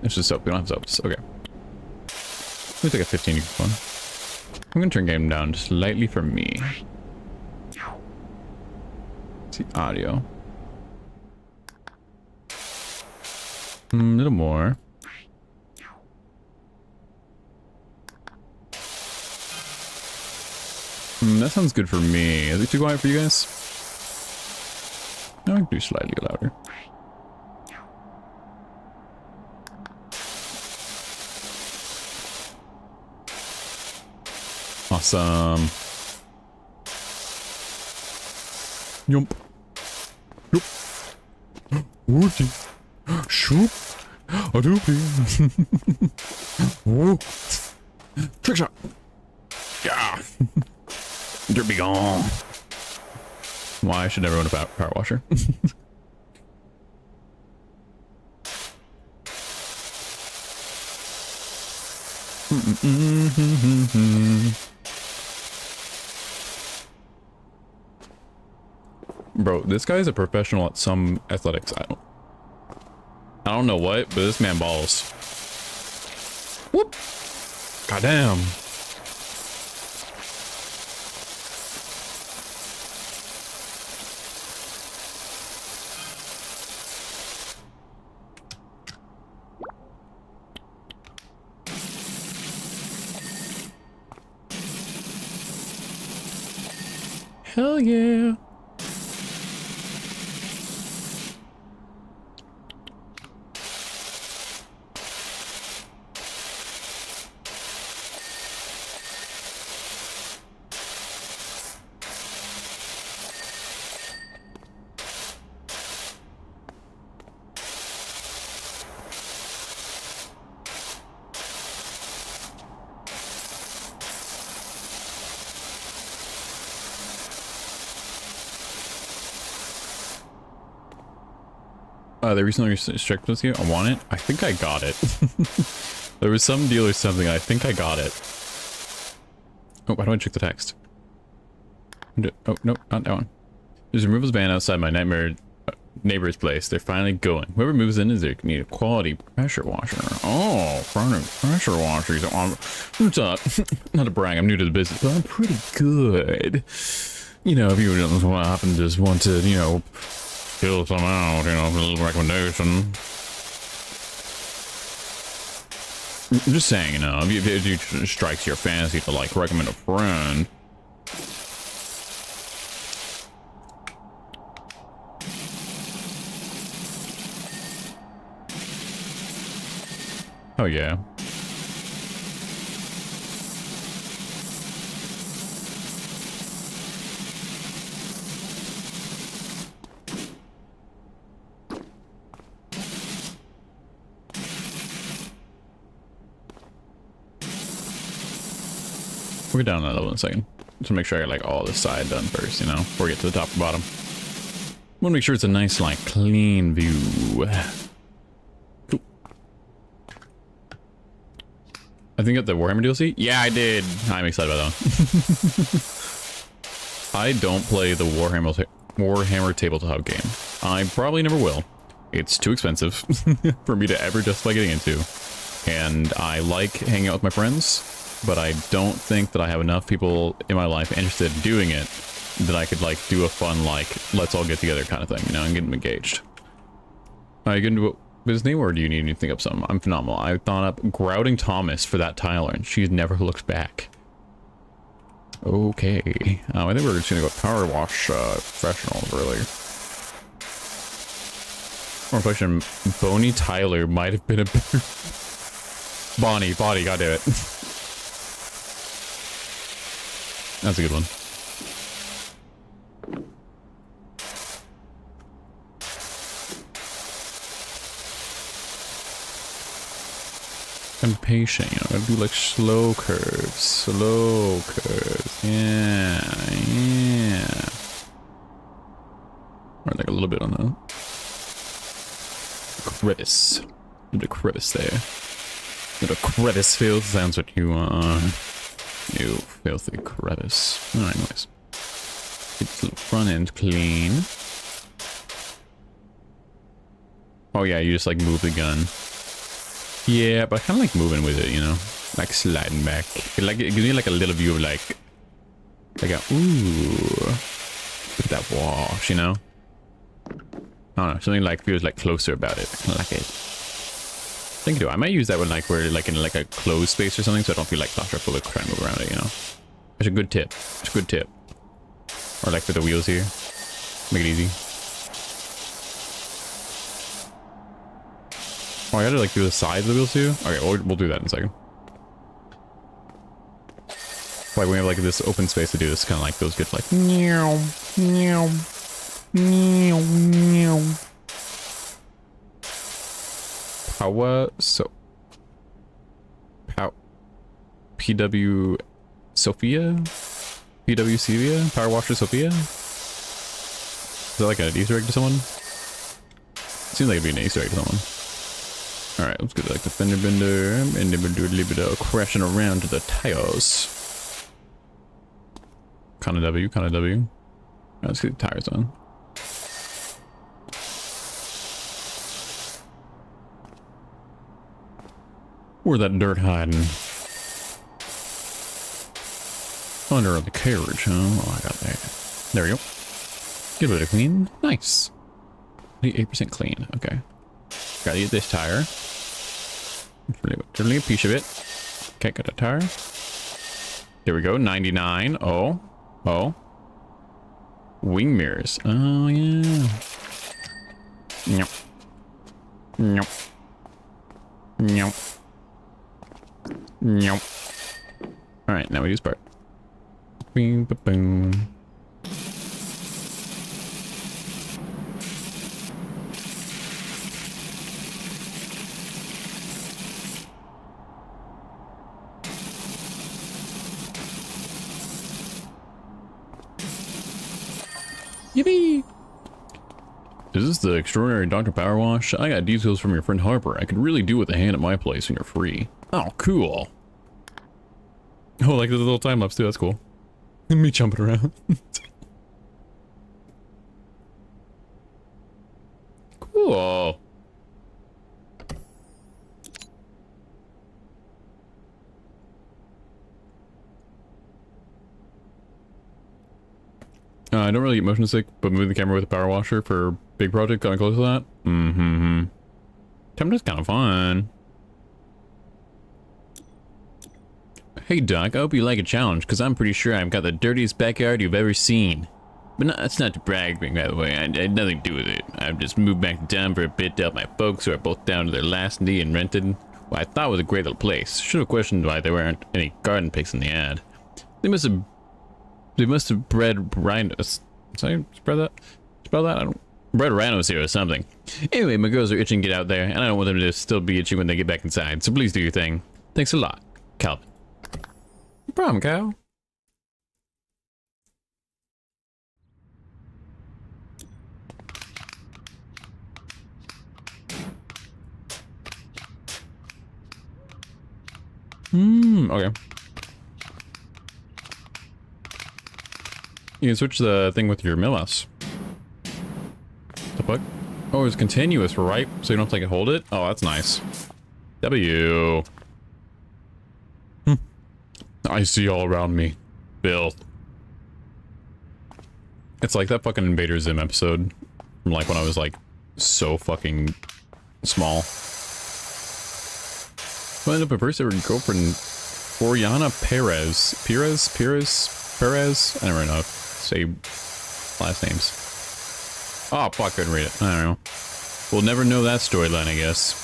It's just soap, we don't have soaps. Okay. Let me take a 15 one. I'm gonna turn game down slightly for me. Let's see audio. A little more. That sounds good for me. Is it too quiet for you guys? No, I can do slightly louder. Awesome. Yump. Yup. Woody. Shoop. A doopy. Whoa. Trick shot. Yeah. Dirt be gone. Why should everyone a power washer? Bro, this guy is a professional at some athletics. I don't know what, but this man balls. Whoop! Goddamn. Hell yeah. They recently restricted with you. I want it. I think I got it. There was some deal or something. I think I got it. Oh, why do I check the text? Oh, no, not that one. There's a removals ban outside my neighbor's place. They're finally going. Whoever moves in is there need a quality pressure washer. Oh, pressure washers. What's up? Not to brag, I'm new to the business, but I'm pretty good. You know, if you happen to just want to, you know, fill some out, you know, a little recommendation. I'm just saying, you know, if it strikes your fancy to, like, recommend a friend. Oh, yeah. We'll get down that level in a second. Just to make sure I get like all this side done first, you know, before we get to the top and bottom. Want to make sure it's a nice, like, clean view. Cool. I think at the Warhammer DLC? Yeah, I did. I'm excited about that one. I don't play the Warhammer tabletop game. I probably never will. It's too expensive for me to ever justify getting into. And I like hanging out with my friends, but I don't think that I have enough people in my life interested in doing it that I could, like, do a fun, like, let's all get together kind of thing, you know, and get them engaged. Are you going to do business name, or do you need me to think up something? I'm phenomenal. I thought up Grouting Thomas for that Tyler, and she's never looked back. Okay. I think we're just going to go power wash professionals earlier. More question, Boney Tyler might have been a better... Bonnie, goddamn it. That's a good one. I'm patient, you know, I gotta do like slow curves. Yeah. Or like a little bit on the crevice. The crevice there. Little crevice filth, that's what you are. You filthy crevice. Alright, nice. Get the front end clean. Oh yeah, you just like move the gun. Yeah, but I kind of like moving with it, you know? Like sliding back. It gives me like a little view of like a, ooh. Look at that wash, you know? I don't know, something like feels like closer about it. I kind of like it. I think I might use that one like we're like in like a closed space or something, so I don't feel like claustrophobic trying to move around it, you know? It's a good tip. It's a good tip. Or like with the wheels here. Make it easy. Oh, I gotta like do the sides of the wheels too? Okay, we'll do that in a second. Like when we have like this open space to do this, kind of like feels good. Like meow, meow, meow, meow. Power so. PW Sophia? PW Sevia? Power Washer Sophia? Is that like an Easter egg to someone? Seems like it'd be an Easter egg to someone. Alright, let's get like the fender bender and then we'll do a little bit of crashing around to the tires. Kinda W, kinda W. Alright, let's get the tires on. Where's that dirt hiding? Under the carriage, huh? Oh, I got that. There we go. Get a bit of clean. Nice. 8% clean. Okay. Gotta get this tire. Turning a piece of it. Okay, got that tire. There we go. 99. Oh. Oh. Wing mirrors. Oh, yeah. Nope. Nope. Nope. Nope. Alright, now we use part. Boom, boom, boom. Yippee! Is this the extraordinary Dr. Power Wash? I got details from your friend Harper. I could really do with a hand at my place when you're free. Oh, cool. Oh, like there's a little time lapse too. That's cool. Me jumping around. Cool. I don't really get motion sick, but moving the camera with a power washer for big project kind of close to that. Mm-hmm. Tempera's kind of fun. Hey Doc, I hope you like a challenge, because I'm pretty sure I've got the dirtiest backyard you've ever seen. But no, that's not to brag, by the way. I had nothing to do with it. I've just moved back to town for a bit to help my folks who are both down to their last knee and rented what I thought was a great little place. Should have questioned why there weren't any garden pics in the ad. They must have bred rhinos. Sorry, spread that? Spell that? I don't... Bred rhinos here or something. Anyway, my girls are itching to get out there, and I don't want them to still be itching when they get back inside, so please do your thing. Thanks a lot, Calvin. No problem, Kyle. Okay. You can switch the thing with your mill mouse. The fuck? Oh, it's continuous, right? So you don't have to like hold it? Oh, that's nice. W. I see all around me. Filth. It's like that fucking Invader Zim episode from like when I was like so fucking small. I ended up a first ever girlfriend, Oriana Perez. Perez? I never know. Say last names. Oh, fuck, I couldn't read it. I don't know. We'll never know that storyline, I guess.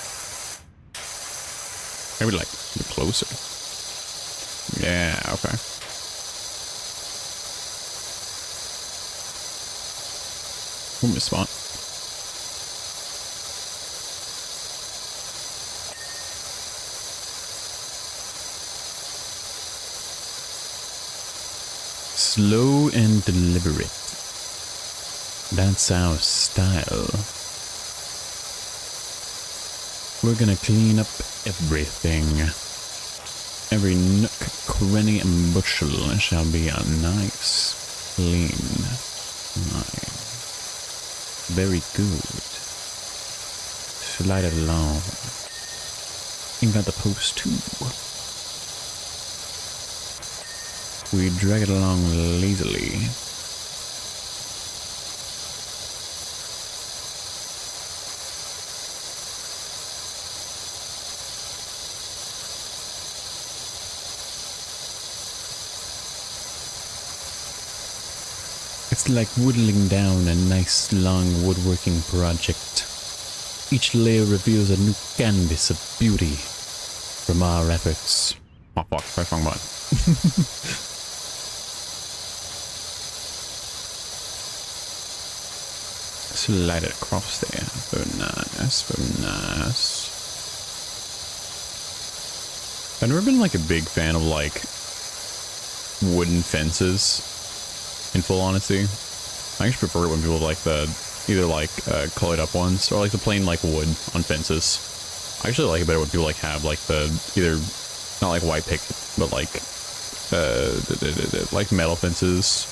Maybe like get closer. Yeah, okay. We'll miss spot. Slow and deliberate. That's our style. We're gonna clean up everything. Every nook, cranny, and bushel shall be a nice, clean line. Very good. Slide it along. Ain't got the post too. We drag it along lazily. It's like whittling down a nice long woodworking project. Each layer reveals a new canvas of beauty from our efforts. Oh fuck, press wrong button. Slide it across there. Very nice, very nice. I've never been like a big fan of like wooden fences, in full honesty. I actually prefer it when people like the either like colored up ones or like the plain like wood on fences. I actually like it better when people like have like the either not like white picket but like metal fences,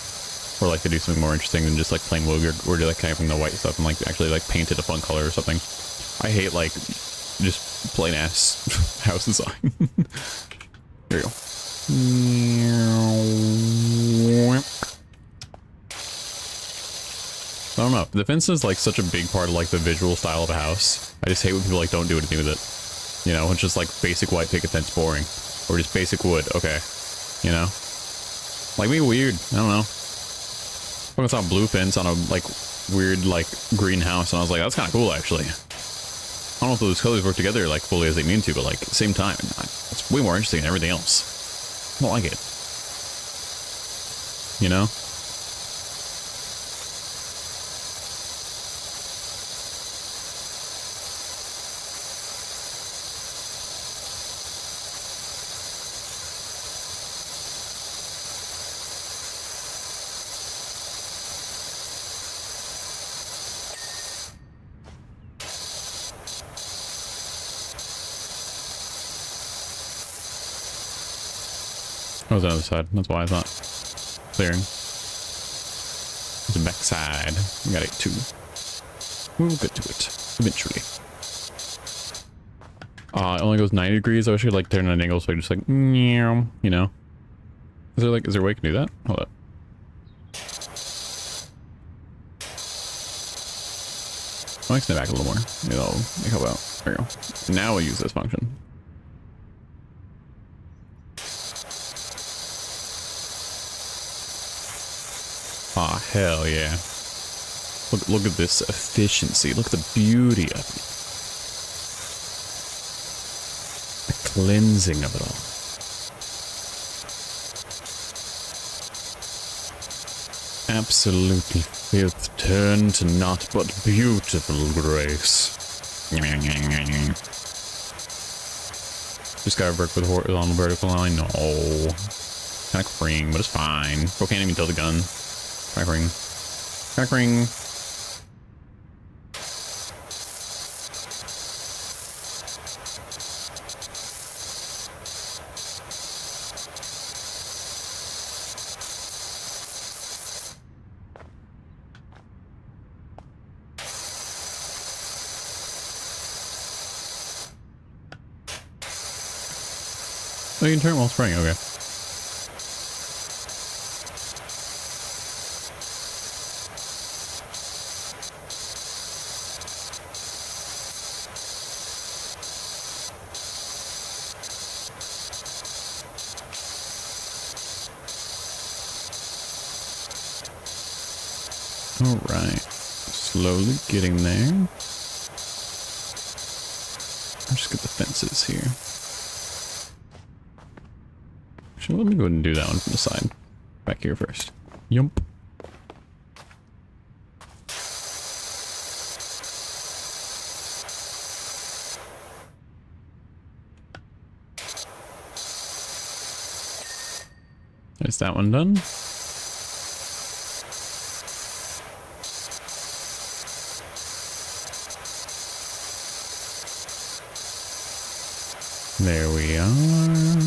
or like they do something more interesting than just like plain wood, or do like kind of from the white stuff and like actually like paint it a fun color or something. I hate like just plain ass house design. There you go. I don't know. The fence is like such a big part of like the visual style of a house. I just hate when people like don't do anything with it. You know, it's just like basic white picket fence, boring, or just basic wood. Okay, you know, like me weird. I don't know. I saw a blue fence on a like weird like greenhouse, and I was like, that's kind of cool actually. I don't know if those colors work together like fully as they mean to, but like at the same time, it's way more interesting than everything else. I don't like it. You know? Oh, it's on the other side. That's why it's not clearing. It's the back side. We got it too. We'll get to it eventually. It only goes 90 degrees. I wish I could like turn at an angle so I could just like, you know. Is there a way I can do that? Hold up. I'll extend it back a little more. Maybe that'll help out. There we go. Now we'll use this function. Ah, hell yeah. Look at this efficiency. Look at the beauty of it. The cleansing of it all. Absolutely filth turned to naught but beautiful grace. Just gotta work with horizontal vertical line. No. Kinda cream, but it's fine. Bro can't even tilt the gun. Crackling. Crackling. Oh, you can turn it while spraying, okay. Alright. Slowly getting there. I'll just get the fences here. Actually, let me go ahead and do that one from the side. Back here first. Yump. There's that one done. There we are.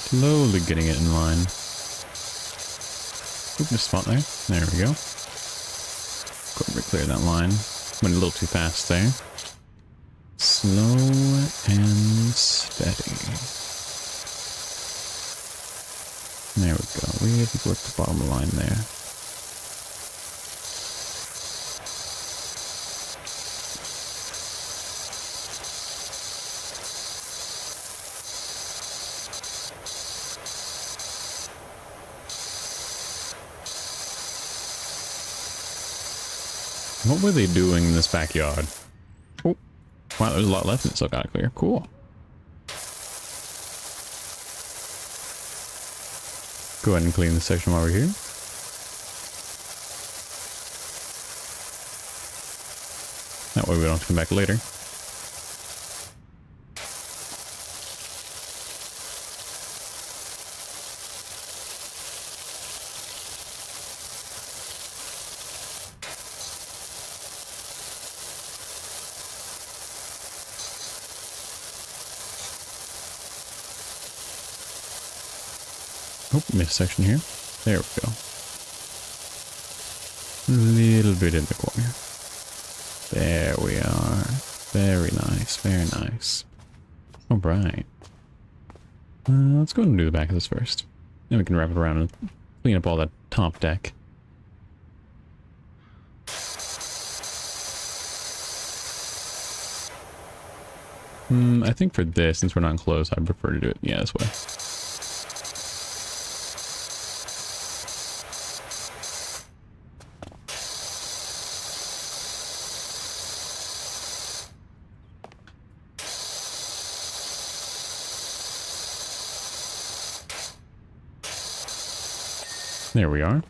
Slowly getting it in line. Oop, just spot there. There we go. Go ahead and clear that line. Went a little too fast there. Slow and steady. There we go. We have to work the bottom of the line there. What were they doing in this backyard? Oh, wow, there's a lot left and it still got clear. Cool. Go ahead and clean this section while we're here. That way we don't have to come back later. Oh, missed section here. There we go. A little bit in the corner. There we are. Very nice, very nice. Alright. Let's go ahead and do the back of this first. Then we can wrap it around and clean up all that top deck. I think for this, since we're not enclosed, I'd prefer to do it, yeah, this way. There we are.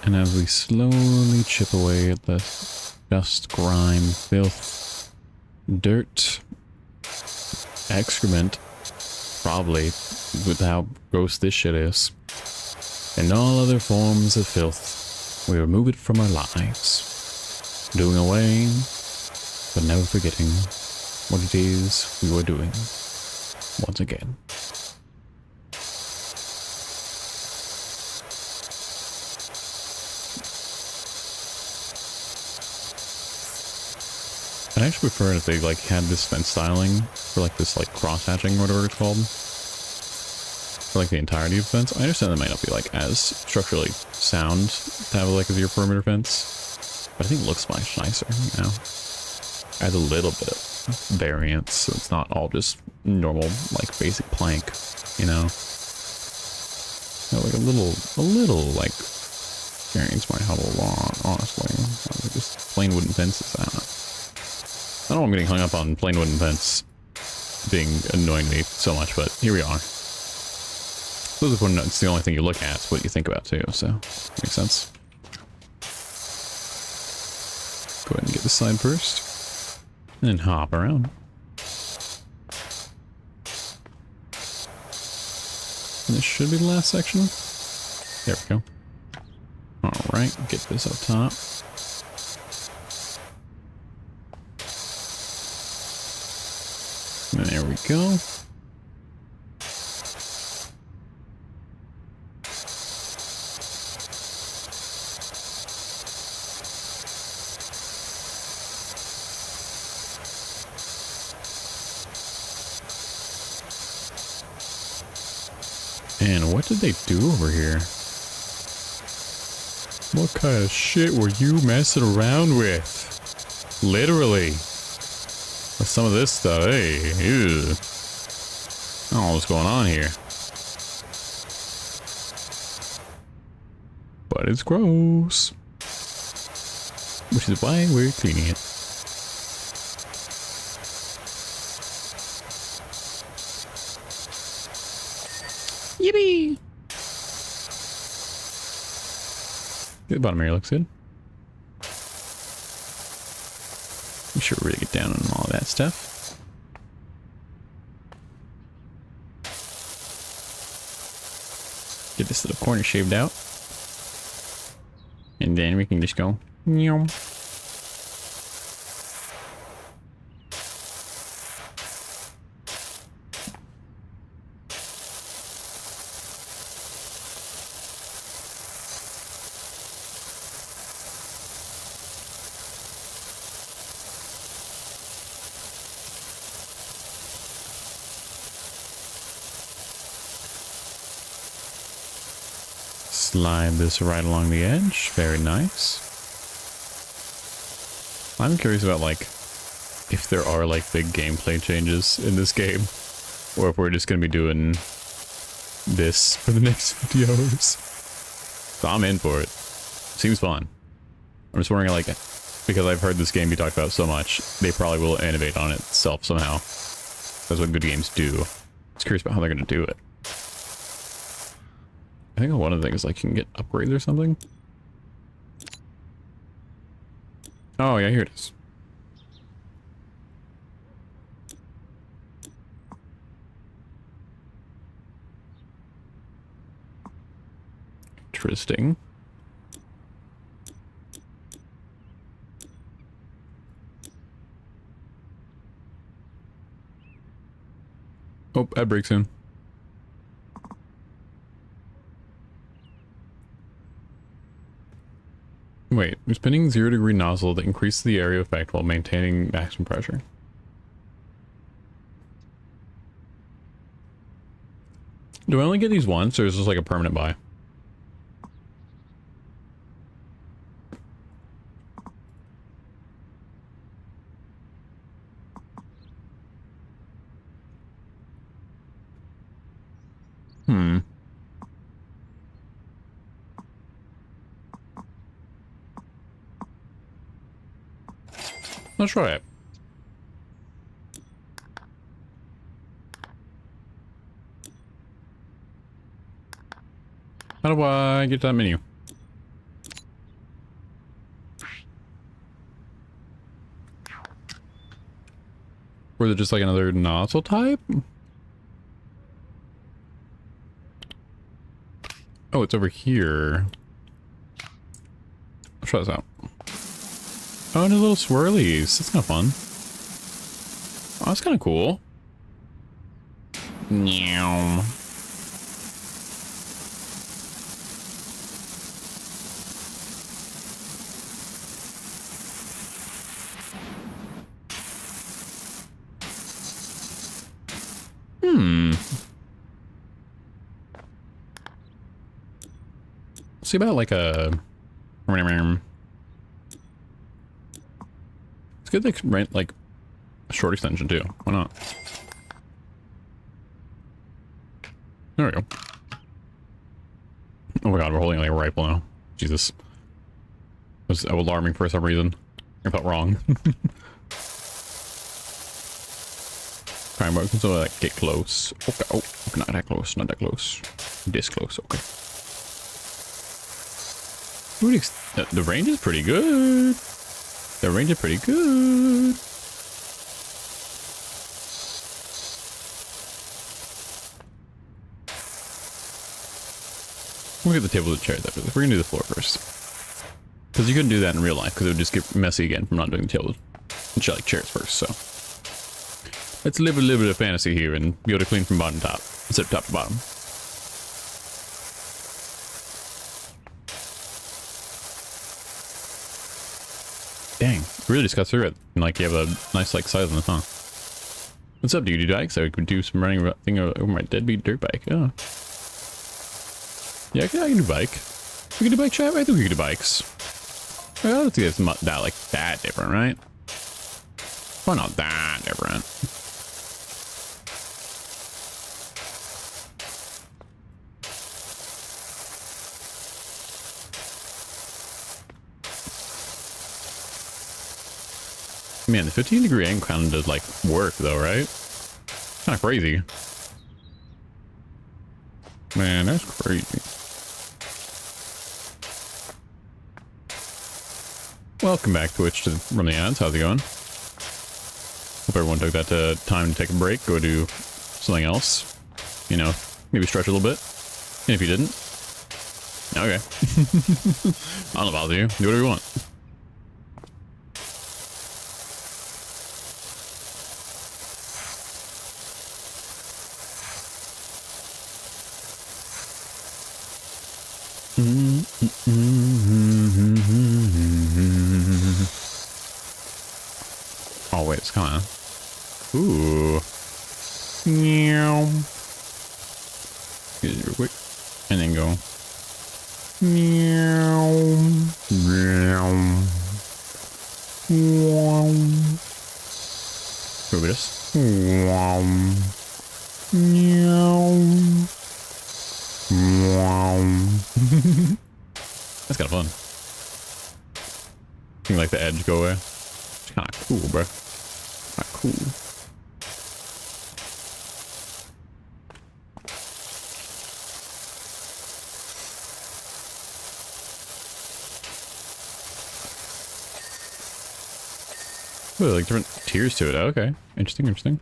And as we slowly chip away at the dust, grime, filth, dirt, excrement, probably with how gross this shit is, and all other forms of filth, we remove it from our lives, doing away, but never forgetting what it is we were doing once again. I'd actually prefer if they like had this fence styling for like this like cross hatching or whatever it's called for like the entirety of the fence. I understand that might not be like as structurally sound to have like as your perimeter fence, but I think it looks much nicer, you know. Adds a little bit of variance, so it's not all just normal like basic plank, you know. Yeah, like a little like variance might help a lot, honestly. Like just plain wooden fences, I don't know. I don't know, I'm getting hung up on plain wooden fence being annoying me so much, but here we are. Suppose when it's the only thing you look at, it's what you think about too, so makes sense. Go ahead and get this side first, and then hop around. And this should be the last section. There we go. Alright, get this up top. And there we go. And what did they do over here? What kind of shit were you messing around with? Literally. With some of this stuff, hey, ew. I don't know what's going on here. But it's gross. Which is why we're cleaning it. Yippee! The bottom area looks good. Be sure to really get down on all that stuff. Get this little corner shaved out. And then we can just go. Nyom. Slide this right along the edge. Very nice. I'm curious about like if there are like big gameplay changes in this game, or if we're just gonna be doing this for the next videos. So I'm in for it. Seems fun. I'm just wondering, like, because I've heard this game be talked about so much, they probably will innovate on itself somehow. That's what good games do. Just curious about how they're going to do it. I think one of the things, like, you can get upgrades or something. Oh, yeah, here it is. Interesting. Oh, ad break soon. Wait, spinning 0-degree nozzle that increases the area effect while maintaining maximum pressure. Do I only get these once, or is this like a permanent buy? Let's try it. How do I get to that menu? Or is it just like another nozzle type? Oh, it's over here. Let's try this out. Oh, and the little swirlies. That's kind of fun. Oh, that's kind of cool. Meow. See about like a... It's good to rent like a short extension too. Why not? There we go. Oh my god, we're holding like a rifle now. Jesus. It was alarming for some reason. I felt wrong. Crime work, so like get close. Okay, oh, not that close, not that close. This close, okay. Ooh, the range is pretty good. The range is pretty good. We'll get the table and the chairs after this. We're gonna do the floor first. Because you couldn't do that in real life, because it would just get messy again from not doing the table and shit like chairs first, so. Let's live a little bit of fantasy here and be able to clean from bottom to top, instead of top to bottom. Dang, really just got through it. And like you have a nice like size on this, huh? What's up, dude? Bike? So we could do some running thing over my deadbeat dirt bike. Oh. Yeah, I can do bike. We can do bike chat. I think we can do bikes. I don't think it's not that like that different, right? Well, not that different. Man, the 15-degree angle kind of does like work though, right? Kind of crazy. Man, that's crazy. Welcome back, Twitch, to Run the Ads. How's it going? Hope everyone took that time to take a break, go do something else. You know, maybe stretch a little bit. And if you didn't, okay. I don't bother you. Do whatever you want. Oh wait, it's coming. Ooh. Meow. Get it real quick. And then go. Meow. Meow. Meow. Go with this. Meow. Meow. Wow. That's kind of fun. Seeing like the edge go away. It's kind of cool, bro. Kind of cool. Ooh, like different tiers to it. Oh, okay. Interesting, interesting.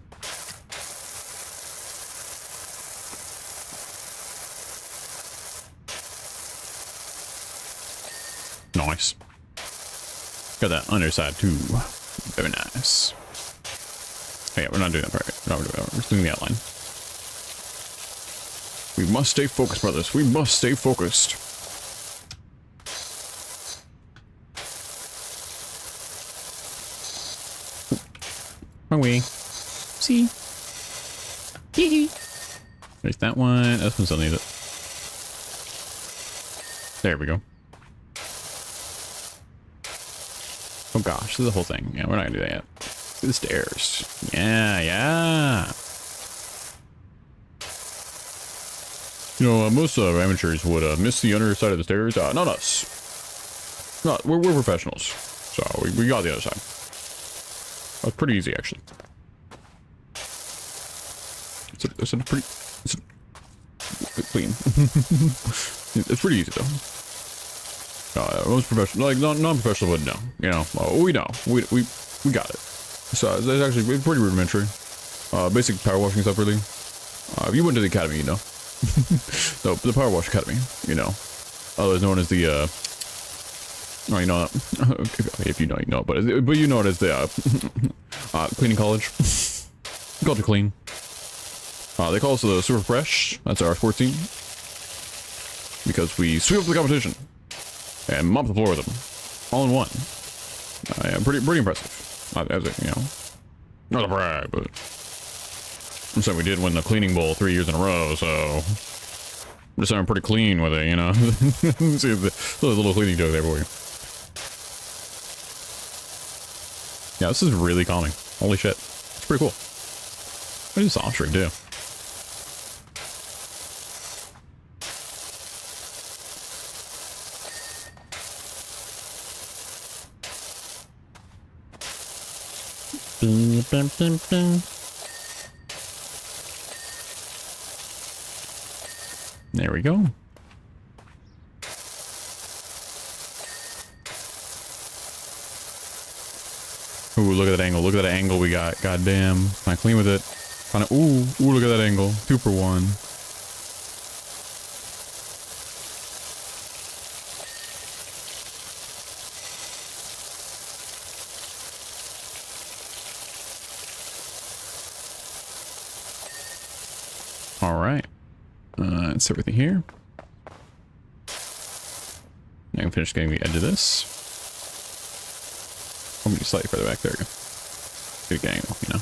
Nice. Got that underside too. Very nice. Oh, yeah, we're not doing that part. We're not doing that. We're just doing the outline. We must stay focused, brothers. We must stay focused. Wrong way. See? There's that one. This one still needs it. There we go. Oh gosh, this is the whole thing. Yeah, we're not gonna do that yet. Do the stairs. Yeah, yeah. You know, most amateurs would miss the underside of the stairs. Not us. Not, we're professionals. So we got the other side. That was pretty easy, actually. It's a pretty... It's clean. It's pretty easy, though. Most professional, like non-professional wouldn't know. You know, we know. We got it. So it's actually pretty rudimentary. Basic power washing stuff, really. If you went to the academy, you know. The power wash academy, you know. Otherwise known as the oh, you know, if you know, you know, but you know it as the cleaning college. Culture clean. They call us the Super Fresh. That's our sports team. Because we sweep up the competition and mop the floor with them, all in one. Yeah, pretty impressive. As a, you know, not a brag, but I'm saying we did win the cleaning bowl 3 years in a row, so I'm just saying I'm pretty clean with it, you know. See the little cleaning joke there for you. Yeah, this is really calming. Holy shit, it's pretty cool. I do soft drink too. There we go. Ooh, look at that angle. Look at that angle we got. Goddamn. Not clean with it. Kinda, ooh, look at that angle. 2 for 1. All right. That's everything here. Now I can finish getting the edge of this. I'm gonna be slightly further back. There we go. Good angle, you know.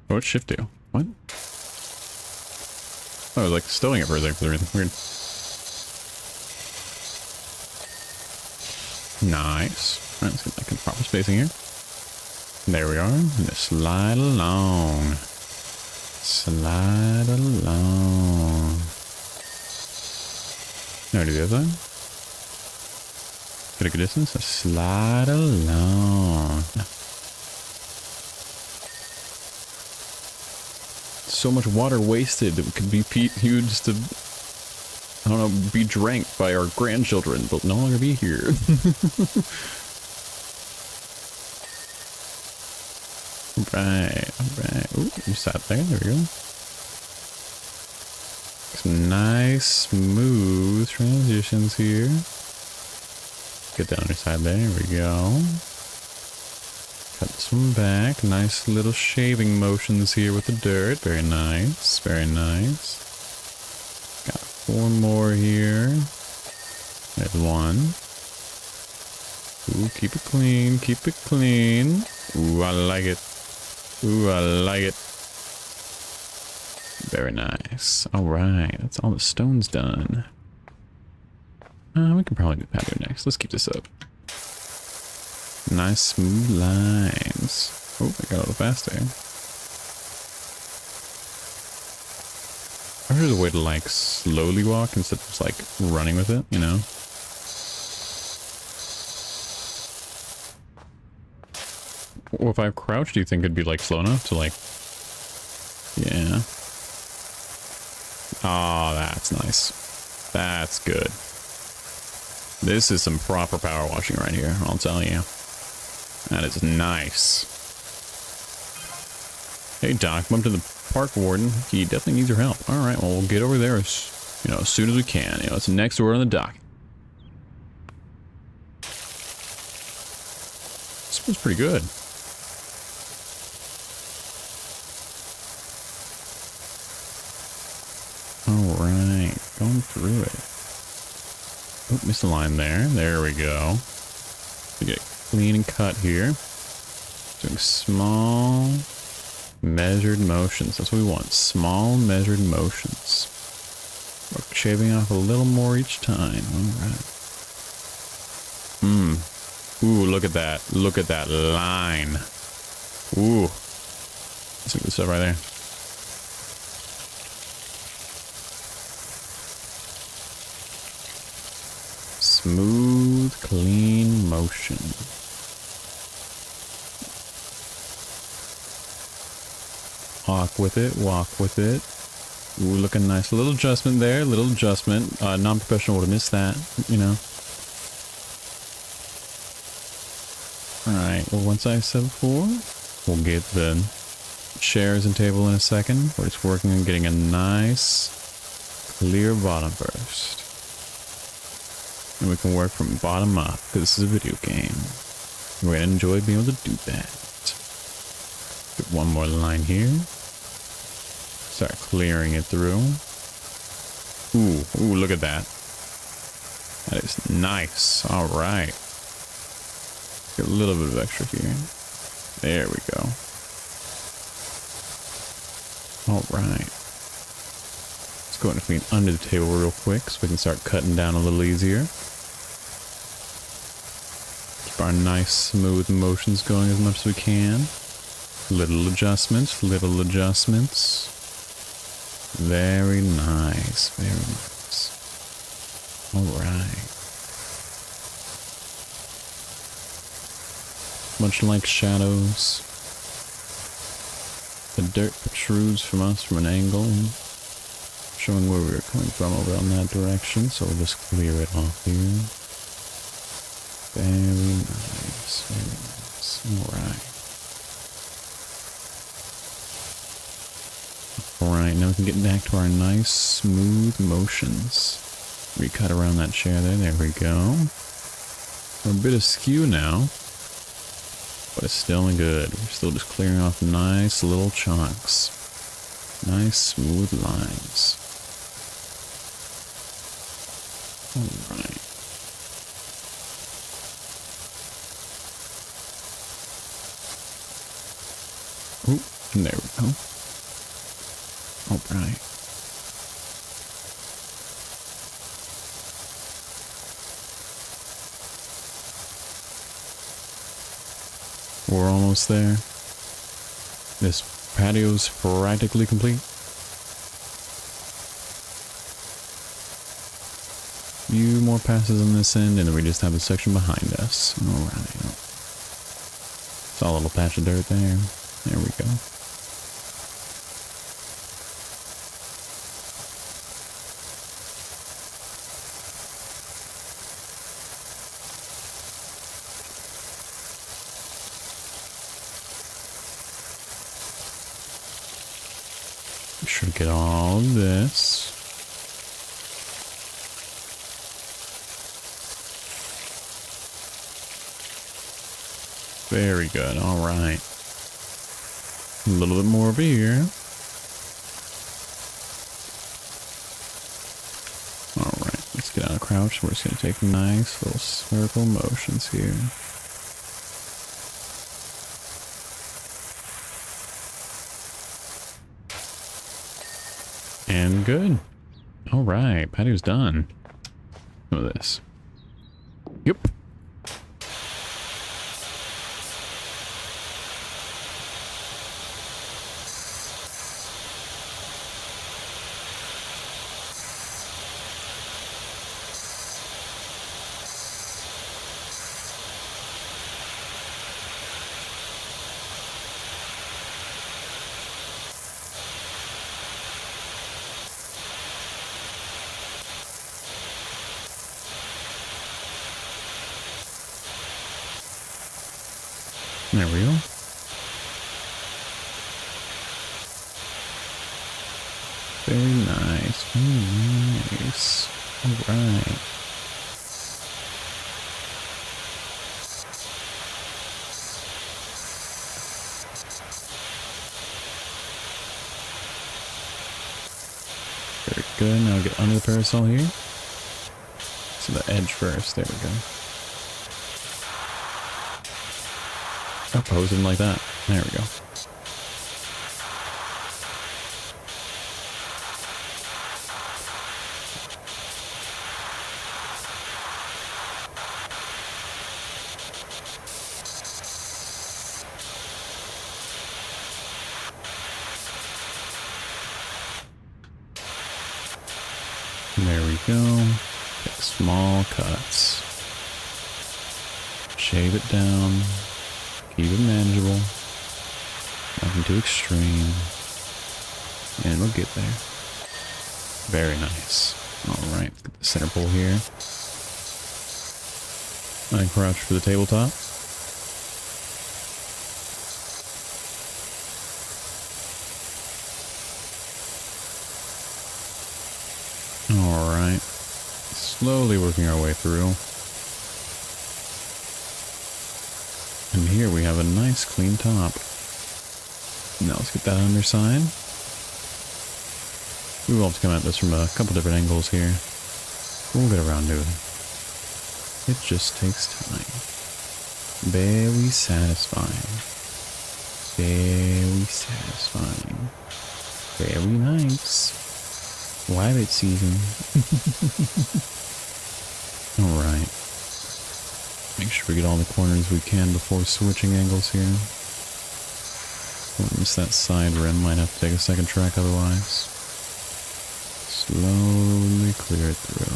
Oh, what's shift do? What? Oh, I was like stowing it for a second for the reason. Weird. Nice. Alright, let's get like proper spacing here. There we are. And just slide along. Slide along. Now do the other side. Get a good distance. Just slide along. So much water wasted that could be used to, I don't know, be drank by our grandchildren, but no longer be here. Right, alright. Ooh, you sat there. There we go. Some nice, smooth transitions here. Get the underside there. There we go. Cut this one back. Nice little shaving motions here with the dirt. Very nice. Very nice. Got 4 more here. There's 1. Ooh, keep it clean. Keep it clean. Ooh, I like it. Ooh, I like it. Very nice. Alright, that's all the stones done. We can probably do the patio next. Let's keep this up. Nice smooth lines. Oh, I got a little faster. I wish there's a way to like slowly walk instead of just like running with it, you know? Well, if I crouch, do you think it'd be like slow enough to like... Yeah. Oh, that's nice. That's good. This is some proper power washing right here, I'll tell you. That is nice. Hey Doc, bumped into the park warden. He definitely needs your help. Alright, well we'll get over there as, you know, as soon as we can. You know, it's next door on the dock. This one's pretty good. Alright, going through it. Oh, missed a line there. There we go. We get clean and cut here. Doing small, measured motions. That's what we want. Small, measured motions. We're shaving off a little more each time. Alright. Ooh, look at that. Look at that line. Ooh. That's some good stuff right there. Smooth, clean motion. Walk with it, walk with it. Ooh, looking nice. A little adjustment there, little adjustment. Non-professional would have missed that, you know. Alright, well, once I said before, we'll get the chairs and table in a second. We're just working on getting a nice, clear bottom first. And we can work from bottom up, because this is a video game. We're going to enjoy being able to do that. Get one more line here. Start clearing it through. Ooh, look at that. That is nice. Alright. Get a little bit of extra here. There we go. Alright. Let's go ahead and clean under the table real quick so we can start cutting down a little easier. Keep our nice smooth motions going as much as we can. Little adjustments, little adjustments. Very nice, very nice. Alright. Much like shadows, the dirt protrudes from us from an angle, showing where we were coming from over on that direction, so we'll just clear it off here. Very nice, very nice. Alright. Alright, now we can get back to our nice, smooth motions. Recut around that chair there, there we go. We're a bit askew now, but it's still good. We're still just clearing off nice little chunks. Nice, smooth lines. Alright. Ooh, there we go. Alright. We're almost there. This patio's practically complete. Few more passes on this end, and then we just have the section behind us. Alright. Saw a little patch of dirt there. There we go. Should get all of this. Very good. All right. A little bit more over here. All right. Let's get out of crouch. We're just going to take nice little spherical motions here. And good. All right, patio's done. Look at this. Yep. There we go. Very nice. Very nice. Alright. Very good. Now get under the parasol here. So the edge first. There we go. Oh, pose him like that. There we go. There we go. Take small cuts. Shave it down. Keep it manageable. Nothing too extreme. And we'll get there. Very nice. Alright, let's get the center pole here. And crouch for the tabletop. Alright. Slowly working our way through. And here we have a nice clean top. Now let's get that underside. We will have to come at this from a couple different angles here. We'll get around to it. It just takes time. Very satisfying. Very satisfying. Very nice. Rabbit season. Alright. Make sure we get all the corners we can before switching angles here. Don't miss that side rim. Might have to take a second track otherwise. Slowly clear it through.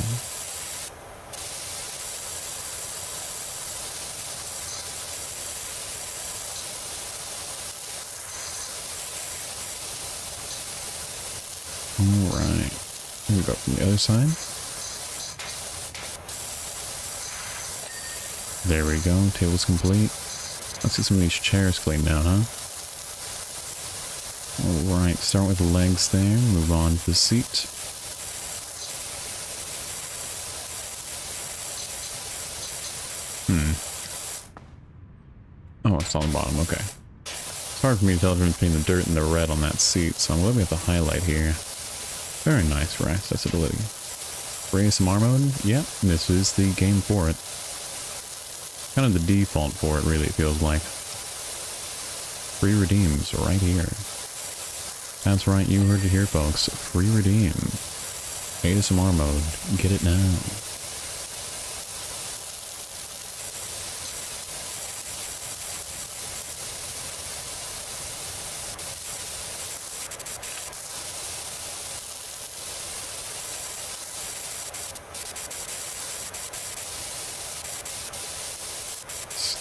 Alright. Here we go from the other side. There we go. Table's complete. Let's get some of these chairs cleaned out, huh? Alright, start with the legs there. Move on to the seat. Oh, it's on the bottom. Okay. It's hard for me to tell the difference between the dirt and the red on that seat, so I'm looking at the highlight here. Very nice for accessibility. For ASMR mode? Yep, this is the game for it. Kind of the default for it, really, it feels like. Free redeems right here. That's right, you heard it here, folks. Free redeem. ASMR mode. Get it now.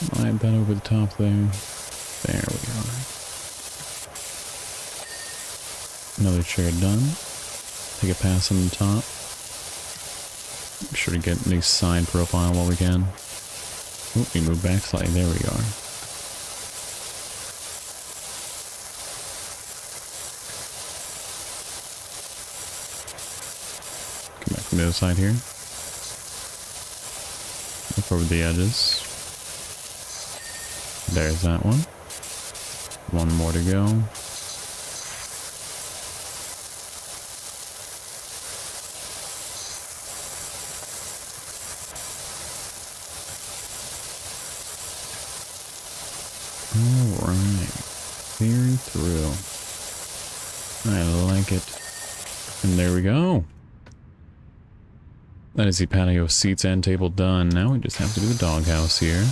Slide that over the top there. There we are. Another chair done. Take a pass on the top. Make sure to get a nice side profile while we can. Oh, we move back slightly. There we are. Come back from the other side here. Look over the edges. There's that one. One more to go. Alright. Clearing through. I like it. And there we go. That is the patio seats and table done. Now we just have to do the doghouse here.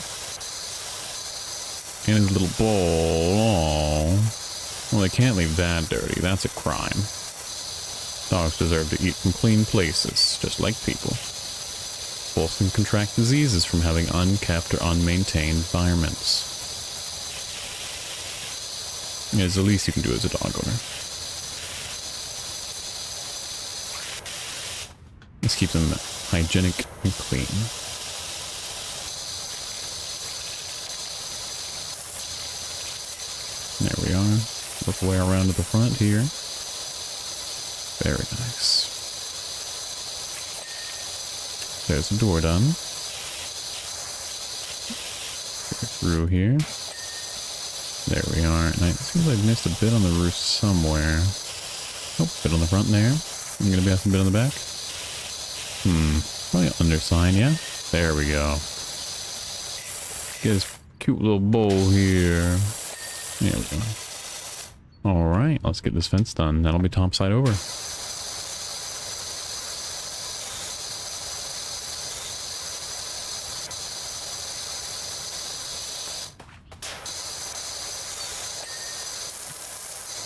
And his little bowl. Aww. Well, they can't leave that dirty. That's a crime. Dogs deserve to eat from clean places, just like people. Both can contract diseases from having unkept or unmaintained environments. It's the least you can do as a dog owner. Let's keep them hygienic and clean. There we are. Work our way around to the front here. Very nice. There's the door done. Go through here. There we are. And it seems like I missed a bit on the roof somewhere. Oh, bit on the front there. I'm gonna be asking a bit on the back. Probably undersign, yeah? There we go. Get his cute little bowl here. There we go. Alright, let's get this fence done. That'll be topside over.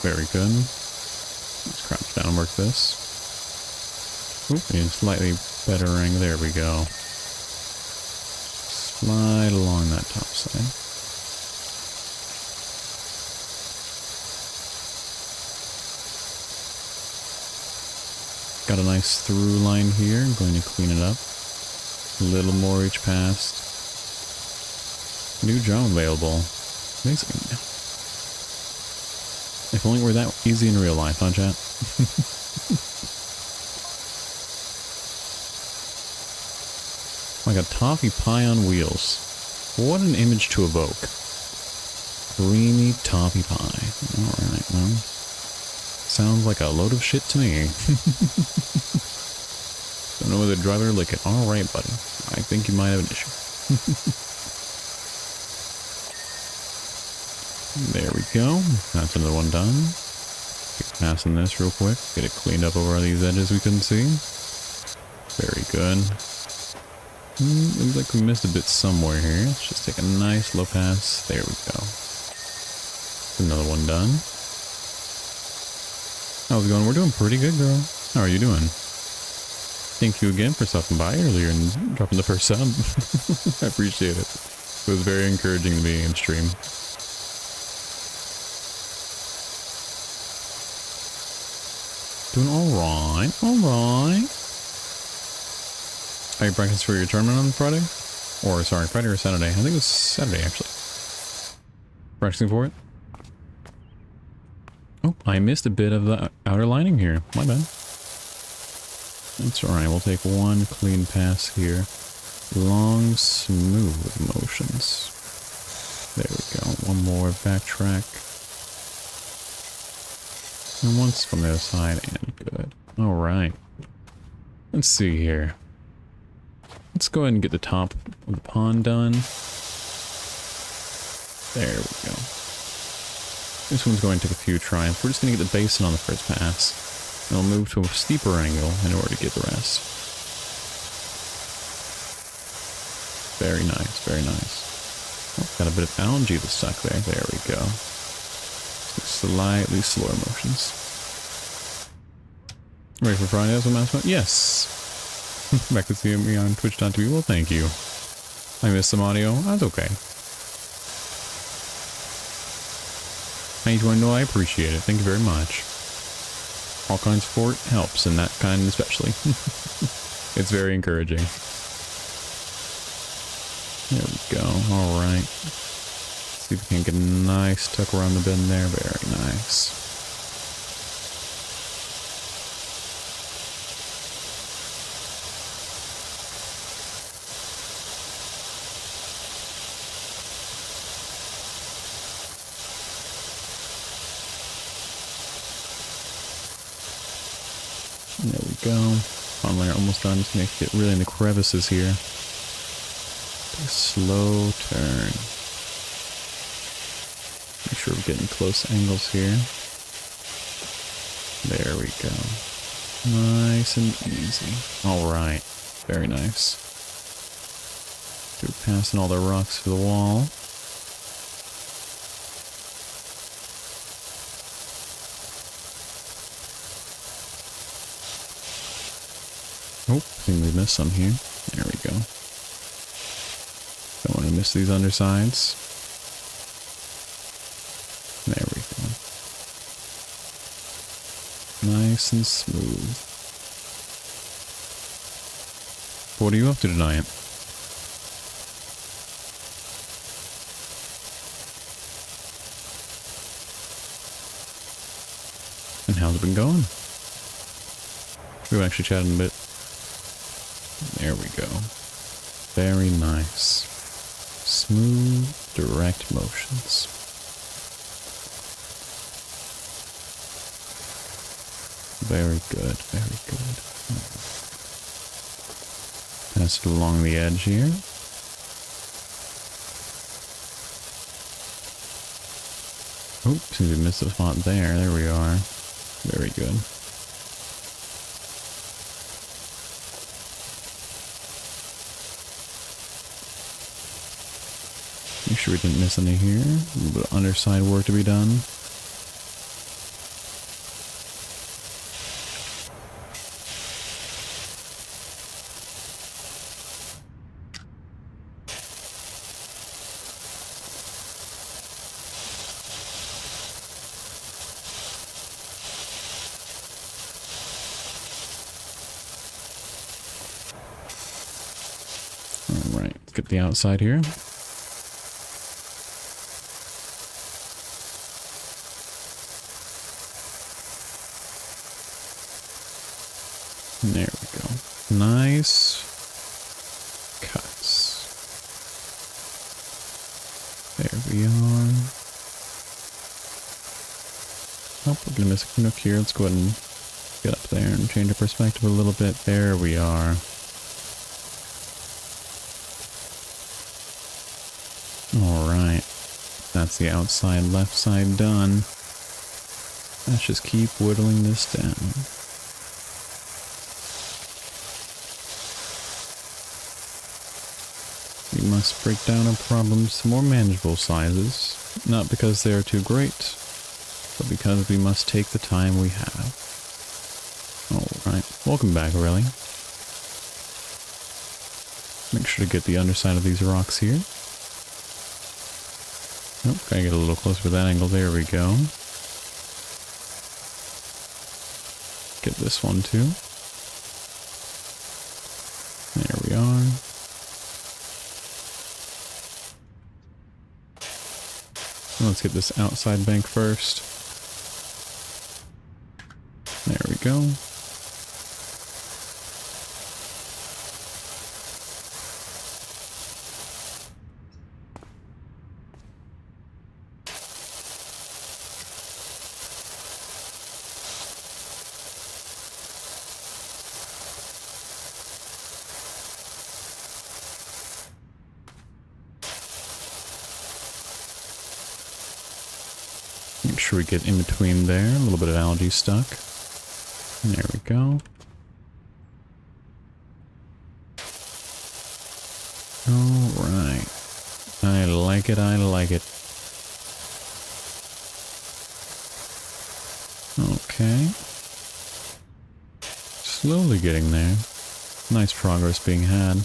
Very good. Let's crouch down and work this. Oop, and slightly bettering. There we go. Slide along that top side. Got a nice through line here. I'm going to clean it up. A little more each pass. New job available. Amazing. If only it were that easy in real life, huh, chat? Like a toffee pie on wheels. What an image to evoke. Creamy toffee pie. Alright, well. Sounds like a load of shit to me. Don't know whether to drive it or lick it. Alright, buddy. I think you might have an issue. There we go. That's another one done. Keep passing this real quick. Get it cleaned up over these edges we couldn't see. Very good. Looks like we missed a bit somewhere here. Let's just take a nice low pass. There we go. Another one done. How's it going? We're doing pretty good, girl. How are you doing? Thank you again for stopping by earlier and dropping the first sub. I appreciate it. It was very encouraging to be in stream. Doing alright, alright. Are you practicing for your tournament on Friday? Or, sorry, Friday or Saturday? I think it was Saturday, actually. Practicing for it? Oh, I missed a bit of the outer lining here. My bad. That's alright, we'll take one clean pass here. Long, smooth motions. There we go. One more backtrack. And once from the other side, and good. Alright. Let's see here. Let's go ahead and get the top of the pond done. There we go. This one's going to take a few tries. We're just going to get the basin on the first pass. And we'll move to a steeper angle in order to get the rest. Very nice, very nice. Oh, got a bit of algae that's stuck there. There we go. Slightly slower motions. Ready for Friday as a mouse? Yes! Back to see me on Twitch.tv. Well, thank you. I missed some audio. That's okay. I just want to know I appreciate it. Thank you very much. All kinds of support helps, and that kind especially. It's very encouraging. There we go. Alright. See if we can get a nice tuck around the bend there. Very nice. There we go. Pond layer almost done. Just gonna get really in the crevices here. Take a slow turn. Make sure we're getting close angles here. There we go. Nice and easy. Alright. Very nice. Through passing all the rocks to the wall. Oh, I think we missed some here. There we go. Don't want to miss these undersides. There we go. Nice and smooth. What are you up to tonight? been going? We were actually chatting a bit. There we go. Very nice. Smooth, direct motions. Very good, very good. Pass it along the edge here. Oh, seems we missed a spot there. There we are. Very good. Make sure we didn't miss any here. A little bit of underside work to be done. Alright, let's get the outside here. There we go. Nice cuts. There we are. Oh, we're gonna miss a nook here. Let's go ahead and get up there and change our perspective a little bit. There we are. Alright. That's the outside left side done. Let's just keep whittling this down. We must break down our problems to more manageable sizes, not because they are too great, but because we must take the time we have. Alright, welcome back, Aurelie. Make sure to get the underside of these rocks here. Nope, gotta get a little closer to that angle. There we go. Get this one too. There we are. Let's get this outside bank first. There we go. Make sure we get in between there. A little bit of algae stuck. There we go. Alright. I like it, I like it. Okay. Slowly getting there. Nice progress being had.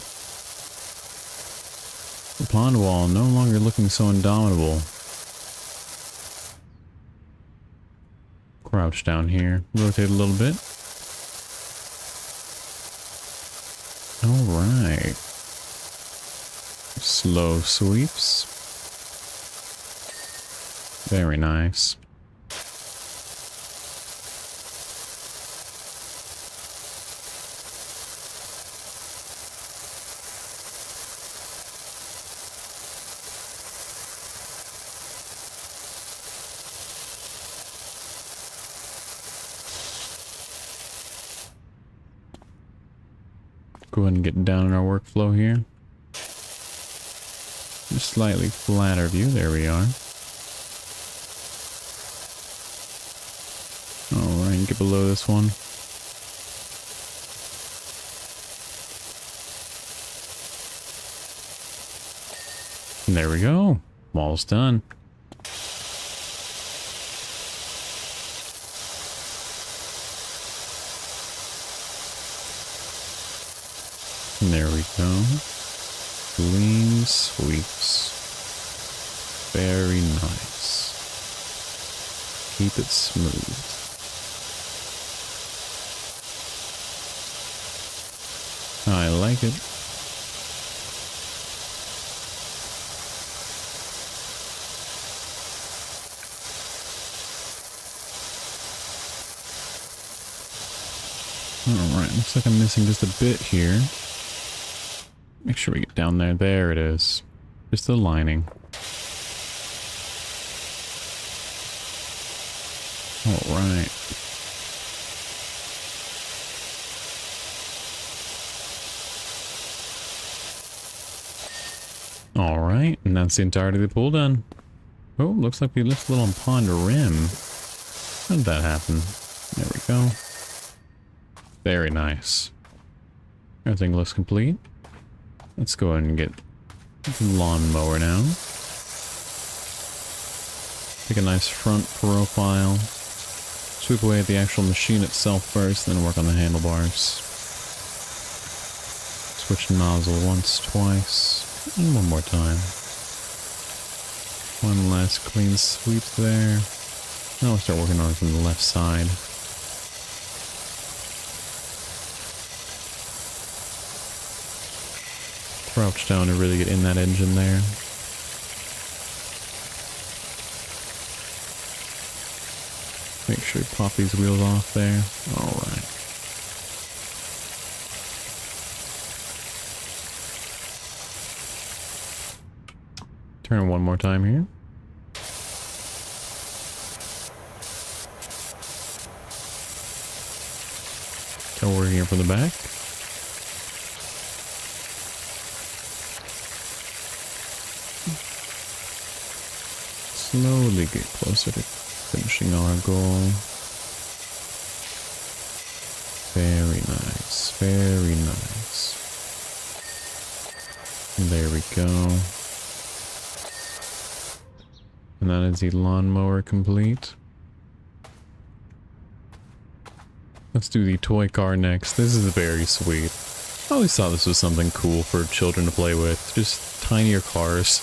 The pond wall no longer looking so indomitable. Crouch down here. Rotate a little bit. Alright. Slow sweeps. Very nice. Go ahead and get down in our workflow here. Just slightly flatter view. There we are. Alright, get below this one. And there we go. Wall's done. And there we go. Clean sweeps. Very nice. Keep it smooth. I like it. Alright, looks like I'm missing just a bit here. Make sure we get down there. There it is. Just the lining. Alright. Alright, and that's the entirety of the pool done. Oh, looks like we left a little on pond rim. How did that happen? There we go. Very nice. Everything looks complete. Let's go ahead and get the lawnmower now. Take a nice front profile. Sweep away at the actual machine itself first, then work on the handlebars. Switch nozzle once, twice, and one more time. One last clean sweep there. Now we'll start working on it from the left side. Crouch down to really get in that engine there. Make sure you pop these wheels off there. Alright. Turn one more time here. Start working here from the back. Slowly get closer to finishing our goal. Very nice, very nice. There we go. And that is the lawnmower complete. Let's do the toy car next. This is very sweet. I always thought this was something cool for children to play with. Just tinier cars.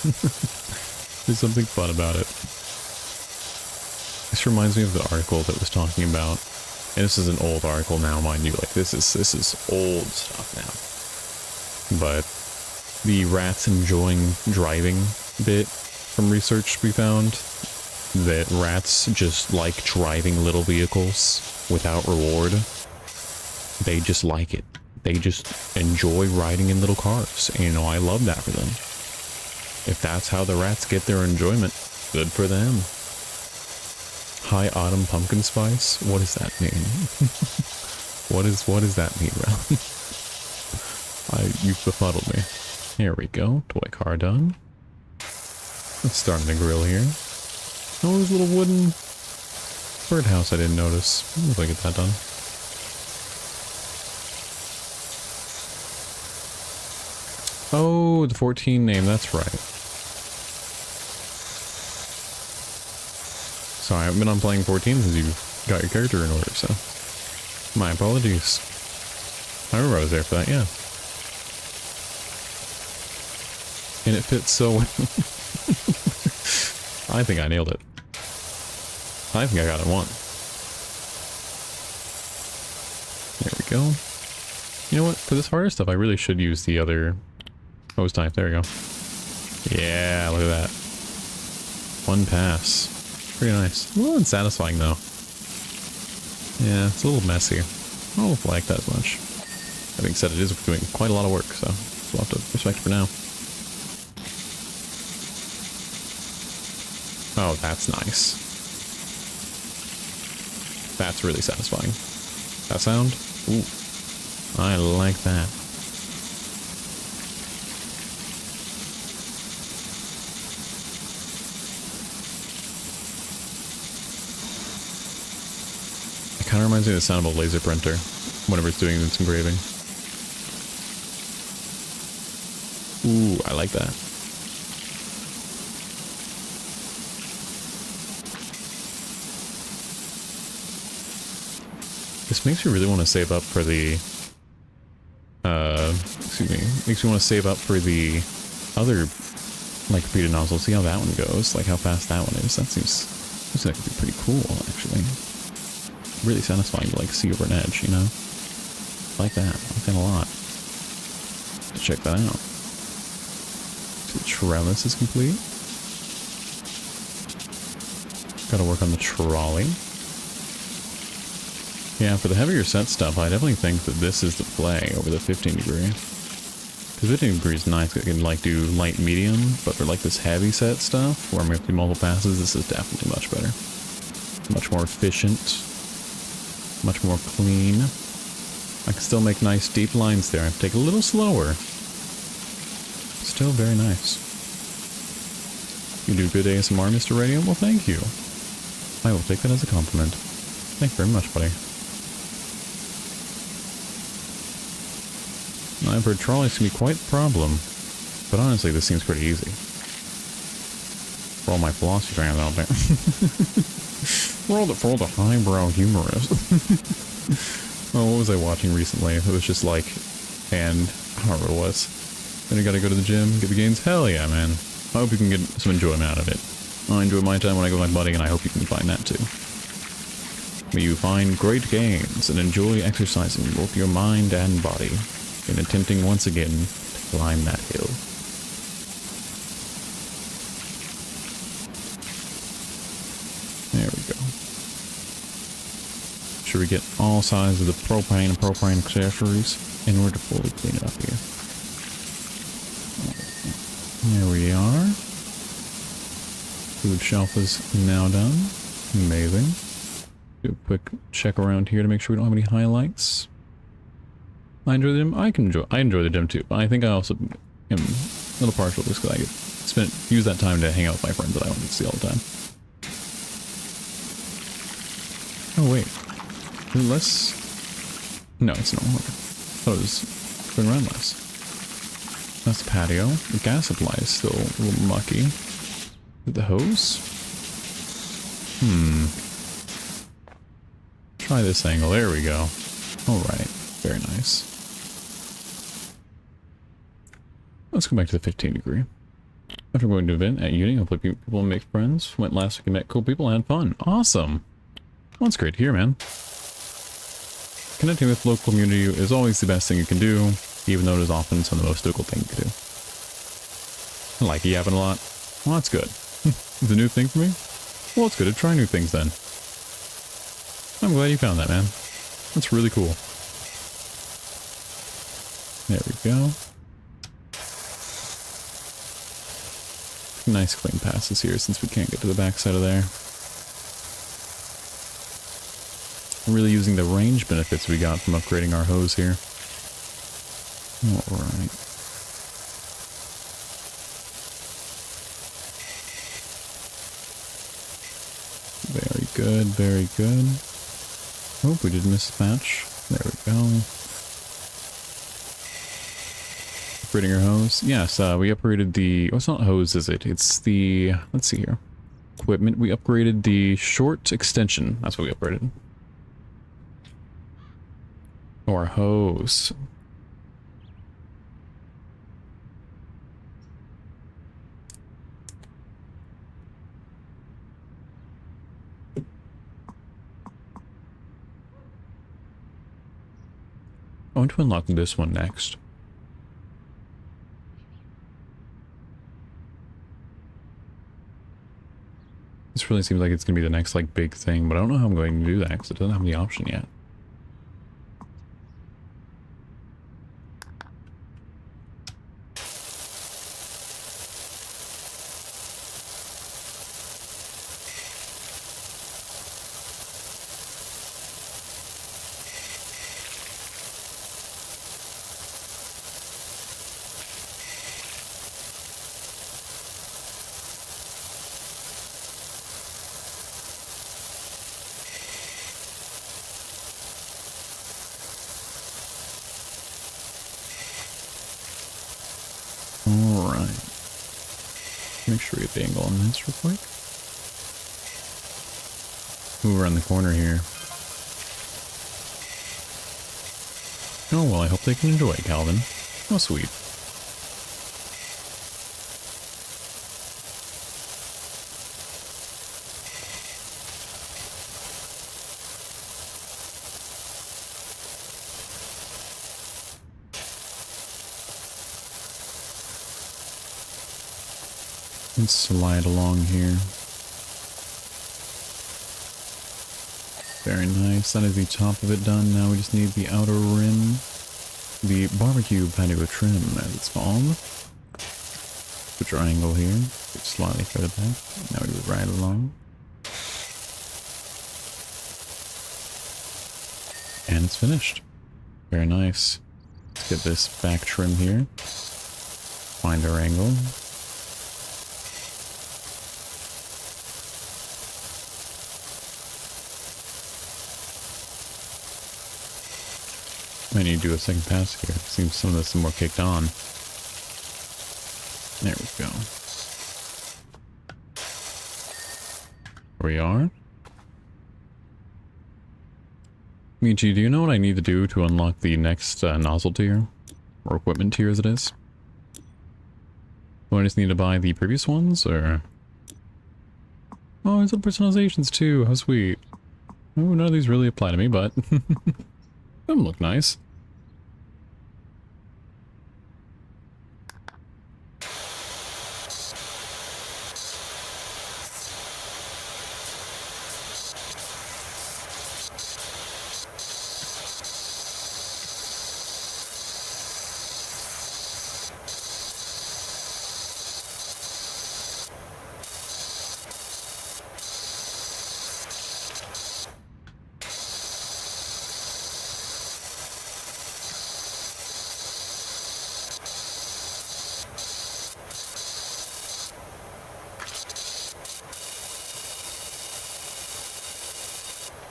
There's something fun about it. This reminds me of the article that was talking about, and this is an old article now, mind you, like this is old stuff now. But the rats enjoying driving bit from research we found, that rats just like driving little vehicles without reward. They just like it. They just enjoy riding in little cars. And, you know, I love that for them. If that's how the rats get their enjoyment, good for them. High autumn pumpkin spice? What does that mean? what does that mean, Ralph? You've befuddled me. Here we go. Toy car done. Let's start on the grill here. Oh, there's a little wooden birdhouse I didn't notice. If I get that done. Oh, the 14 name, that's right. Sorry, I haven't been on playing 14 since you got your character in order, so... My apologies. I remember I was there for that, yeah. And it fits so well. I think I nailed it. I think I got it one. There we go. You know what? For this harder stuff, I really should use the other hose type. There we go. Yeah, look at that. One pass. Pretty nice. A little unsatisfying, though. Yeah, it's a little messy. I don't like that as much. That being said, it is doing quite a lot of work, so we'll have to respect it for now. Oh, that's nice. That's really satisfying. That sound? Ooh. I like that. It kind of reminds me of the sound of a laser printer whenever it's doing its engraving. Ooh, I like that. This makes me really want to save up for the, excuse me, makes me want to save up for the other, like, repeated nozzle, see how that one goes, like how fast that one is. That seems like it could be pretty cool, actually. Really satisfying to, like, see over an edge, you know? I like that a lot. Let's check that out. So the trellis is complete. Gotta work on the trolley. Yeah, for the heavier set stuff, I definitely think that this is the play over the 15 degree. Because 15 degree is nice, it can like do light medium, but for like this heavy set stuff, where I'm going to do multiple passes, this is definitely much better. Much more efficient. Much more clean. I can still make nice deep lines there. I have to take it a little slower. Still very nice. You do good ASMR, Mr. Radio? Well, thank you. I will take that as a compliment. Thank you very much, buddy. I've heard trolleys can be quite the problem, but honestly, this seems pretty easy. For all my philosophy fans out there. for all the highbrow humorists. Oh, what was I watching recently? It was just like, and I don't know what it was. Then you gotta go to the gym, get the gains. Hell yeah, man. I hope you can get some enjoyment out of it. I enjoy my time when I go with my buddy, and I hope you can find that too. May you find great gains and enjoy exercising both your mind and body in attempting once again to climb that hill. There we go. Should we get all sides of the propane and propane accessories in order to fully clean it up here? There we are. Food shelf is now done. Amazing. Do a quick check around here to make sure we don't have any highlights. I enjoy the gym. I enjoy the gym too, but I think I also am a little partial to this because I use that time to hang out with my friends that I don't get to see all the time. Oh wait, is it less? No, it's not. I thought it was going around less. That's the patio. The gas supply is still a little mucky. Is it the hose? Try this angle. There we go. All right, very nice. Let's go back to the 15 degree. After going to an event at uni, hopefully people make friends. Went last week and met cool people and had fun. Awesome. Well, that's great to hear, man. Connecting with local community is always the best thing you can do, even though it is often some of the most difficult thing you can do. I like yapping a lot. Well, that's good. It's a new thing for me? Well, it's good to try new things then. I'm glad you found that, man. That's really cool. There we go. Nice clean passes here since we can't get to the backside of there. I'm really using the range benefits we got from upgrading our hose here. Alright. Very good, very good. Oh, we did miss a patch. There we go. Upgrading our hose. Yes, we upgraded the... Oh, it's not hose, is it? It's the... Let's see here. Equipment. We upgraded the short extension. That's what we upgraded. Or hose. I want to unlock this one next. This really seems like it's going to be the next, like, big thing, but I don't know how I'm going to do that because it doesn't have the option yet. Alright. Make sure we get the angle on this real quick. Ooh, around the corner here. Oh, well, I hope they can enjoy it, Calvin. Oh, sweet. Let's slide along here. Very nice. That is the top of it done. Now we just need the outer rim. The barbecue patio trim, as it's called. Put your angle here. Get slightly further back. Now we move right along. And it's finished. Very nice. Let's get this back trim here. Find our angle. I need to do a second pass here. Seems some of this is more kicked on. There we go. Here we are. Michi, do you know what I need to do to unlock the next nozzle tier? Or equipment tier as it is? Do I just need to buy the previous ones, or... Oh, there's little personalizations too, how sweet. Oh, none of these really apply to me, but... Them look nice.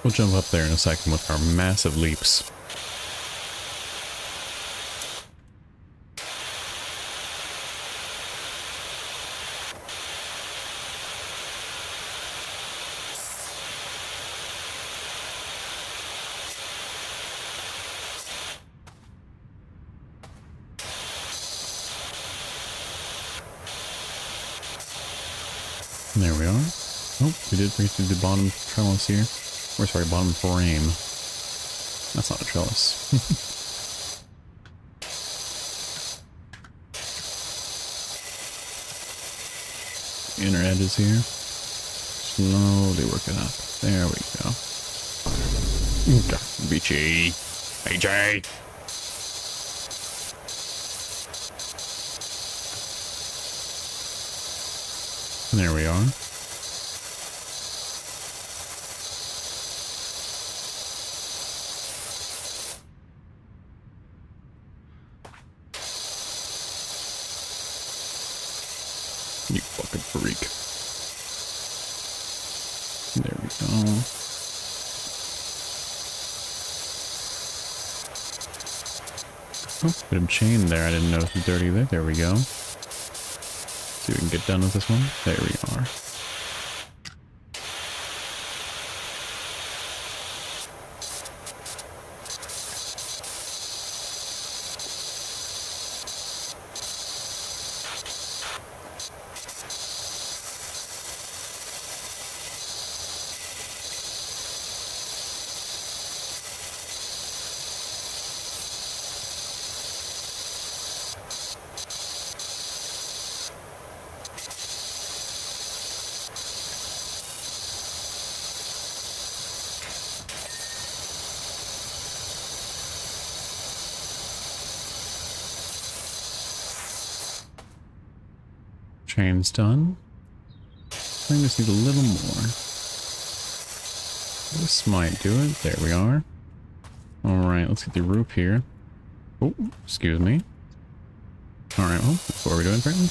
We'll jump up there in a second with our massive leaps. There we are. Oh, we did reach the bottom trellis here. Or sorry, bottom frame. That's not a trellis. Inner edges here. Slowly work it up. There we go. Beachy. AJ. There we are. You fucking freak. There we go. Oh, bit of chain there. I didn't notice the dirty there. There we go. See if we can get done with this one. There we are. Chain's done. I just need a little more. This might do it. There we are. Alright, let's get the roof here. Oh, excuse me. Alright, well, what are we doing currently?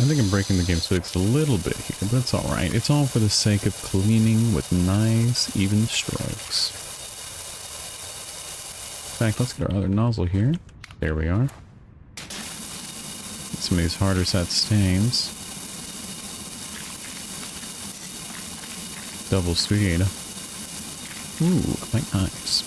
I think I'm breaking the game's physics a little bit here, but it's alright. It's all for the sake of cleaning with nice, even strokes. In fact, let's get our other nozzle here. There we are. Get some of these harder set stains. Double speed. Ooh, quite nice.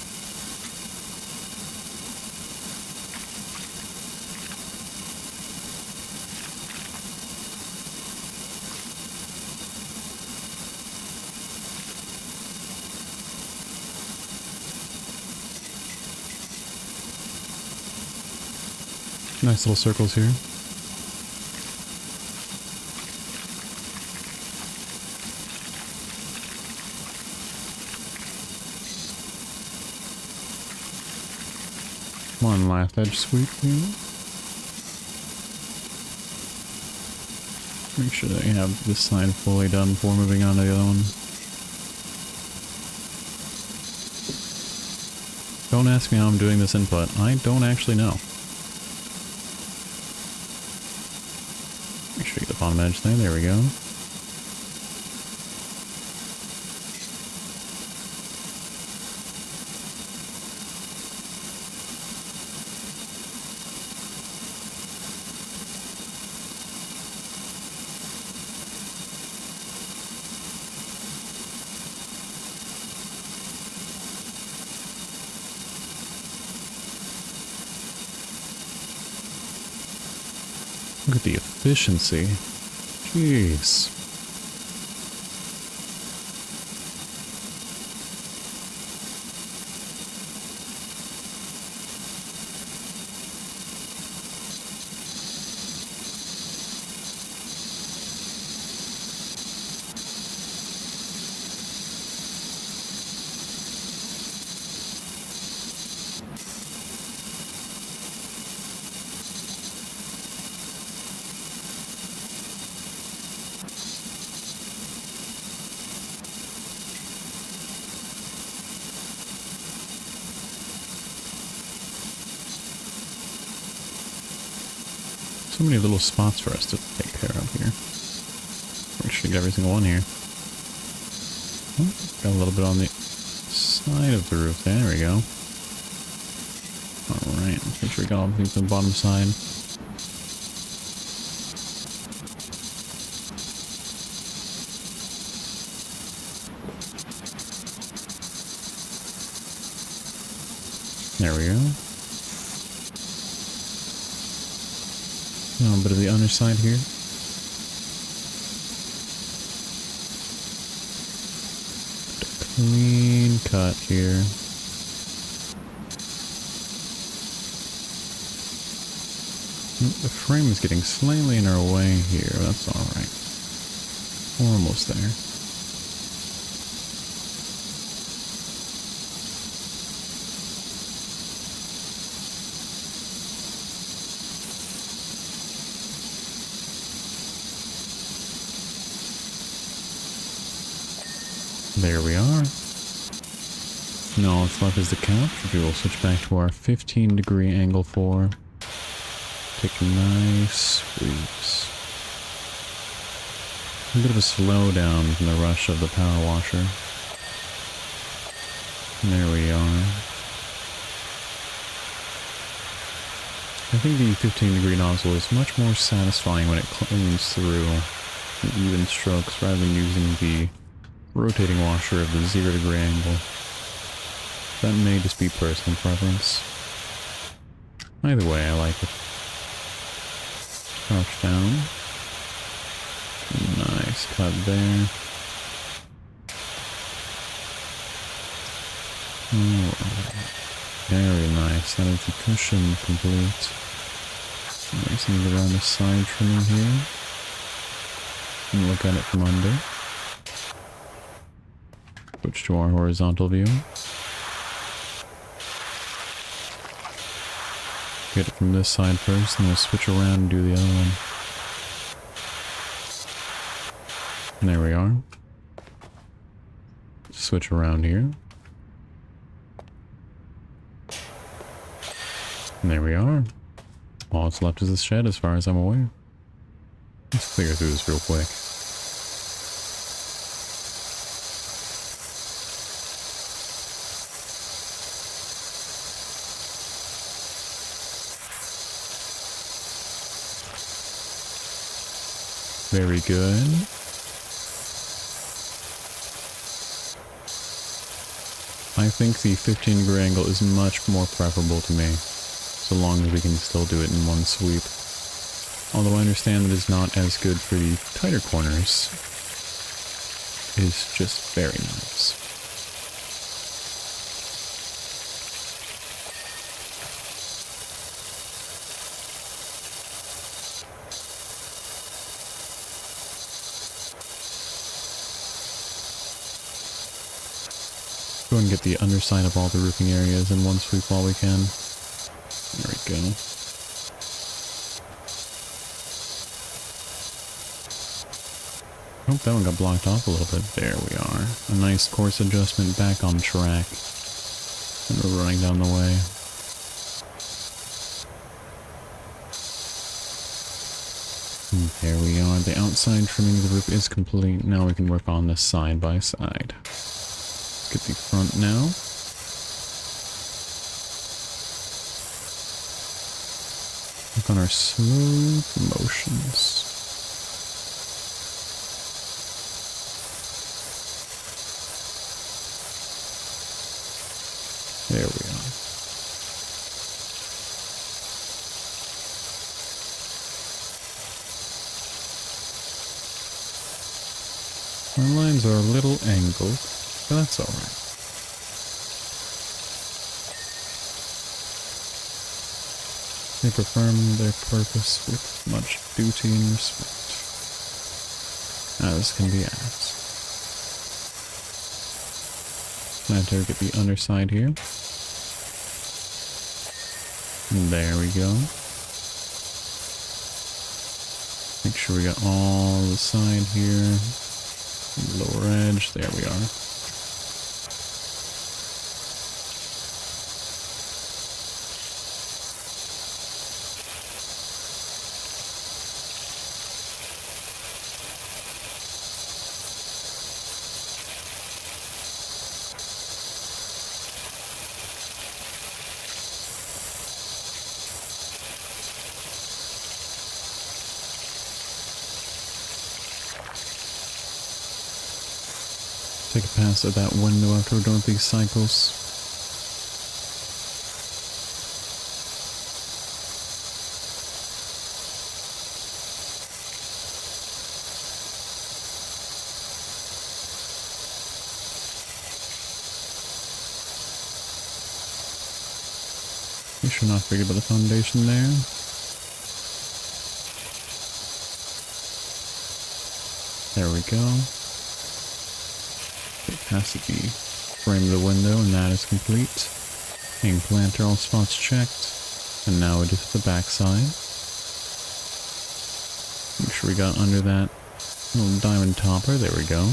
Nice little circles here. One last edge sweep here. Make sure that you have this side fully done before moving on to the other one. Don't ask me how I'm doing this input. I don't actually know. Make sure you get the bottom edge there. There we go. Look at the efficiency. Jeez. So many little spots for us to take care of here. Make sure to get every single one here. Oh, got a little bit on the side of the roof there. There we go. Alright, let's make sure we got all the things on the bottom side. There we go. A bit of the underside here. Clean cut here. The frame is getting slightly in our way here. That's alright. We're almost there. There we are. Now all that's left is the couch, which we will switch back to our 15-degree angle for. Take nice sweeps. A bit of a slowdown from the rush of the power washer. There we are. I think the 15-degree nozzle is much more satisfying when it cleans through in even strokes rather than using the rotating washer of the 0-degree angle. That may just be personal preference. Either way, I like it. Crouch down. Nice cut there. Alright. Very nice. That is the cushion complete. Nice and around the side trimming here. And look at it from under. Switch to our horizontal view. Get it from this side first, and we'll switch around and do the other one. And there we are. Switch around here. And there we are. All that's left is the shed as far as I'm aware. Let's clear through this real quick. Very good. I think the 15-degree angle is much more preferable to me, so long as we can still do it in one sweep. Although I understand that it's not as good for the tighter corners. It is just very nice. Go and get the underside of all the roofing areas in one sweep while we can. go. Hope that one got blocked off a little bit. There we are. A nice course adjustment back on track. And we're running down the way. And there we are. The outside trimming of the roof is complete. Now we can work on this side by side. Get the front now. Work on our smooth motions. There we are. Our lines are a little angled, but that's alright. They perform their purpose with much duty and respect, as can be asked. Now to get the underside here. And there we go. Make sure we got all the side here. Lower edge, there we are. Take a pass at that window after we're done with these cycles. You should not forget about the foundation there. There we go. Has to be frame of the window, and that is complete. Hang planter, all spots checked. And now we just hit the back side. Make sure we got under that little diamond topper. There we go.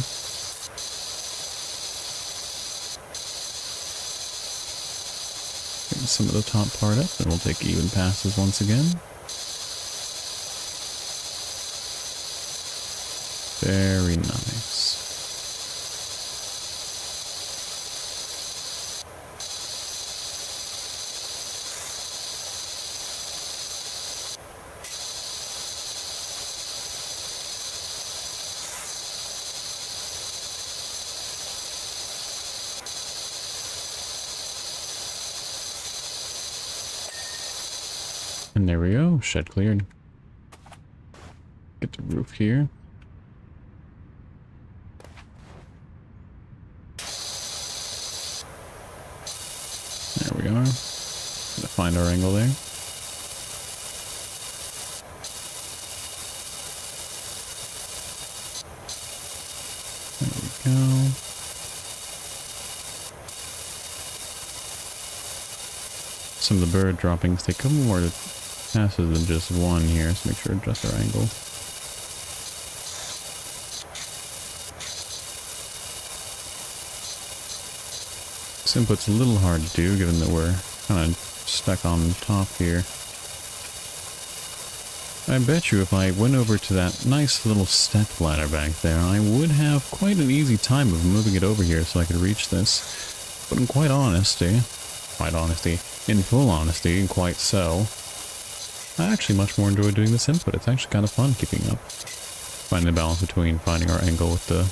Get some of the top part up, then we'll take even passes once again. Very nice. And there we go, shed cleared. Get the roof here. There we are. Gonna find our angle there. There we go. Some of the bird droppings take a couple more passes than just one here, so make sure to adjust our angle. This input's a little hard to do given that we're kind of stuck on top here. I bet you if I went over to that nice little step ladder back there, I would have quite an easy time of moving it over here so I could reach this. But in in full honesty, and quite so, I actually much more enjoy doing this input. It's actually kind of fun keeping up. Finding the balance between finding our angle with the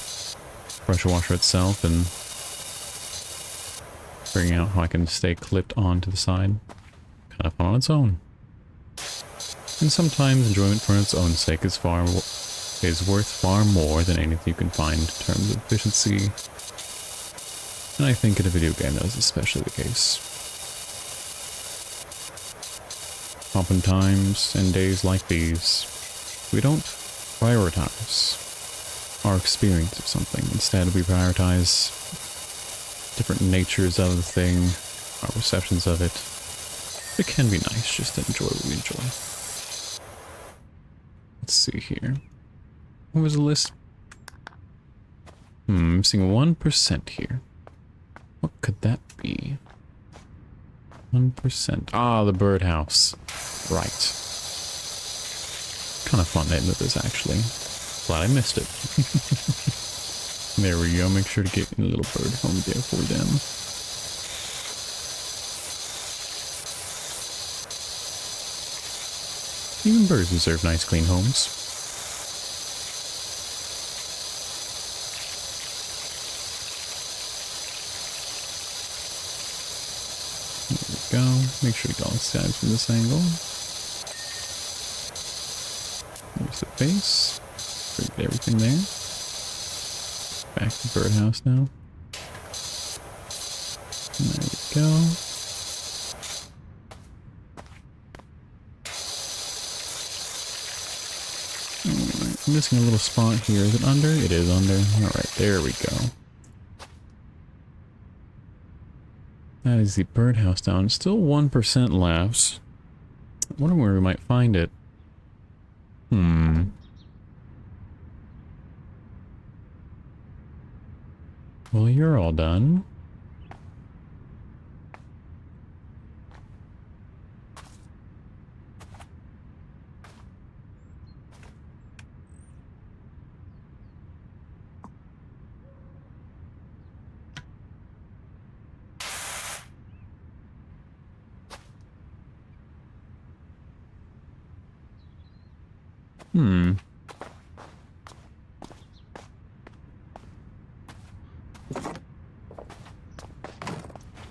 pressure washer itself and figuring out how I can stay clipped onto the side. Kind of fun on its own. And sometimes enjoyment for its own sake is worth far more than anything you can find in terms of efficiency. And I think in a video game that is especially the case. Oftentimes, in days like these, we don't prioritize our experience of something. Instead, we prioritize different natures of the thing, our perceptions of it, It can be nice just to enjoy what we enjoy. Let's see here. What was the list? Missing 1% here. What could that be? 1%. Ah, the birdhouse. Right. Kind of fun name of this, actually. Glad I missed it. There we go. Make sure to get a little bird home there for them. Even birds deserve nice, clean homes. There we go. Make sure to get all the sides from this angle. There's the base. Get everything there. Back to the birdhouse now. And there we go. Alright, I'm missing a little spot here. Is it under? It is under. Alright, there we go. That is the birdhouse down. Still 1% left. I wonder where we might find it. Well, you're all done.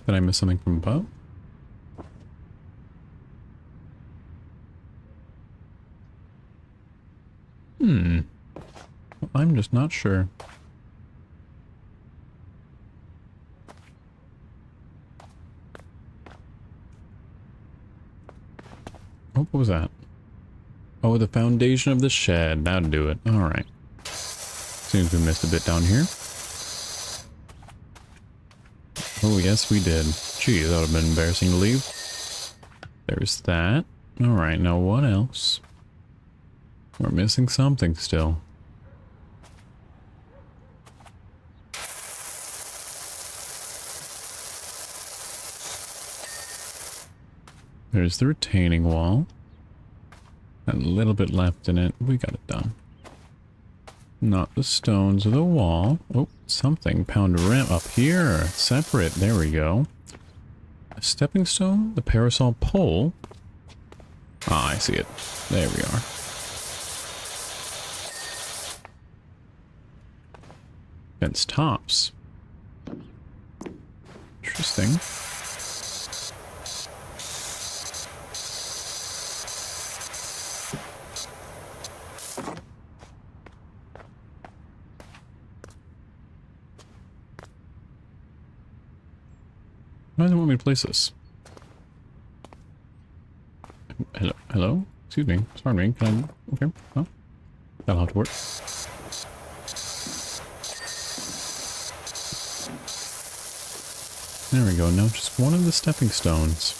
Did I miss something from above? Well, I'm just not sure. Oh, what was that? Oh, the foundation of the shed. That'd do it. Alright. Seems we missed a bit down here. Oh, yes, we did. Gee, that would have been embarrassing to leave. There's that. Alright, now what else? We're missing something still. There's the retaining wall. A little bit left in it. We got it done. Not the stones of the wall. Oh, something. Pound a rim up here. Separate. There we go. A stepping stone. The parasol pole. Ah, I see it. There we are. Fence tops. Interesting. Why does it want me to place this? Hello? Hello? Excuse me. Pardon me. Can I... Okay. Well, that'll have to work. There we go. Now just one of the stepping stones.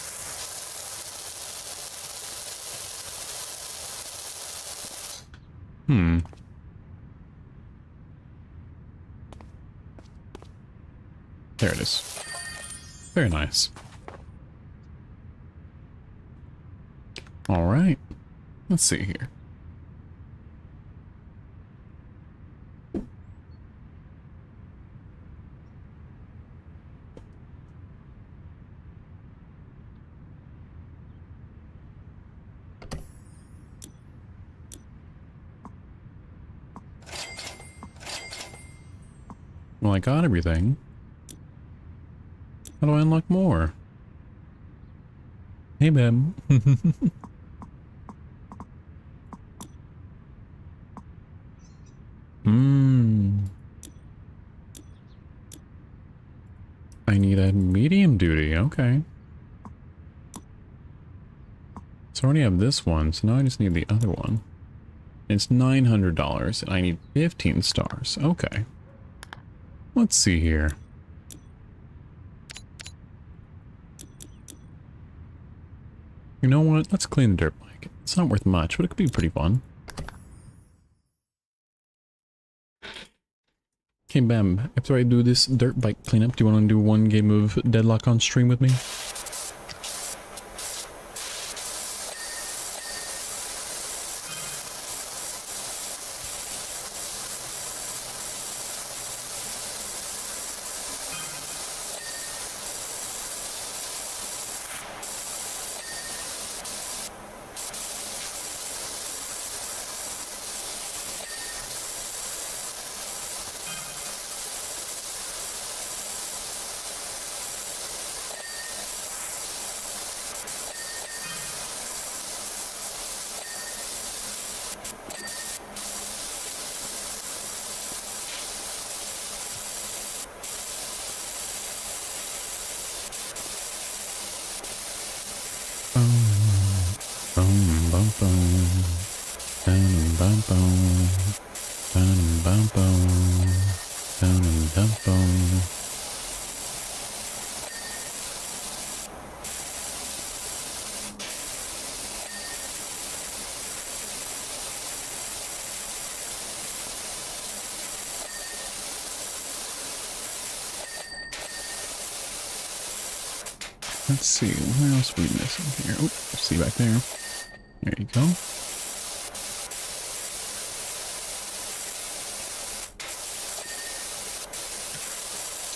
There it is. Very nice. All right. Let's see here. Well, I got everything. How do I unlock more? Hey, babe. I need a medium duty. Okay. So I already have this one, so now I just need the other one. It's $900, and I need 15 stars. Okay. Let's see here. – You know what? Let's clean the dirt bike. It's not worth much, but it could be pretty fun. Okay, Bam. After I do this dirt bike cleanup, do you want to do one game of Deadlock on stream with me? Let's see, where else are we missing here? Oh, see back there. There you go.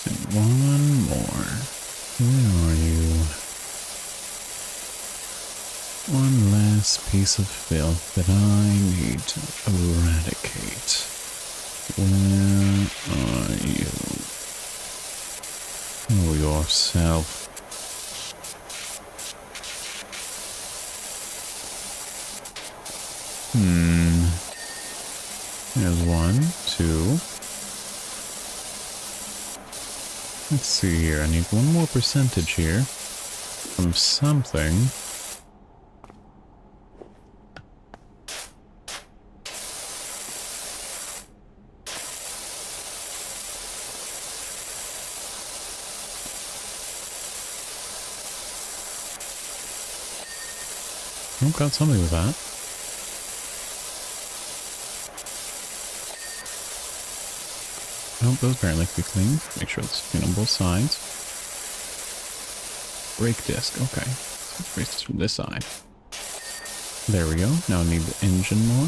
And one more. Where are you? One last piece of filth that I need to eradicate. Where are you? Oh, yourself. There's one, two. Let's see here. I need one more percentage here from something. Oh, got something with that. Oh, those apparently can be cleaned. Make sure it's clean on both sides. Brake disc, okay. Let's raise this from this side. There we go. Now I need the engine more.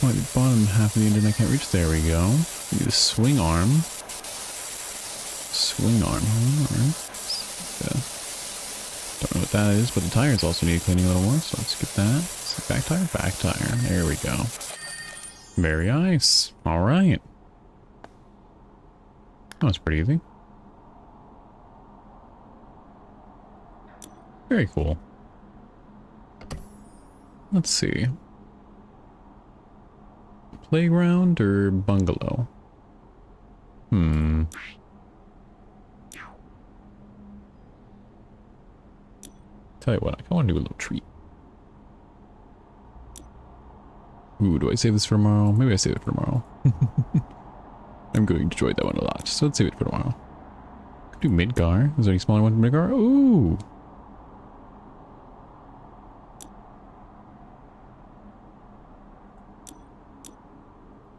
Oh, the bottom half of the engine I can't reach. There we go. Need a swing arm. Swing arm. Don't know what that is, but the tires also need cleaning a little more, so let's get that. So back tire, back tire. There we go. Very nice. Alright. Oh, that's pretty easy. Very cool. Let's see. Playground or bungalow? Tell you what, I want to do a little treat. Ooh, do I save this for tomorrow? Maybe I save it for tomorrow. I'm going to enjoy that one a lot, so let's save it for tomorrow. Could do Midgar. Is there any smaller one for Midgar? Ooh!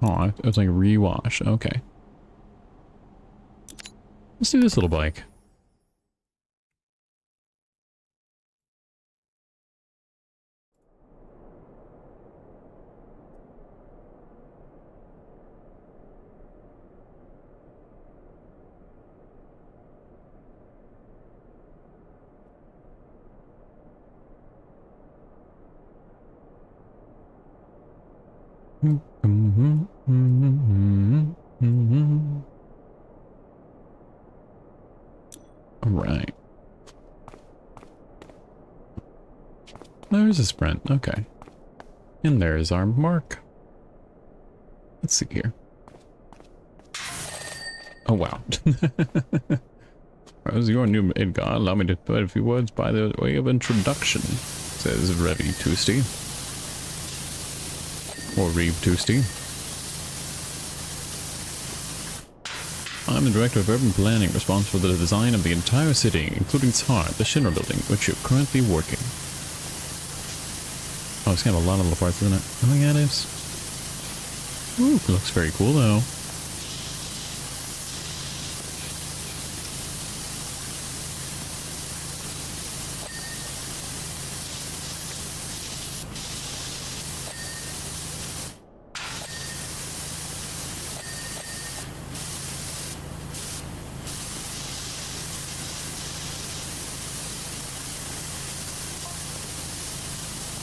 Oh, it was like rewash. Okay. Let's do this little bike. Alright. There's a sprint, okay. And there's our mark. Let's see here. Oh wow. As your new Midgar, allow me to put a few words by the way of introduction, says Revy Toosty. Or Reeve Toosty. I'm the Director of Urban Planning, responsible for the design of the entire city, including its heart, the Shinra building, which you're currently working. Oh, it's kind of a lot of little parts, isn't it? Oh yeah, it is. Ooh, it looks very cool though.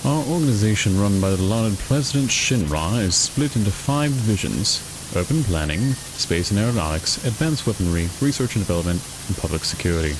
Our organization, run by the lauded President Shinra, is split into 5 divisions: urban planning, space and aeronautics, advanced weaponry, research and development, and public security.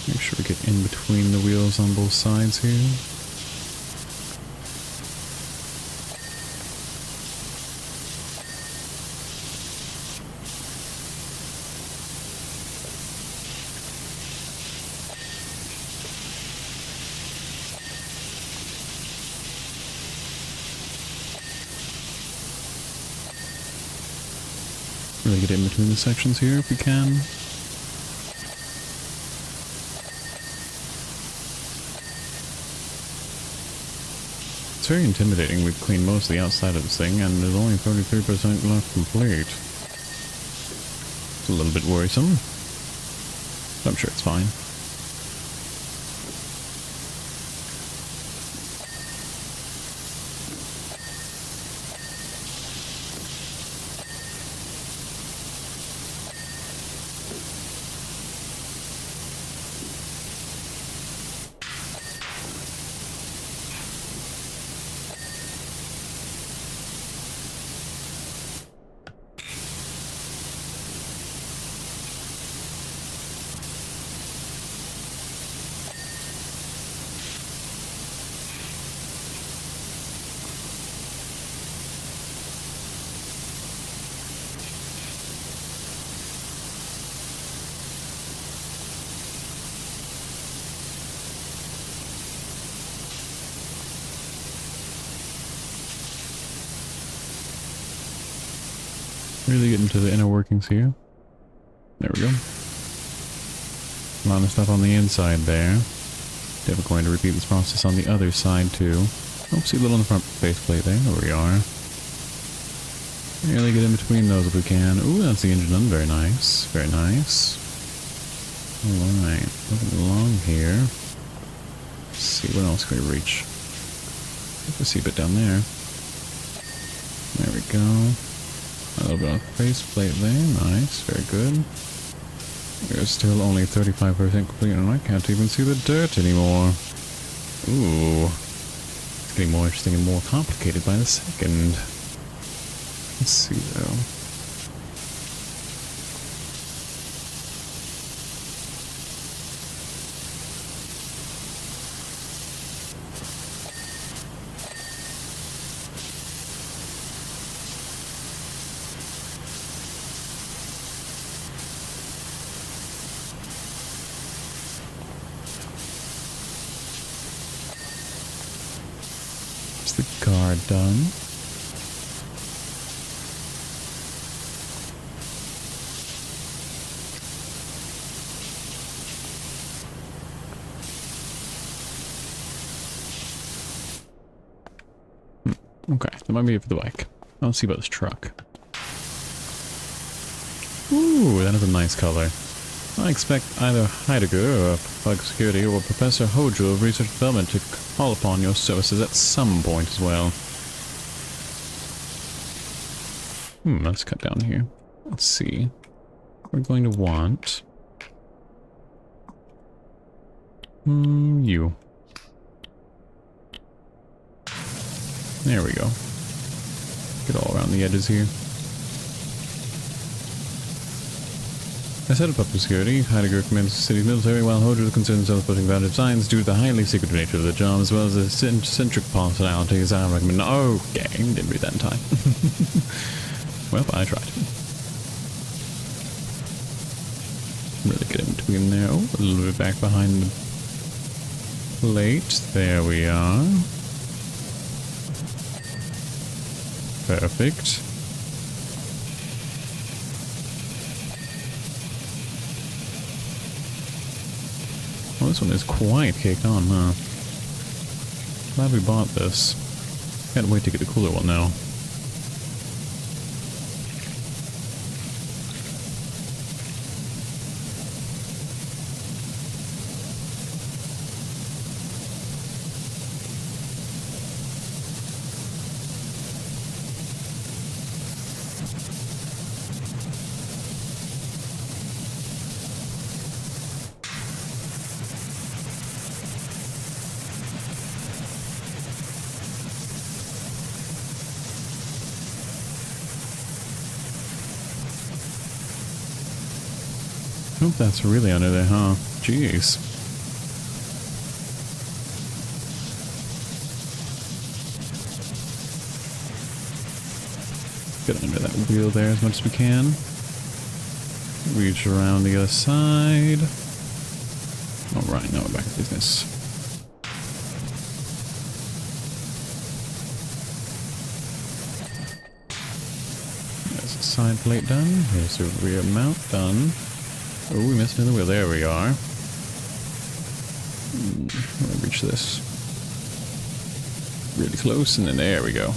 Make sure we get in between the wheels on both sides here. Really get in between the sections here if we can. It's very intimidating. We've cleaned most of the outside of this thing, and there's only 33% left complete. It's a little bit worrisome, but I'm sure it's fine. Really get into the inner workings here. There we go. A lot of stuff on the inside there. Definitely going to repeat this process on the other side too. Oh, see a little on the front faceplate there. There we are. Really get in between those if we can. Ooh, that's the engine done. Very nice. Very nice. Alright. Moving along here. Let's see, what else can we reach? Let's see a bit down there. There we go. A little bit on faceplate there. Nice. Very good. We're still only 35% complete, and I can't even see the dirt anymore. Ooh. It's getting more interesting and more complicated by the second. Let's see, though. Is the guard done? Okay, that might be it for the bike. Let's see about this truck. Ooh, that is a nice color. I expect either Heidegger of Public Security or Professor Hojo of Research Development to call upon your services at some point as well. Let's cut down here. Let's see. We're going to want... you. There we go. Get all around the edges here. I set up security. Heidegger commands the city's military, while Hodger concerns themselves putting bounded signs due to the highly secretive nature of the job, as well as the eccentric personalities. I recommend. Okay, didn't read that in time. Well, I tried. Really get in between there. Oh, a little bit back behind the plate. There we are. Perfect. Well, this one is quite caked on, huh? Glad we bought this. Can't wait to get the cooler one now. I hope that's really under there, huh? Jeez. Get under that wheel there as much as we can. Reach around the other side. Alright, now we're back to business. There's the side plate done. Here's the rear mount done. Oh, we missed another wheel. There we are. Let me reach this. Really close, and then there we go.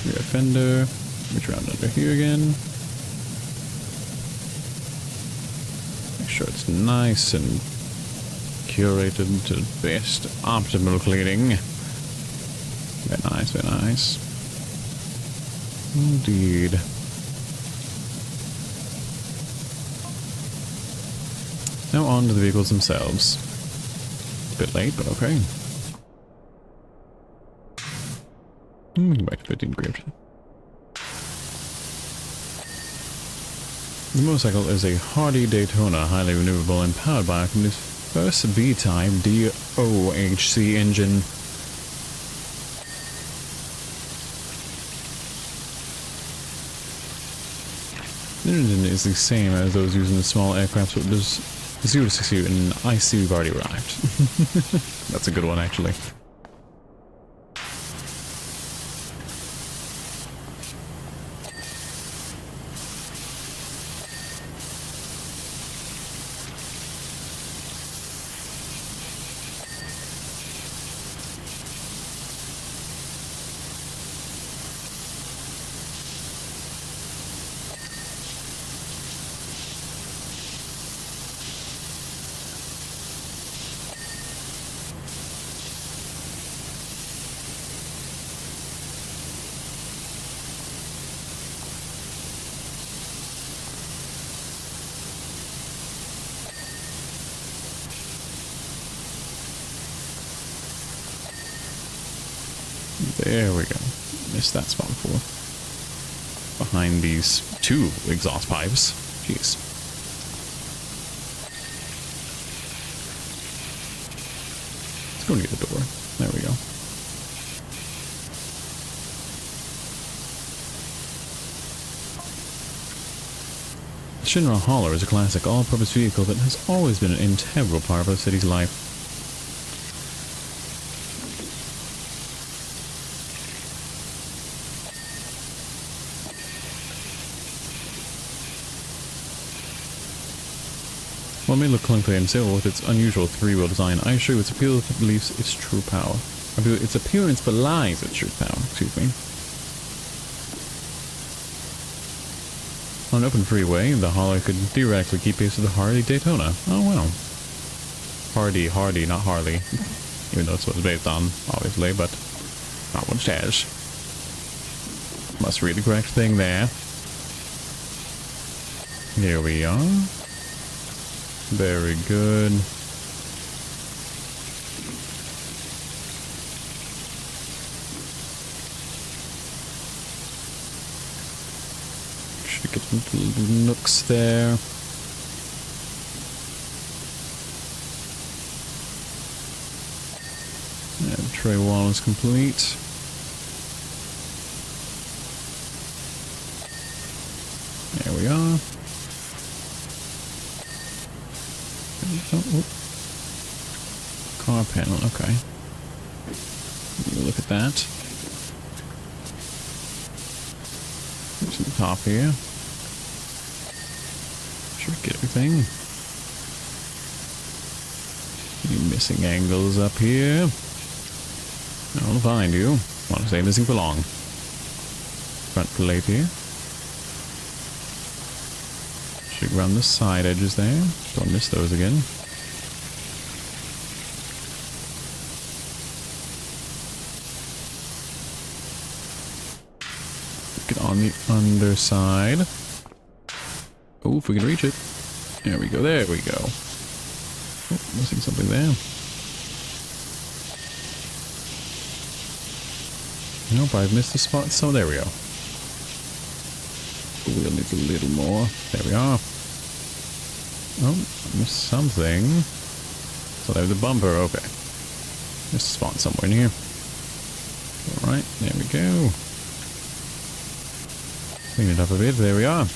Rear fender. Reach around under here again. Make sure it's nice and curated to best optimal cleaning. Very nice, very nice. Indeed. Now on to the vehicles themselves. A bit late, but okay. Back to 15 grade. The motorcycle is a hardy Daytona, highly maneuverable and powered by a company's first V-Type DOHC engine. The engine is the same as those used in the small aircraft, but there's 0 to 60, and I see we've already arrived. That's a good one, actually. There we go. Missed that spot before. Behind these two exhaust pipes. Jeez. Let's go near the door. There we go. The Shinra Hauler is a classic all-purpose vehicle that has always been an integral part of the city's life. While it may look clunky and simple with its unusual three-wheel design, I assure you its appeal believes its true power. Its appearance belies its true power, excuse me. On an open freeway, the Hauler could theoretically keep pace with the Harley Daytona. Oh wow. Hardy, not Harley. Even though it's what it's based on, obviously, but not what it says. Must read the correct thing there. Here we are. Very good. Should we get into little nooks there? Yeah, tray wall is complete. There we are. Oh. Car panel, okay. Look at that. To the top here. Should get everything. Any missing angles up here? I'll find you. Want to stay missing for long. Front plate here. Should run the side edges there. Don't miss those again. Get on the underside. Oh, if we can reach it. There we go. There we go. Oh, missing something there. Nope, I've missed a spot, so there we go. We'll need a little more. There we are. Oh, I missed something. So there's the bumper, okay. Missed a spot somewhere in here. Alright, there we go. Clean it up a bit, there we are.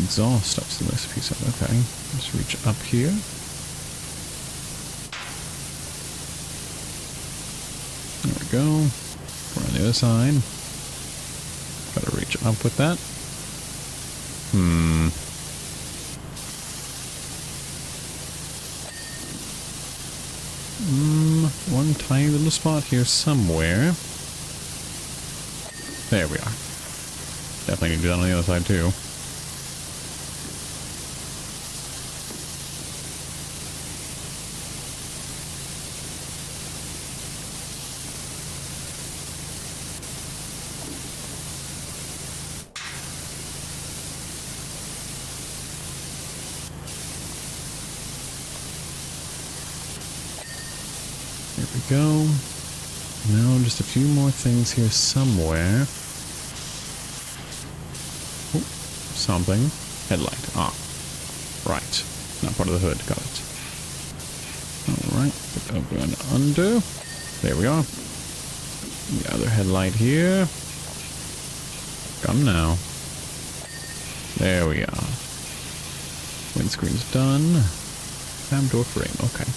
Exhaust up to this piece of, okay. Let's reach up here. There we go. We're on the other side. Gotta reach up with that. One tiny little spot here somewhere. There we are. Definitely need to do that on the other side too. There we go. Now just a few more things here somewhere. Oh, something. Headlight. Ah. Right. Not part of the hood. Got it. Alright. Put over and under. There we are. The other headlight here. Come now. There we are. Windscreen's done. Cam door frame. Okay.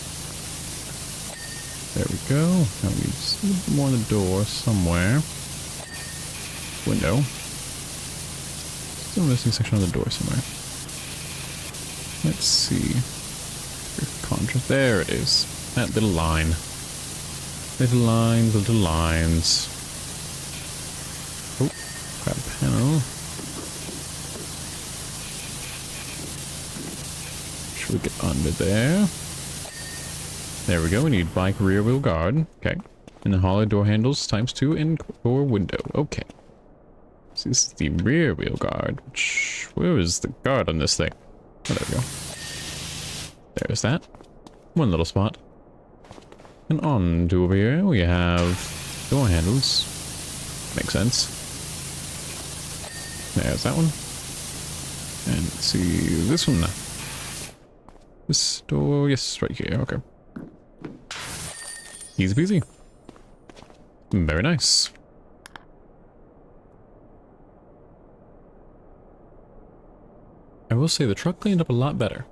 There we go. Now we need a little bit more on the door somewhere. Window. Still missing section on the door somewhere. Let's see. Contrast. There it is. That little line. Little lines, little lines. Oh, grab a panel. Should we get under there? There we go. We need bike rear wheel guard. Okay. And the hollow door handles ×2 and door window. Okay. So this is the rear wheel guard. Where is the guard on this thing? Oh, there we go. There's that. One little spot. And on to over here, we have door handles. Makes sense. There's that one. And let's see this one. This door, yes, right here. Okay. Easy peasy. Very nice. I will say the truck cleaned up a lot better.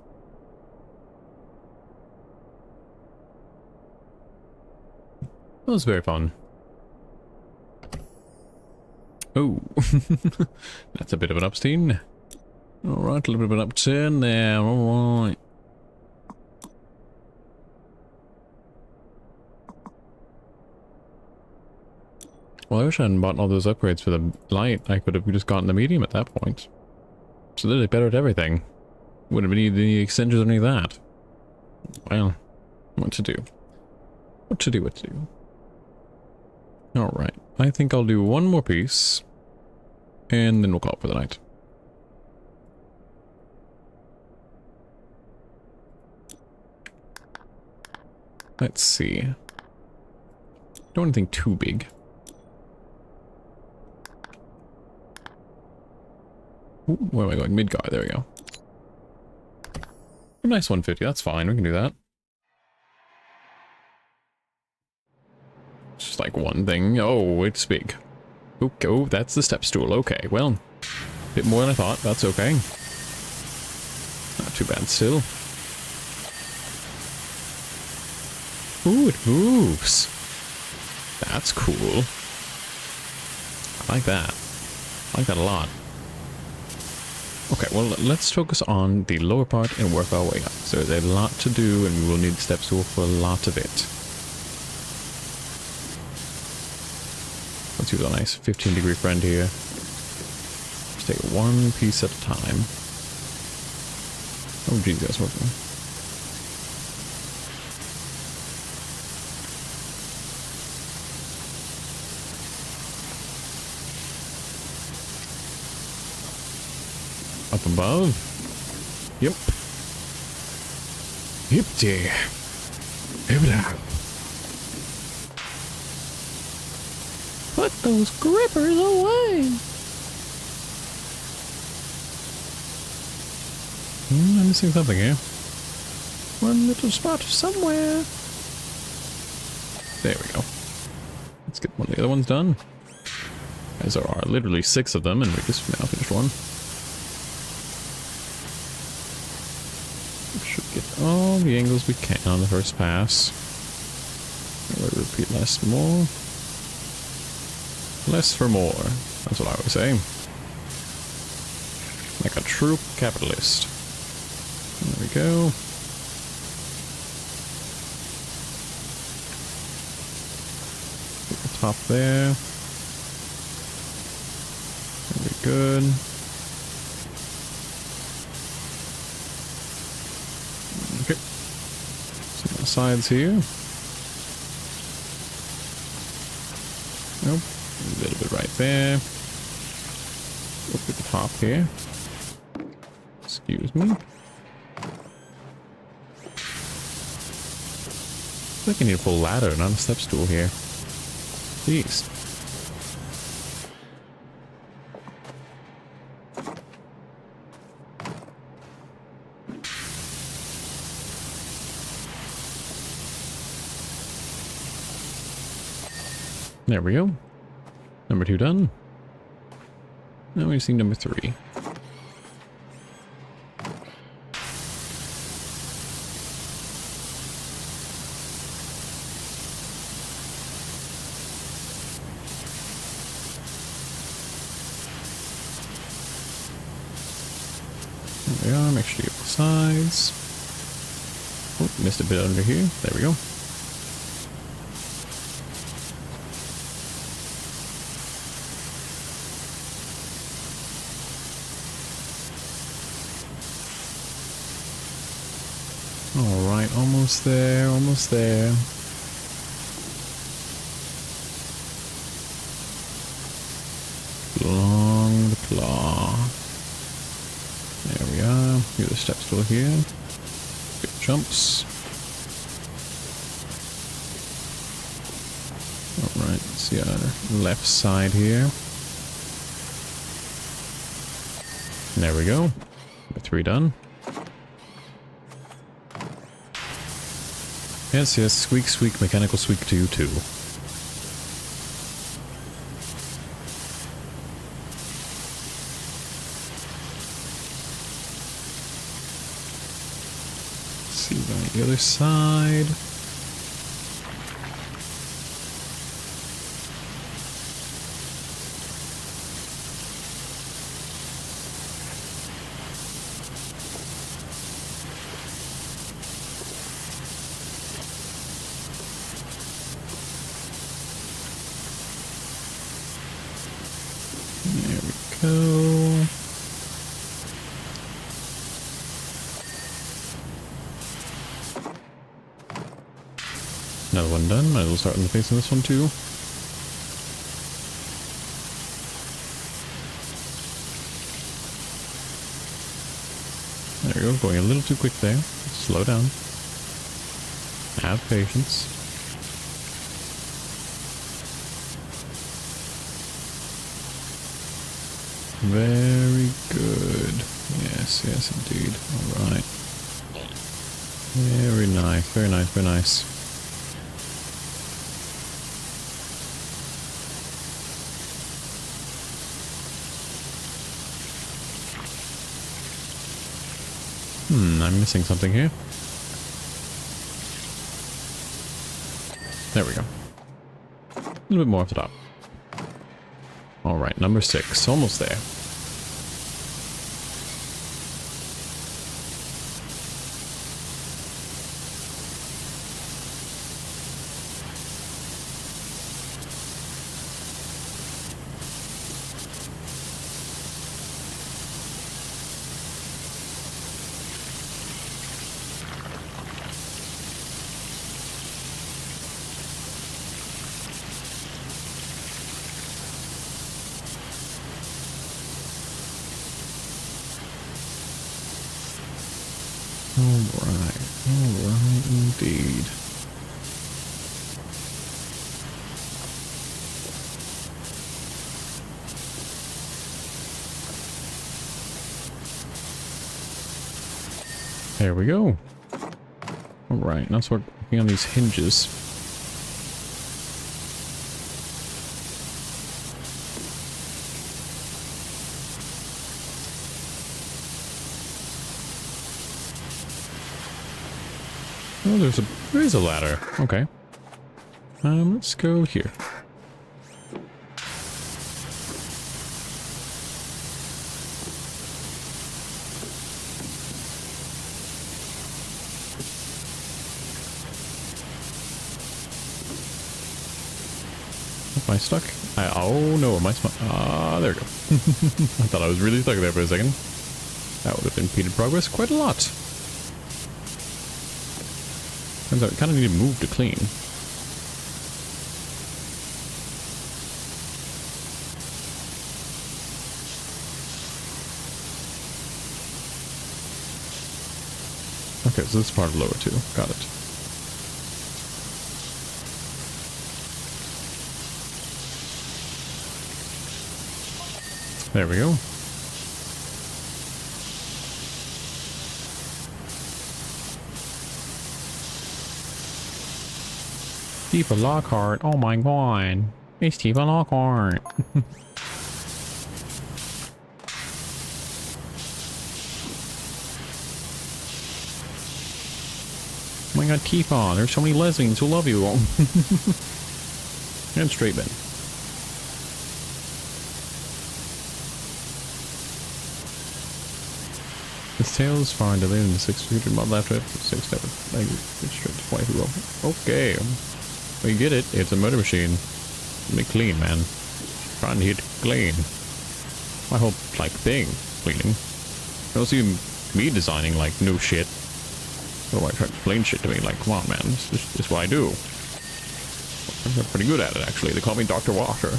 That was very fun. Oh, that's a bit of an upsteam. Alright, a little bit of an upturn there. Alright. Well, I wish I hadn't bought all those upgrades for the light. I could have just gotten the medium at that point. So literally better at everything. Wouldn't have needed any extensions or any of that. Well, what to do? What to do, what to do? Alright, I think I'll do one more piece. And then we'll call it for the night. Let's see. Don't want anything too big. Ooh, where am I going? Midgar, there we go. A nice 150, that's fine, we can do that. It's just like one thing. Oh, it's big. Okay, oh, that's the step stool. Okay, well, a bit more than I thought. That's okay. Not too bad still. Ooh, it moves. That's cool. I like that. I like that a lot. Okay, well, let's focus on the lower part and work our way up. So there's a lot to do, and we will need the step stool for a lot of it. Let's use a nice 15-degree friend here. Just take it one piece at a time. Oh, geez, that's working. Up above. Yep. Hip-day. Hip-da. Put those grippers away. I'm missing something here. One little spot somewhere. There we go. Let's get one of the other ones done. As there are literally 6 of them, and we just now finished one. We should get all the angles we can on the first pass. We'll repeat less more. Less for more. That's what I always say. Like a true capitalist. There we go. Get the top there. Very good. Okay. Some of the sides here. Nope. A little bit right there. Look at the top here. Excuse me. I think I need a full ladder, not a step stool here. Jeez. There we go. Number 2 done. Now we see number 3. There we are. Make sure you get the sides. Oh, missed a bit under here. There we go. Alright, almost there, almost there. Along the claw. There we are. Here's the step stool here. Good jumps. Alright, let's see our left side here. There we go. Number 3 done. Yes, yes, squeak, squeak, mechanical squeak to you too. Let's see on the other side. Go. Another one done. Might as well start in the face of this one too. There we go. Going a little too quick there. Slow down. Have patience. Very good. Yes, yes, indeed. Alright. Very nice, very nice, very nice. I'm missing something here. There we go. A little bit more off the top. Alright, number 6. Almost there. Alright, indeed. There we go. Alright, now start working on these hinges. Oh, there is a ladder. Okay. Let's go here. Am I stuck? Oh no, am I stuck? Ah, there we go. I thought I was really stuck there for a second. That would have impeded progress quite a lot. Turns out we kind of need to move to clean. Okay, so this part of lower too. Got it. There we go. Steve Lockhart. Oh my god. It's Steve Lockhart. Oh my god, Tifa, there's so many lesbians who love you. And straight men. His tail is far and delayed in the 600 mod left it. 6 never. It's straight to 20 roll. Okay. We get it. It's a murder machine. Make clean, man. Trying to hit clean. My whole, like, thing. Cleaning. You don't see me designing, like, new shit. So I try to explain shit to me. Like, come on, man. This is what I do. I'm pretty good at it, actually. They call me Dr. Washer.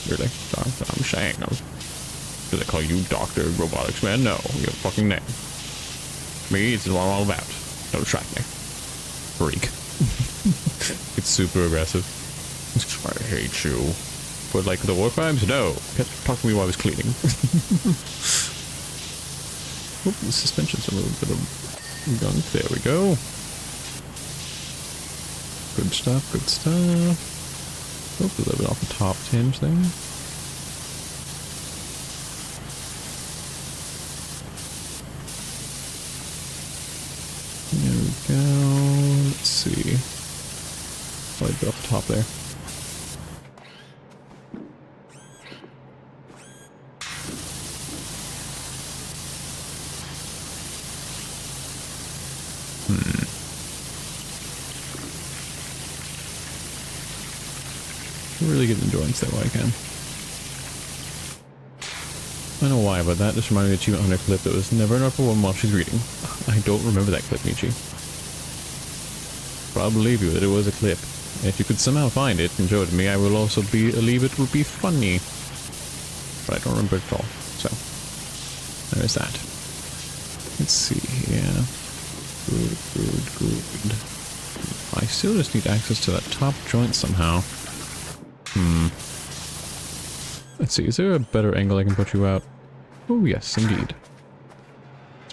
Really? So I'm saying. Do they call you Dr. Robotics Man? No. You have a fucking name. Me, it's what I'm all about. Don't distract me. Freak. It's super aggressive. I hate you. But like the war crimes? No. Talk to me while I was cleaning. Oop, the suspension's a little bit of gunk. There we go. Good stuff, good stuff. Oop, a little bit off the top tinge thing. There we go. Let's see. Probably off the top there. Really get endurance that way I can. I know why, but that just reminded me of the achievement hunter clip that was never enough for one while she's reading. I don't remember that clip, Michi. But I'll believe you that it was a clip. If you could somehow find it and show it to me, I will also believe it would be funny. But I don't remember it at all. So, there is that. Let's see here. Good, good, good. I still just need access to that top joint somehow. Let's see, is there a better angle I can put you out? Oh yes, indeed.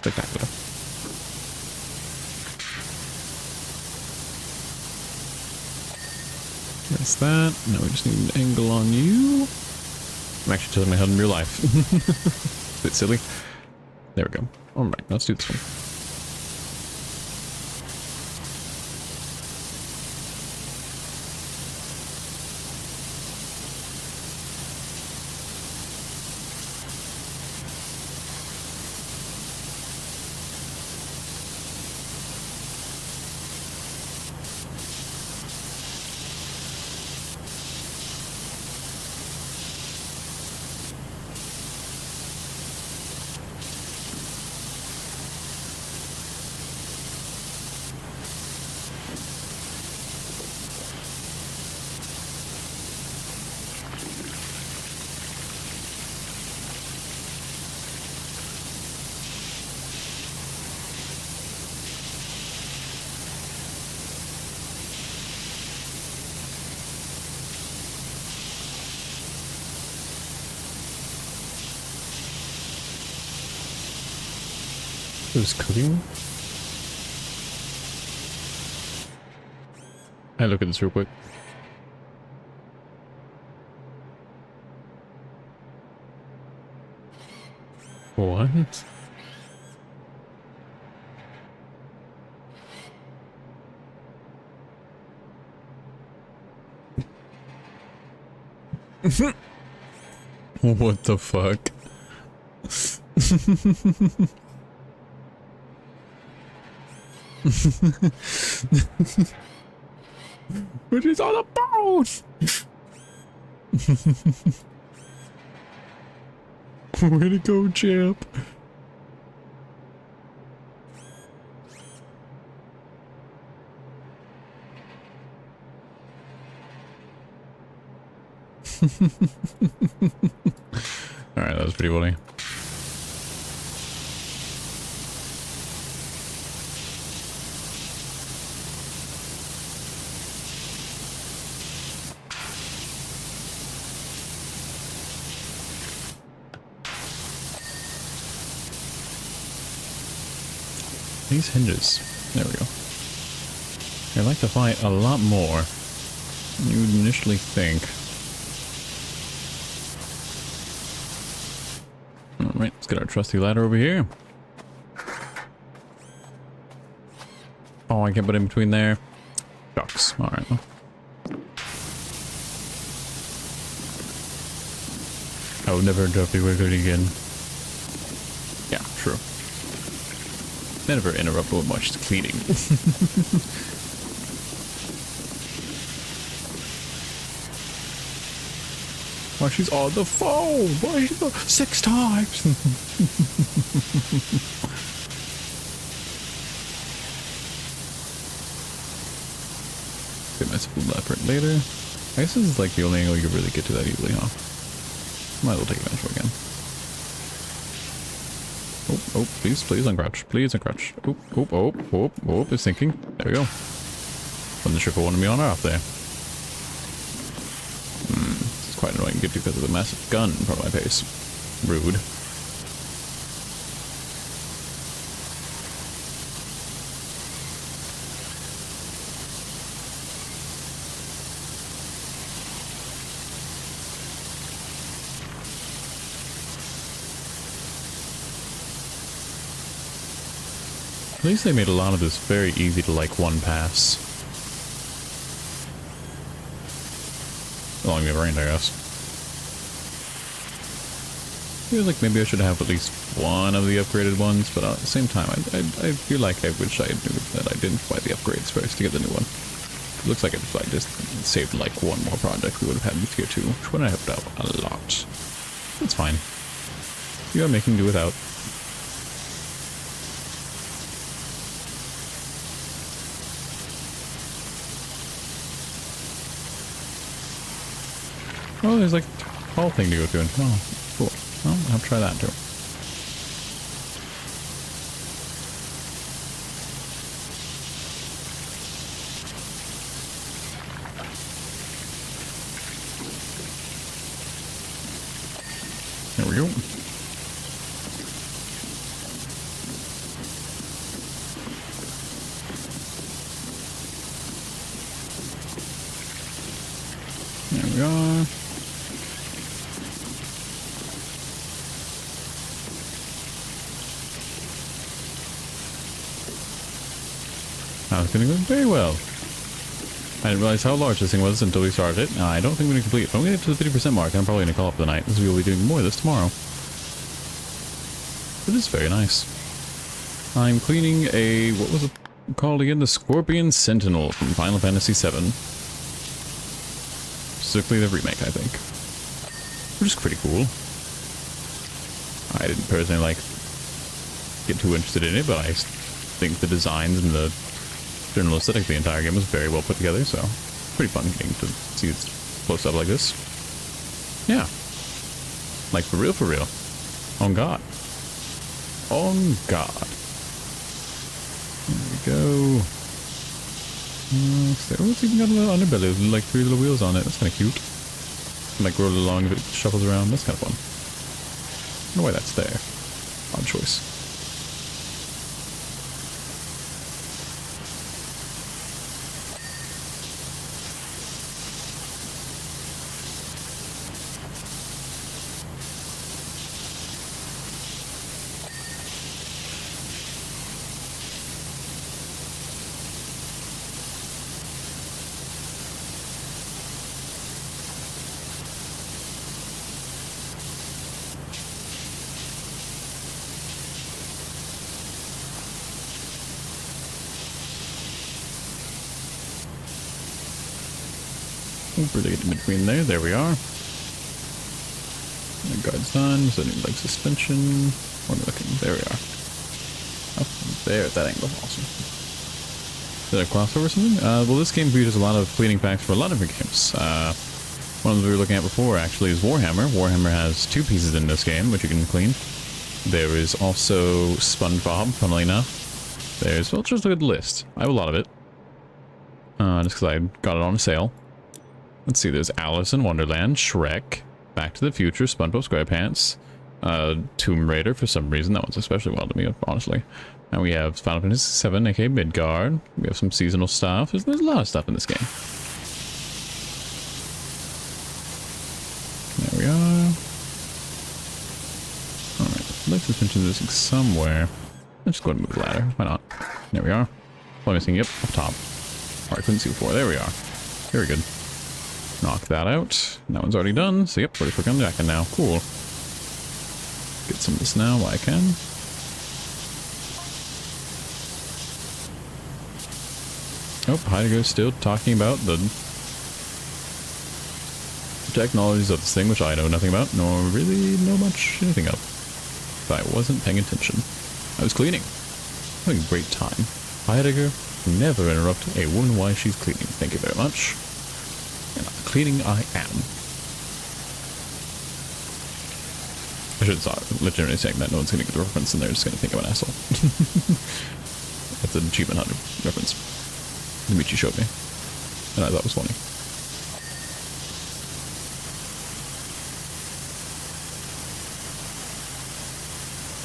Spectacular. That's that. Now we just need an angle on you. I'm actually telling my HUD in real life. Bit silly. There we go. Alright, let's do this one. Who's cooking? I look at this real quick. What? What the fuck? Which is all about? Way to go, champ. Alright, that was pretty funny. These hinges. There we go. They like to fight a lot more than you would initially think. Alright, let's get our trusty ladder over here. Oh, I can't put it in between there. Shucks. Alright. I would never interrupt you again. Yeah, true. Never interrupt with much cleaning. Why she's on the phone? Why she's 6 times? Get my spoon left right later. I guess this is like the only angle you can really get to that easily, huh? Might as well take advantage again. Oh, please, please uncrouch. Please uncrouch. Oh, it's sinking. There we go. Wasn't sure if I wanted me on or off there. This is quite annoying to get to because of the massive gun in front of my face. Rude. At least they made a lot of this very easy to like one pass. Along the range, I guess. Feel like maybe I should have at least one of the upgraded ones, but at the same time, I feel like I wish I knew that I didn't buy the upgrades first to get the new one. It looks like if I just saved like one more project, we would have had the tier 2, which would have helped out a lot. That's fine. You are making do without. Oh, there's like a tall thing to go to. Oh, cool. Well, I'll try that too. There we go. we are. Now it's going to go very well. I didn't realize how large this thing was until we started it. I don't think we're going to complete it. If I'm going to get to the 50% mark, I'm probably going to call it for the night, because we will be doing more of this tomorrow. It is very nice. I'm cleaning a... what was it called again? The Scorpion Sentinel from Final Fantasy VII. Specifically the remake, I think. Which is pretty cool. I didn't personally, like, get too interested in it, but I think the designs and the general aesthetic of the entire game was very well put together, so pretty fun getting to see it close up like this. Yeah. Like, for real, for real. On God. On God. There we go. Oh, it's even got a little underbelly with like 3 little wheels on it. That's kind of cute. Like roll it along if it shuffles around. That's kind of fun. I don't know why that's there. Odd choice. Where they get in between there? There we are. The guard's done. So need like suspension. Where am I looking? There we are. Oh, there at that angle. Awesome. Did I cross over something? Well, this game features a lot of cleaning packs for a lot of different games. One of them we were looking at before actually is Warhammer. Warhammer has 2 pieces in this game, which you can clean. There is also SpongeBob, funnily enough. There's, well, just look at the list. I have a lot of it. Just because I got it on sale. Let's see, there's Alice in Wonderland, Shrek, Back to the Future, SpongeBob SquarePants, Tomb Raider for some reason. That one's especially well to me, honestly. And we have Final Fantasy VII, aka Midgard. We have some seasonal stuff. There's a lot of stuff in this game. There we are. Alright, I'd like suspension missing somewhere. Let's just go ahead and move the ladder. Why not? There we are. Well, missing, yep, up top. Alright, couldn't see before. There we are. Very good. Knock that out. That one's already done. So yep, ready for gunjacking now. Cool. Get some of this now while I can. Oh, Heidegger's still talking about the technologies of this thing, which I know nothing about, nor really know much anything of. But I wasn't paying attention. I was cleaning. Having a great time. Heidegger, never interrupt a woman while she's cleaning. Thank you very much. And cleaning I am. I should start legitimately saying that no one's going to get the reference and they're just going to think I'm an asshole. That's an Achievement Hunter reference. Dimitri showed me. And I thought it was funny.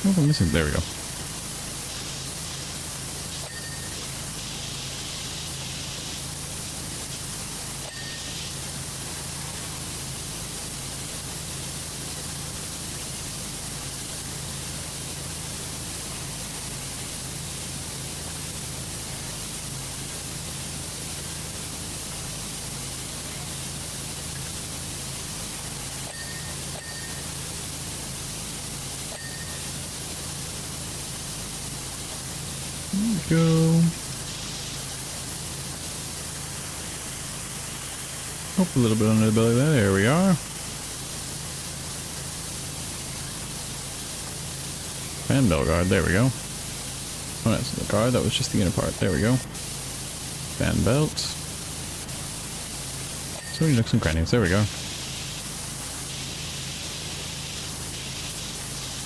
Oh, I'm missing. There we go. Go. Hope a little bit under the belly there. There we are. And bell guard. There we go. Oh, that's the guard. That was just the inner part. There we go. Fan belt. So many nooks and crannies. There we go.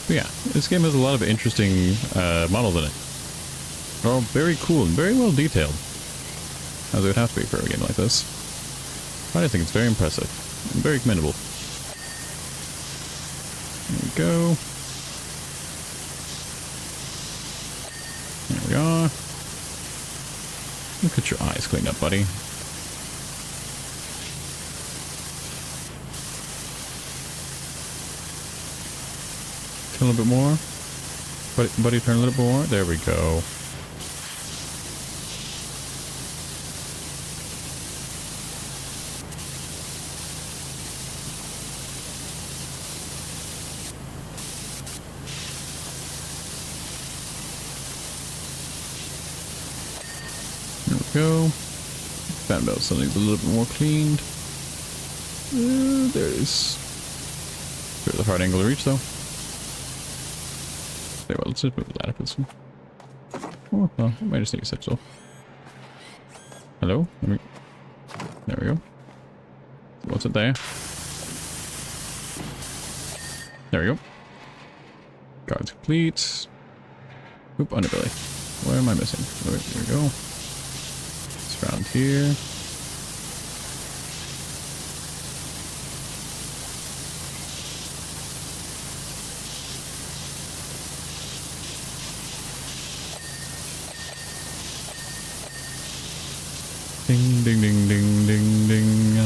But yeah, this game has a lot of interesting models in it. They're all very cool and very well detailed, as it would have to be for a game like this. I just think it's very impressive and very commendable. There we go. There we are. Look at your eyes cleaned up, buddy. turn a little bit more. Buddy, turn a little bit more. There we go. There we go. Fan belt still needs a little bit more cleaned. There it is. There's a hard angle to reach though. Okay, well, let's just move the ladder for this one. Oh, well, I might just need a set still. Hello? There we go. What's it there? There we go. Guards complete. Oop, underbelly. Where am I missing? Oh, wait, there we go. It's around here. Ding, ding, ding, ding, ding, ding.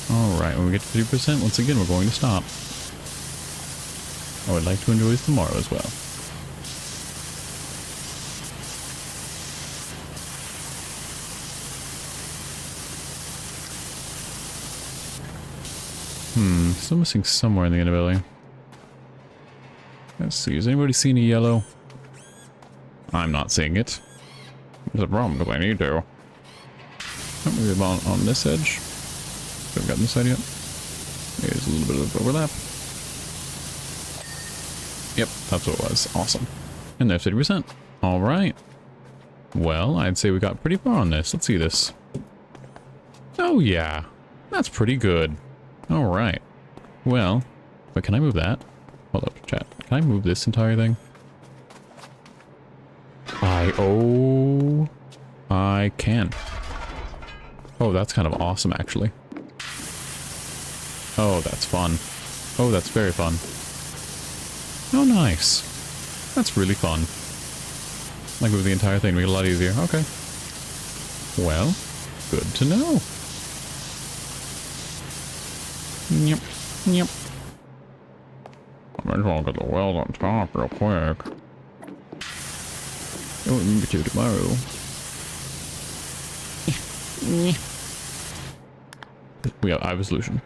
Alright, when we get to 50%, once again, we're going to stop. I would like to enjoy tomorrow as well. Still missing somewhere in the inability. Let's see, has anybody seen a yellow? I'm not seeing it. There's a problem because I need to. Maybe on this edge. Haven't gotten this side yet. There's a little bit of overlap. Yep, that's what it was. Awesome. And there's 50%. Alright. Well, I'd say we got pretty far on this. Let's see this. Oh yeah. That's pretty good. Alright. Well, but can I move that? Hold up, chat. Can I move this entire thing? I can. Oh, that's kind of awesome, actually. Oh, that's fun. Oh, that's very fun. Oh, nice. That's really fun. Like move the entire thing, make it a lot easier. Okay. Well, good to know. Yep. Yep. I might as well get the weld on top real quick. Don't remember to tomorrow. We have eye resolution.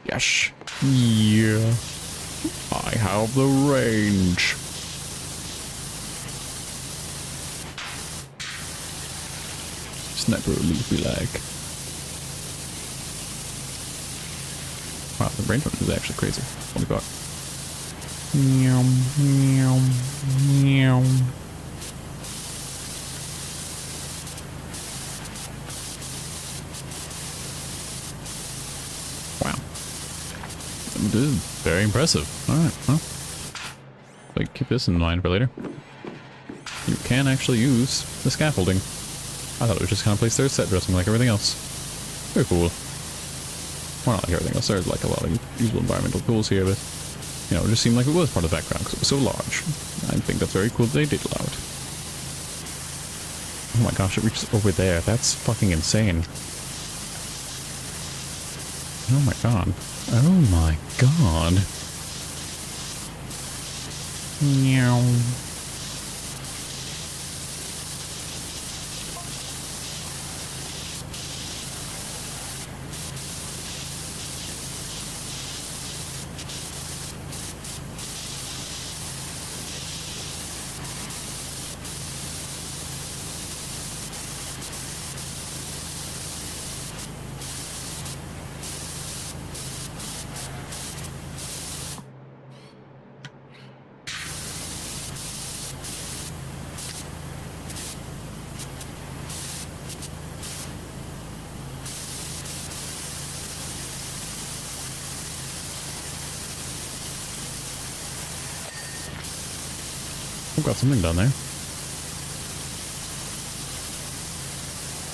Yes. Yeah. I have the range. Sniper relief we like. Wow, the range is actually crazy. Holy god. Meow, meow, meow. Wow. This is very impressive. Alright, well. So keep this in mind for later. You can actually use the scaffolding. I thought it was just kind of placed there set dressing like everything else. Very cool. Well, not like everything else. There's like a lot of usable environmental tools here, but you know, it just seemed like it was part of the background because it was so large. I think that's very cool that they did allow it. Oh my gosh, it reaches over there. That's fucking insane. Oh my god. Oh my god. Meow. I've got something down there.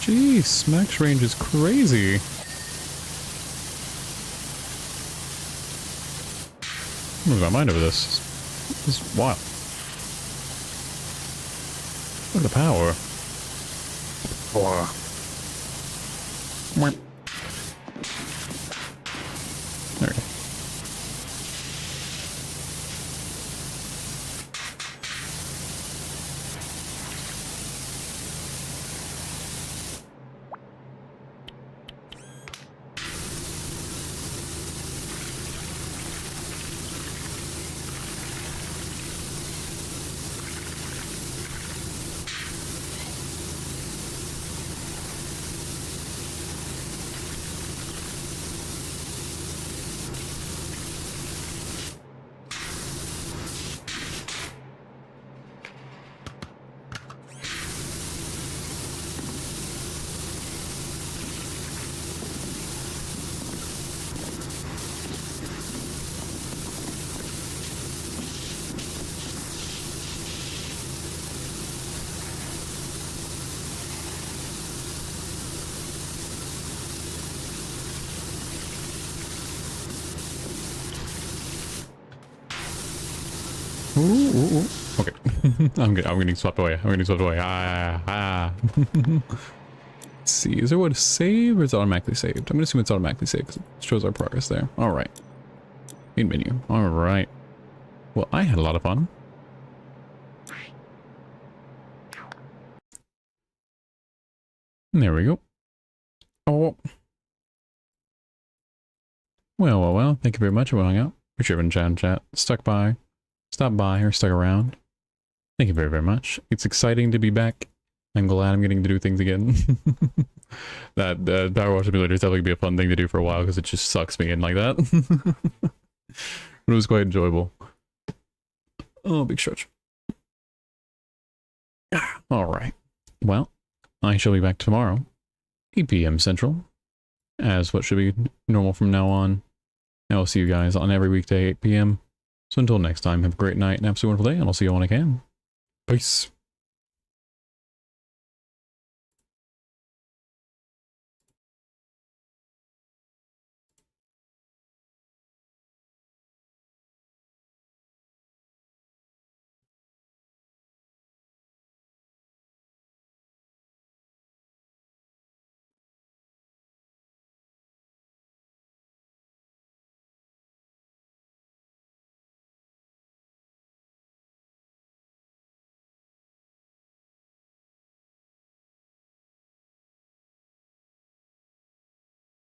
Jeez, max range is crazy. I'm losing my mind over this. This is wild. Look at the power. Wow. There we go. Ooh, ooh, ooh. Okay. I'm getting swept away. I'm getting swept away. Let's see. Is there a way to save or is it automatically saved? I'm gonna assume it's automatically saved because it shows our progress there. Alright. Main menu. Alright. Well, I had a lot of fun. There we go. Oh. Well. Thank you very much for hanging out. Appreciate everyone chat. Stopped by or stuck around. Thank you very, very much. It's exciting to be back. I'm glad I'm getting to do things again. That Power Wash Simulator is definitely gonna be a fun thing to do for a while because it just sucks me in like that. But it was quite enjoyable. Oh, big stretch. Alright. Well, I shall be back tomorrow, 8 p.m. Central, as what should be normal from now on. And I'll see you guys on every weekday, 8 p.m. So until next time, have a great night and absolutely wonderful day, and I'll see you when I can. Peace.